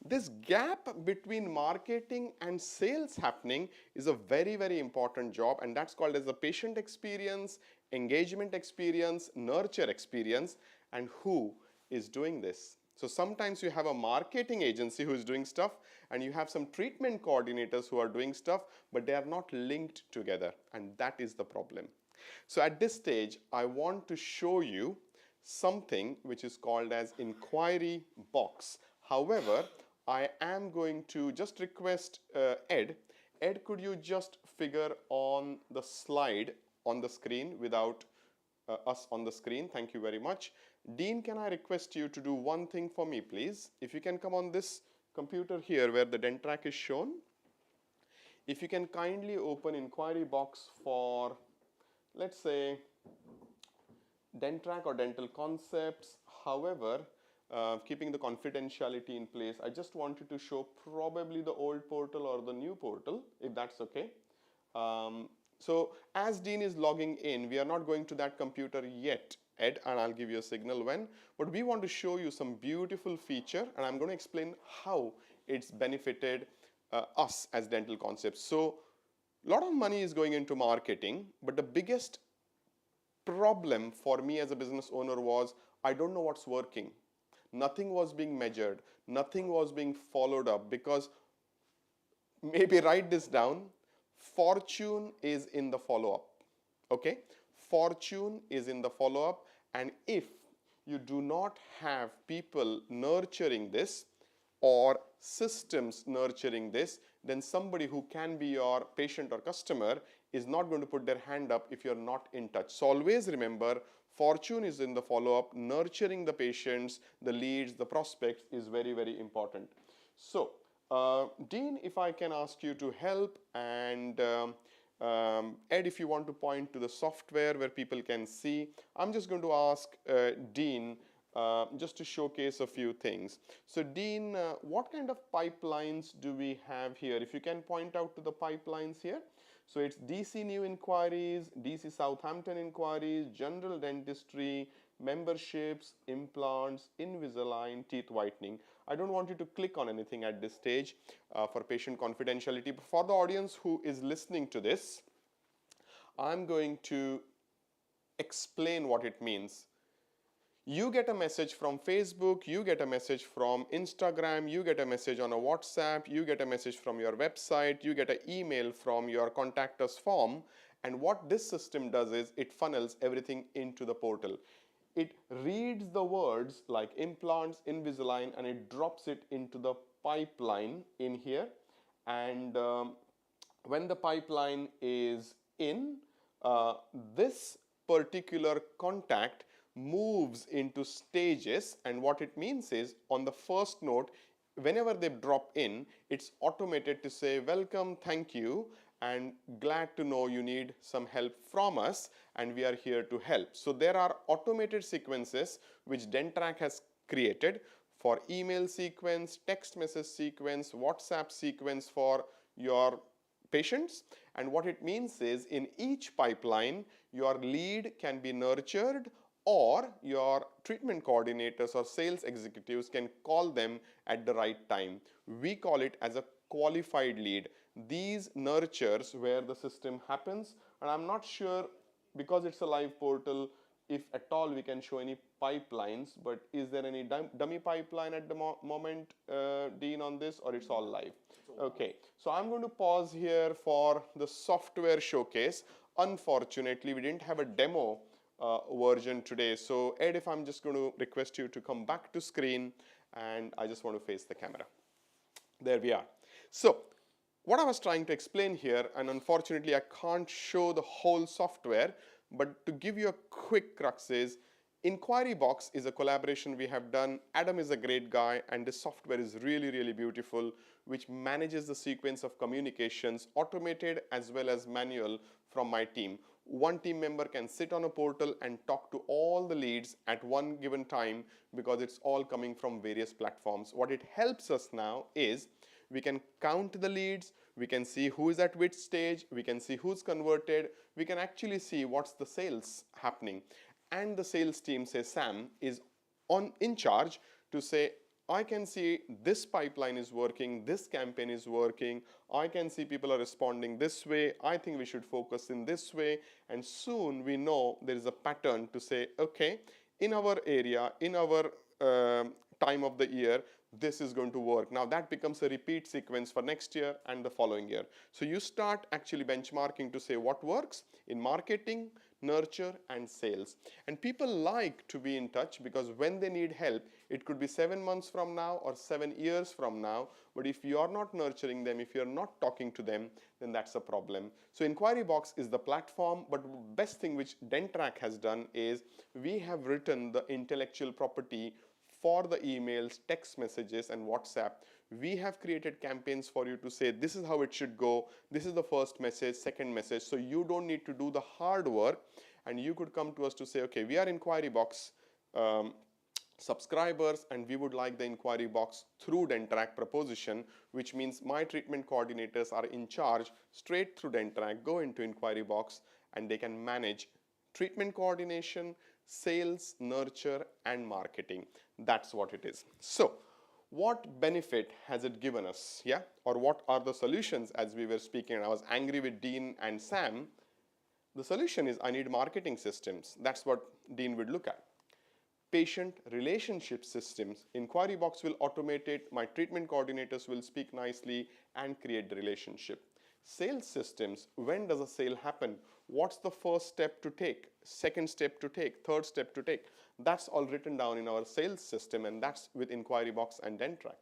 this gap between marketing and sales happening is a very, very important job, and that's called as the patient experience, engagement experience, nurture experience, and who is doing this? So sometimes you have a marketing agency who is doing stuff and you have some treatment coordinators who are doing stuff, but they are not linked together, and that is the problem. So at this stage, I want to show you something which is called as inquiry box. However, I am going to just request Ed, could you just figure on the slide on the screen without us on the screen. Thank you very much. Dean, can I request you to do one thing for me, please? If you can come on this computer here where the DenTTrack is shown. If you can kindly open inquiry box for, let's say, DenTTrack or dental concepts. However, keeping the confidentiality in place, I just wanted to show probably the old portal or the new portal, if that's okay. So as Dean is logging in, we are not going to that computer yet, Ed, and I'll give you a signal when, but we want to show you some beautiful feature, and I'm going to explain how it's benefited us as dental concepts. So a lot of money is going into marketing, but the biggest problem for me as a business owner was I don't know what's working. Nothing was being measured. Nothing was being followed up, because maybe write this down. Fortune is in the follow-up. Okay? Fortune is in the follow-up, and if you do not have people nurturing this or systems nurturing this, then somebody who can be your patient or customer is not going to put their hand up if you're not in touch. So always remember, fortune is in the follow-up. Nurturing the patients, the leads, the prospects is very, very important. So Dean, if I can ask you to help, and Ed, if you want to point to the software where people can see. I'm just going to ask Dean just to showcase a few things. So Dean, what kind of pipelines do we have here? If you can point out to the pipelines here. So it's DC new inquiries, DC Southampton inquiries, general dentistry, memberships, implants, Invisalign, teeth whitening. I don't want you to click on anything at this stage for patient confidentiality. But for the audience who is listening to this, I'm going to explain what it means. You get a message from Facebook, you get a message from Instagram, you get a message on a WhatsApp, you get a message from your website, you get an email from your contact us form, and what this system does is it funnels everything into the portal. It reads the words like implants, Invisalign, and it drops it into the pipeline in here. And when the pipeline is in, this particular contact moves into stages, and what it means is on the first note, whenever they drop in, it's automated to say welcome, thank you, and glad to know you need some help from us, and we are here to help. So there are automated sequences which DenTTrack has created for email sequence, text message sequence, WhatsApp sequence for your patients. And what it means is in each pipeline, your lead can be nurtured, or your treatment coordinators or sales executives can call them at the right time. We call it as a qualified lead. These nurtures where the system happens, and I'm not sure, because it's a live portal, if at all we can show any pipelines, but is there any dummy pipeline at the moment, Dean, on this, or it's all live? Okay, so I'm going to pause here for the software showcase. Unfortunately, we didn't have a demo version today. So Ed, if I'm just going to request you to come back to screen, and I just want to face the camera. There we are. So what I was trying to explain here, and unfortunately I can't show the whole software, but to give you a quick crux is, Inquiry Box is a collaboration we have done. Adam is a great guy, and this software is really, really beautiful, which manages the sequence of communications, automated as well as manual, from my team. One team member can sit on a portal and talk to all the leads at one given time, because it's all coming from various platforms. What it helps us now is we can count the leads, we can see who is at which stage, we can see who's converted, we can actually see what's the sales happening. And the sales team, say Sam, is in charge to say, I can see this pipeline is working, this campaign is working, I can see people are responding this way, I think we should focus in this way, and soon we know there is a pattern to say, okay, in our area, in our time of the year, this is going to work. Now that becomes a repeat sequence for next year and the following year. So you start actually benchmarking to say what works in marketing, nurture and sales. And people like to be in touch because when they need help, it could be 7 months from now or 7 years from now, but if you are not nurturing them, if you are not talking to them, then that's a problem. So Inquiry Box is the platform, but the best thing which DenTTrack has done is we have written the intellectual property for the emails, text messages and WhatsApp. We have created campaigns for you to say this is how it should go, this is the first message, second message, so you don't need to do the hard work, and you could come to us to say, okay, we are Inquiry Box subscribers and we would like the Inquiry Box through DenTTrack proposition, which means my treatment coordinators are in charge straight through DenTTrack, go into Inquiry Box and they can manage treatment coordination, sales, nurture and marketing. That's what it is. So what benefit has it given us? Yeah, or what are the solutions? As we were speaking, I was angry with Dean and Sam. The solution is I need marketing systems. That's what Dean would look at. Patient relationship systems. Inquiry Box will automate it. My treatment coordinators will speak nicely and create the relationship. Sales systems. When does a sale happen? What's the first step to take? Second step to take? Third step to take? That's all written down in our sales system, and that's with Inquiry Box and DenTTrack.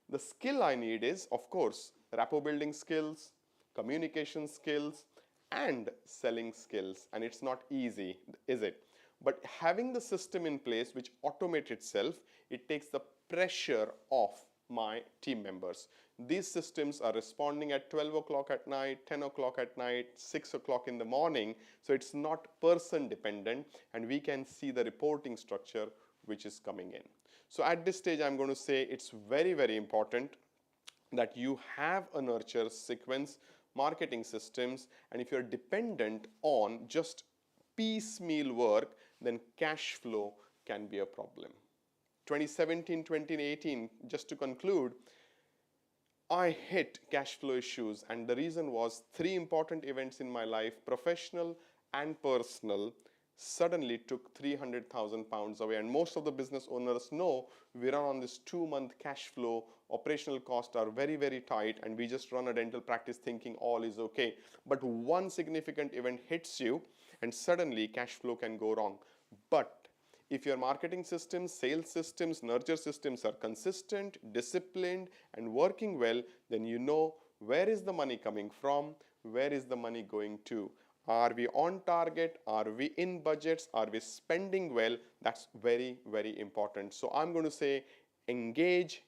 The skill I need is, of course, rapport building skills, communication skills, and selling skills. And it's not easy, is it? But having the system in place which automates itself, it takes the pressure off my team members. These systems are responding at 12 o'clock at night, 10 o'clock at night, 6 o'clock in the morning. So it's not person dependent, and we can see the reporting structure which is coming in. So at this stage, I'm going to say it's very, very important that you have a nurture sequence, marketing systems, and if you're dependent on just piecemeal work, then cash flow can be a problem. 2017, 2018, just to conclude, I hit cash flow issues, and the reason was 3 important events in my life, professional and personal, suddenly took 300,000 pounds away. And most of the business owners know we run on this 2-month cash flow, operational costs are very, very tight, and we just run a dental practice thinking all is okay. But one significant event hits you and suddenly cash flow can go wrong. But if your marketing systems, sales systems, nurture systems are consistent, disciplined and working well, then you know where is the money coming from, where is the money going to. Are we on target? Are we in budgets? Are we spending well? That's very, very important. So I'm going to say engage,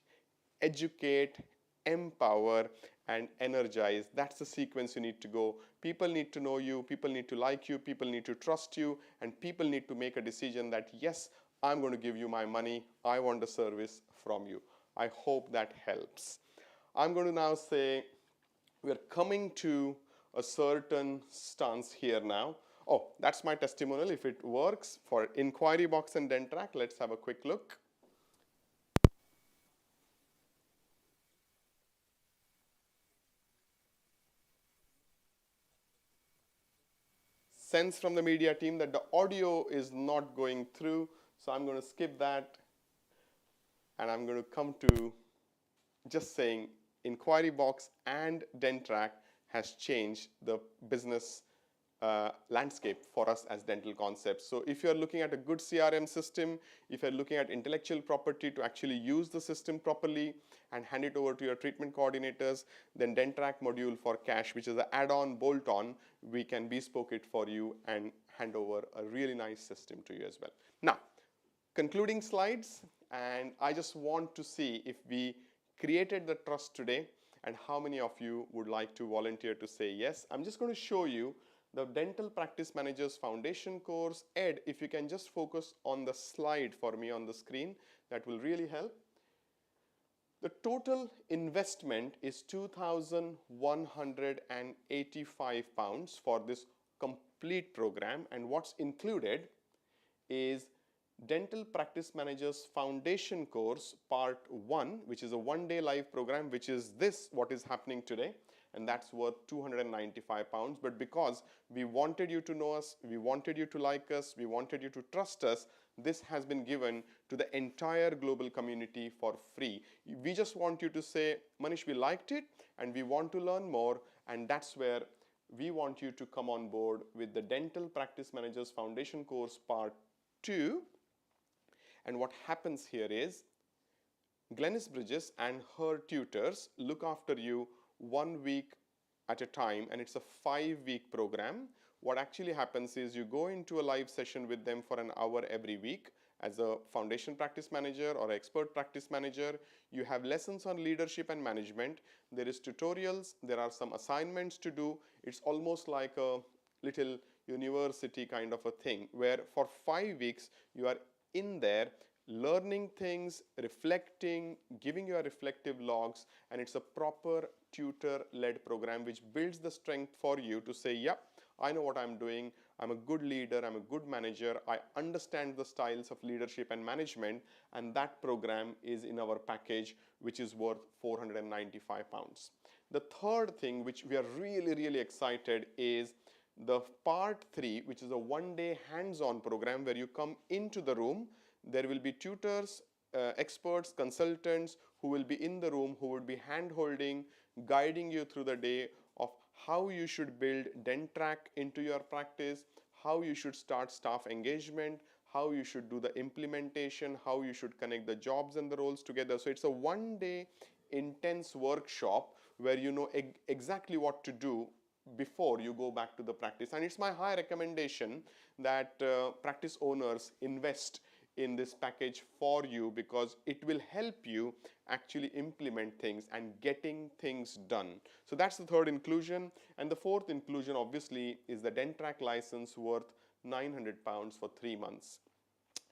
educate, empower and energize. That's the sequence you need to go. People need to know you, people need to like you, people need to trust you, and people need to make a decision that yes, I'm going to give you my money, I want a service from you. I hope that helps. I'm going to now say we're coming to a certain stance here now. Oh, that's my testimonial. If it works for Inquiry Box and DenTTrack, let's have a quick look. Sense from the media team that the audio is not going through, so I'm going to skip that, and I'm going to come to just saying Inquiry Box and DenTTrack has changed the business landscape for us as Dental Concepts. So if you're looking at a good CRM system, if you're looking at intellectual property to actually use the system properly and hand it over to your treatment coordinators, then DenTTrack module for cash, which is an add-on, bolt-on, we can bespoke it for you and hand over a really nice system to you as well. Now, concluding slides, and I just want to see if we created the trust today and how many of you would like to volunteer to say yes. I'm just going to show you the Dental Practice Managers Foundation course. Ed, if you can just focus on the slide for me on the screen, that will really help. The total investment is £2,185 for this complete program, and what's included is Dental Practice Managers Foundation course part 1, which is a 1-day live program, which is this what is happening today, and that's worth £295. But because we wanted you to know us, we wanted you to like us, we wanted you to trust us, this has been given to the entire global community for free. We just want you to say, Manish, we liked it and we want to learn more, and that's where we want you to come on board with the Dental Practice Managers Foundation course Part 2. And what happens here is Glenys Bridges and her tutors look after you 1 week at a time, and it's a 5-week program. What actually happens is you go into a live session with them for an hour every week as a foundation practice manager or expert practice manager. You have lessons on leadership and management. There is tutorials. There are some assignments to do. It's almost like a little university kind of a thing where for 5 weeks you are in there learning things, reflecting, giving your reflective logs, and it's a proper tutor-led program which builds the strength for you to say, yep, I know what I'm doing, I'm a good leader, I'm a good manager, I understand the styles of leadership and management, and that program is in our package, which is worth £495. The third thing which we are really excited is the Part 3, which is a 1-day hands-on program where you come into the room. There will be tutors, experts, consultants who will be in the room, who would be hand-holding, guiding you through the day of how you should build DenTTrack into your practice, how you should start staff engagement, how you should do the implementation, how you should connect the jobs and the roles together. So it's a 1-day intense workshop where you know exactly what to do before you go back to the practice. And it's my high recommendation that practice owners invest in this package for you, because it will help you actually implement things and getting things done. So that's the third inclusion. And the fourth inclusion obviously is the DenTTrack license worth £900 for 3 months.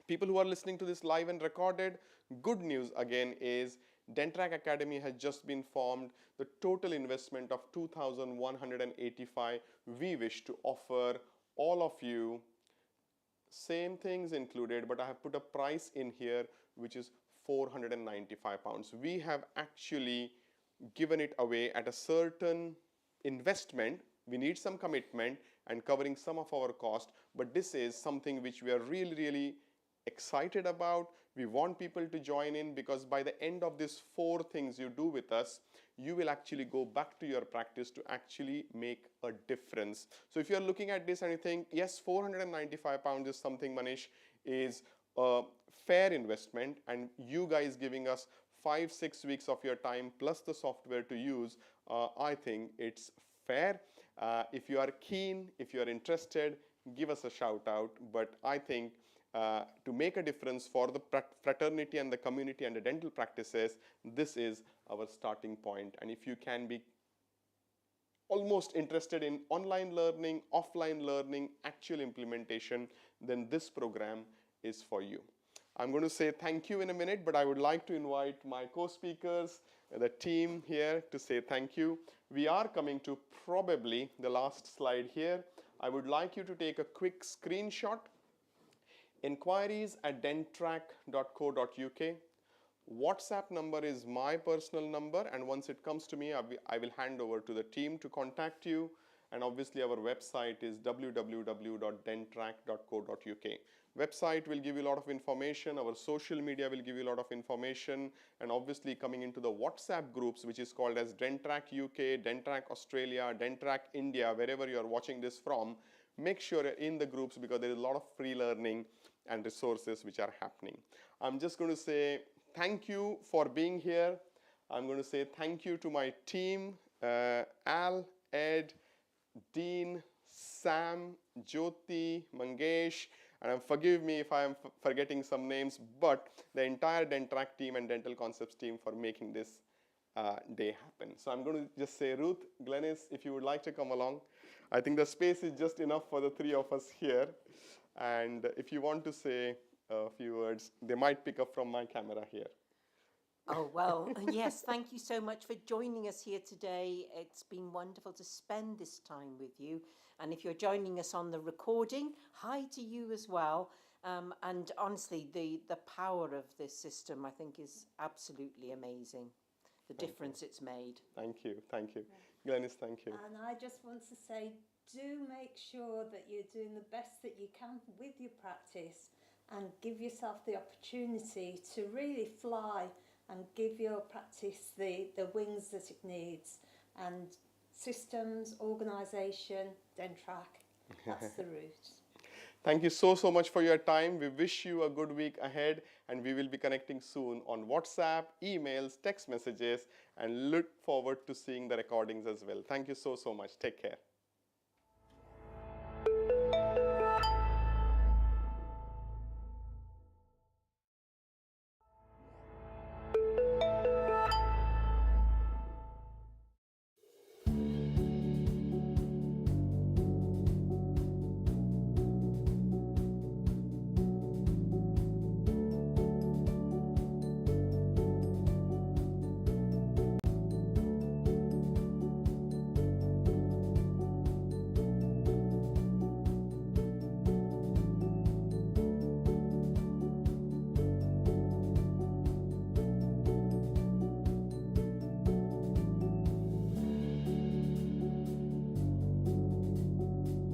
People who are listening to this live and recorded, good news again is DenTTrack Academy has just been formed. The total investment of $2,185. We wish to offer all of you same things included, but I have put a price in here which is £495. We have actually given it away at a certain investment. We need some commitment and covering some of our cost, but this is something which we are really excited about. We want people to join in, because by the end of these 4 things you do with us, you will actually go back to your practice to actually make a difference. So if you're looking at this and you think, yes, £495 is something, Manish, is a fair investment, and you guys giving us 5-6 weeks of your time plus the software to use, I think it's fair. If you are keen, if you are interested, give us a shout out. But I think to make a difference for the fraternity and the community and the dental practices, this is our starting point. And if you can be almost interested in online learning, offline learning, actual implementation, then this program is for you. I'm going to say thank you in a minute, but I would like to invite my co-speakers, the team here, to say thank you. We are coming to probably the last slide here. I would like you to take a quick screenshot. Inquiries@denttrack.co.uk. WhatsApp number is my personal number, and once it comes to me, I will hand over to the team to contact you. And obviously our website is www.denttrack.co.uk. Website will give you a lot of information. Our social media will give you a lot of information. And obviously coming into the WhatsApp groups, which is called as DenTTrack UK, DenTTrack Australia, DenTTrack India, wherever you are watching this from, make sure you're in the groups, because there is a lot of free learning and resources which are happening. I'm just going to say thank you for being here. I'm going to say thank you to my team, Al, Ed, Dean, Sam, Jyoti, Mangesh, and forgive me if I am forgetting some names, but the entire DenTTrack team and Dental Concepts team for making this day happen. So I'm going to just say, Ruth, Glenys, if you would like to come along. I think the space is just enough for the 3 of us here. And if you want to say a few words, they might pick up from my camera here. Oh, well, yes, thank you so much for joining us here today. It's been wonderful to spend this time with you. And if you're joining us on the recording, hi to you as well. And honestly, the power of this system, I think, is absolutely amazing. The difference it's made. Thank you. Thank you. Glenys, thank you. And I just want to say, do make sure that you're doing the best that you can with your practice, and give yourself the opportunity to really fly and give your practice the wings that it needs. And systems, organisation, DenTTrack. That's the route. Thank you so much for your time. We wish you a good week ahead, and we will be connecting soon on WhatsApp, emails, text messages, and look forward to seeing the recordings as well. Thank you so much. Take care.